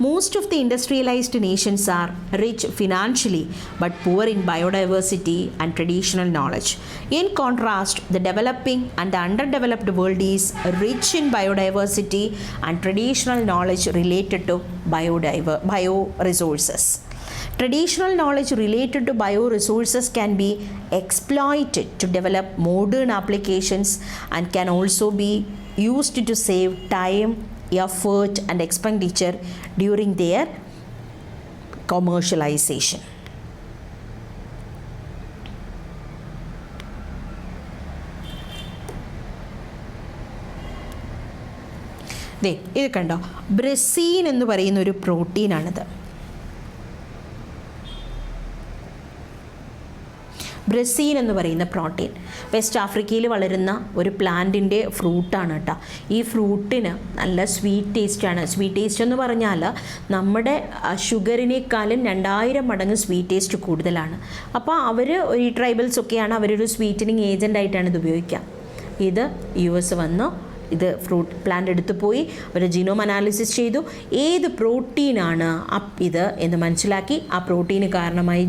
Most of the industrialized nations are rich financially but poor in biodiversity and traditional knowledge. In contrast, the developing and the underdeveloped world is rich in biodiversity and traditional knowledge related to bioresources. Traditional knowledge related to bioresources can be exploited to develop modern applications and can also be used to save time, effort and expenditure during their commercialization. ഇത് കണ്ടോ, ബ്രസീൻ എന്ന് പറയുന്ന ഒരു പ്രോട്ടീനാണിത്. ബ്രസീൻ എന്ന് പറയുന്ന protein west ആഫ്രിക്കയിൽ വളരുന്ന ഒരു പ്ലാന്റിൻ്റെ ഫ്രൂട്ടാണ് കേട്ടോ. ഈ ഫ്രൂട്ടിന് നല്ല സ്വീറ്റ് ടേസ്റ്റാണ്. സ്വീറ്റ് ടേസ്റ്റ് എന്ന് പറഞ്ഞാൽ നമ്മുടെ ഷുഗറിനേക്കാളും 2000 മടങ്ങ് സ്വീറ്റ് ടേസ്റ്റ് കൂടുതലാണ്. അപ്പോൾ അവർ ഈ ട്രൈബൽസൊക്കെയാണ് അവരൊരു സ്വീറ്റനിങ് ഏജൻ്റായിട്ടാണ് ഇത് ഉപയോഗിക്കുക. ഇത് US വന്നു ഇത് ഫ്രൂട്ട് പ്ലാന്റ് എടുത്തു പോയി അവർ ജീനോം അനാലിസിസ് ചെയ്തു. ഏത് പ്രോട്ടീനാണ് ഇത് എന്ന് മനസ്സിലാക്കി ആ പ്രോട്ടീന് കാരണമായ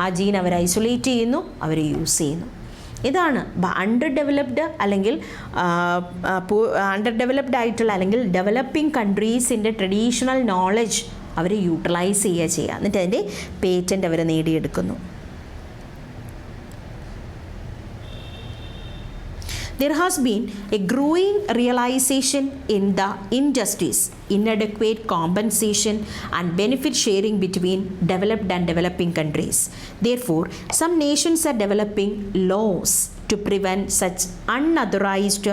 ആ ജീൻ അവർ ഐസൊലേറ്റ് ചെയ്യുന്നു, അവർ യൂസ് ചെയ്യുന്നു. ഇതാണ് അണ്ടർ ഡെവലപ്ഡ് ആയിട്ടുള്ള അല്ലെങ്കിൽ ഡെവലപ്പിംഗ് കൺട്രീസിൻ്റെ ട്രഡീഷണൽ നോളജ് അവർ യൂട്ടിലൈസ് ചെയ്യുക. എന്നിട്ട് അതിൻ്റെ പേറ്റൻ്റ് അവർ നേടിയെടുക്കുന്നു. There has been a growing realization in the injustice, inadequate compensation and benefit sharing between developed and developing countries. Therefore, some nations are developing laws to prevent such unauthorized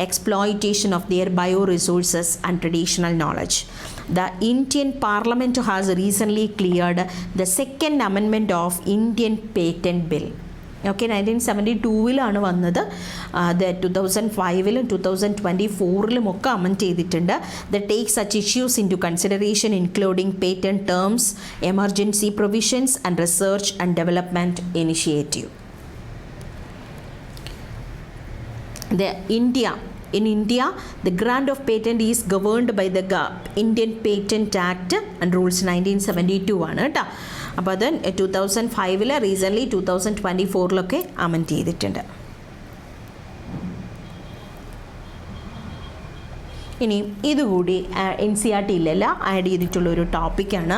exploitation of their bioresources and traditional knowledge. The Indian Parliament has recently cleared the second amendment of Indian Patent Bill. 1972 വന്നത്. അത് 2005 2024 ഒക്കെ amend ചെയ്തിട്ടുണ്ട്. The take such issues into consideration including patent terms, emergency provisions and research and development initiative. In India, the grant of patent is governed by the Indian Patent Act and Rules 1972 ആണ് കേട്ടോ. അപ്പോൾ അത് 2005 recently 2024 amend ചെയ്തിട്ടുണ്ട്. ഇനി ഇതുകൂടി NCERT add ചെയ്തിട്ടുള്ളൊരു ടോപ്പിക്കാണ്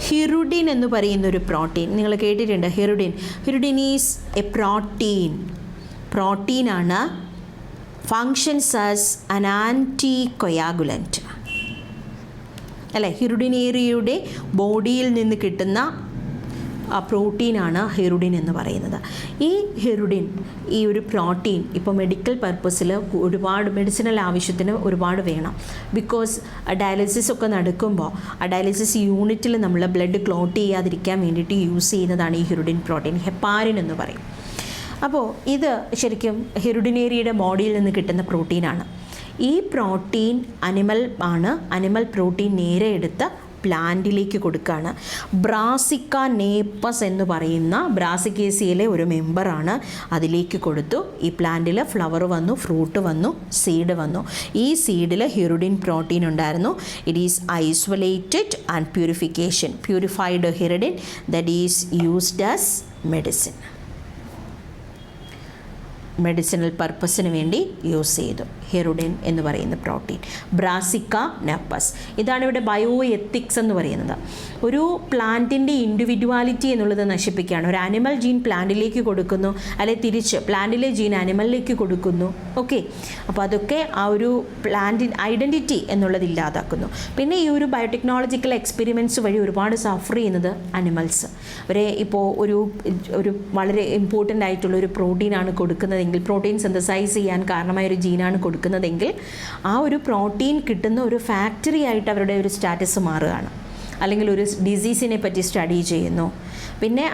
ഹിറുഡിൻ എന്ന് പറയുന്നൊരു പ്രോട്ടീൻ. നിങ്ങൾ കേട്ടിട്ടുണ്ട് ഹിറുഡിൻ ഈസ് എ പ്രോട്ടീനാണ്. ഫങ്ഷൻസ് ആസ് അൻ ആൻറ്റികൊയാഗുലൻറ്റ് അല്ലേ. ഹിറുഡിനേറിയയുടെ ബോഡിയിൽ നിന്ന് കിട്ടുന്ന പ്രോട്ടീനാണ് ഹിറുഡിൻ എന്ന് പറയുന്നത്. ഈ ഒരു പ്രോട്ടീൻ ഇപ്പോൾ മെഡിക്കൽ പർപ്പസിൽ ഒരുപാട് മെഡിസിനൽ ആവശ്യത്തിന് ഒരുപാട് വേണം. ബിക്കോസ് ഡയാലിസിസ് ഒക്കെ നടക്കുമ്പോൾ ആ ഡയാലിസിസ് യൂണിറ്റിൽ നമ്മൾ ബ്ലഡ് ക്ലോട്ട് ചെയ്യാതിരിക്കാൻ വേണ്ടിയിട്ട് യൂസ് ചെയ്യുന്നതാണ് ഈ ഹിറുഡിൻ പ്രോട്ടീൻ. ഹെപ്പാരിൻ എന്ന് പറയും. അപ്പോൾ ഇത് ശരിക്കും ഹിറുഡിനേറിയയുടെ ബോഡിയിൽ നിന്ന് കിട്ടുന്ന പ്രോട്ടീനാണ്. ഈ പ്രോട്ടീൻ അനിമൽ പ്രോട്ടീൻ നേരെ എടുത്ത് പ്ലാന്റിലേക്ക് കൊടുക്കുകയാണ്. ബ്രാസിക്ക നേപ്പസ് എന്ന് പറയുന്ന ബ്രാസിക്കേസിയയിലെ ഒരു മെമ്പറാണ്. അതിലേക്ക് കൊടുത്തു. ഈ പ്ലാന്റിൽ ഫ്ലവർ വന്നു, ഫ്രൂട്ട് വന്നു, സീഡ് വന്നു. ഈ സീഡിൽ ഹിറുഡിൻ പ്രോട്ടീൻ ഉണ്ടായിരുന്നു. It is isolated and purified hirudin that is used as medicinal പർപ്പസിന് വേണ്ടി യൂസ് ചെയ്തു ഹിറുഡിൻ എന്ന് പറയുന്ന പ്രോട്ടീൻ. ബ്രാസിക്ക നേപ്പസ്. ഇതാണ് ഇവിടെ ബയോ എത്തിക്സ് എന്ന് പറയുന്നത്. ഒരു പ്ലാന്റിൻ്റെ ഇൻഡിവിജ്വാലിറ്റി എന്നുള്ളത് നശിപ്പിക്കുകയാണ്. ഒരു ആനിമൽ ജീൻ പ്ലാന്റിലേക്ക് കൊടുക്കുന്നു, അല്ലെങ്കിൽ തിരിച്ച് പ്ലാന്റിലെ ജീൻ ആനിമലിലേക്ക് കൊടുക്കുന്നു. ഓക്കെ, അപ്പോൾ അതൊക്കെ ആ ഒരു പ്ലാന്റിൻ ഐഡൻറ്റിറ്റി എന്നുള്ളത് ഇല്ലാതാക്കുന്നു. പിന്നെ ഈ ഒരു ബയോടെക്നോളജിക്കൽ എക്സ്പെരിമെൻറ്റ്സ് വഴി ഒരുപാട് സഫർ ചെയ്യുന്നത് അനിമൽസ്. അവരെ ഇപ്പോൾ ഒരു വളരെ ഇമ്പോർട്ടൻ്റ് ആയിട്ടുള്ള ഒരു പ്രോട്ടീനാണ് കൊടുക്കുന്നതെങ്കിൽ, പ്രോട്ടീൻ സിന്തസൈസ് ചെയ്യാൻ കാരണമായ ഒരു ജീനാണ് കൊടുക്കുന്നതെങ്കിൽ, ആ ഒരു പ്രോട്ടീൻ കിട്ടുന്ന ഒരു ഫാക്ടറി ആയിട്ട് അവരുടെ ഒരു സ്റ്റാറ്റസ് മാറുകയാണ്. അല്ലെങ്കിൽ ഒരു ഡിസീസിനെ പറ്റി സ്റ്റഡി ചെയ്യുന്നു. പിന്നെ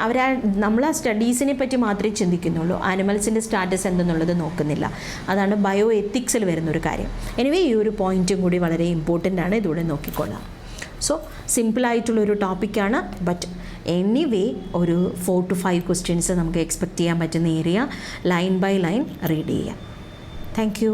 നമ്മൾ ആ സ്റ്റഡീസിനെ പറ്റി മാത്രമേ ചിന്തിക്കുന്നുള്ളൂ, ആനിമൽസിൻ്റെ സ്റ്റാറ്റസ് എന്തെന്നുള്ളത് നോക്കുന്നില്ല. അതാണ് ബയോ എത്തിക്സിൽ വരുന്നൊരു കാര്യം. എനിവേ ഈ ഒരു പോയിൻറ്റും കൂടി വളരെ ഇമ്പോർട്ടൻ്റ് ആണ്, ഇതൂടെ നോക്കിക്കൊള്ളാം. സോ സിമ്പിളായിട്ടുള്ളൊരു ടോപ്പിക്കാണ്, ബട്ട് എനിവേ ഒരു 4 to 5 ക്വസ്റ്റ്യൻസ് നമുക്ക് എക്സ്പെക്റ്റ് ചെയ്യാൻ പറ്റുന്ന area line by line read ചെയ്യാം. Thank U.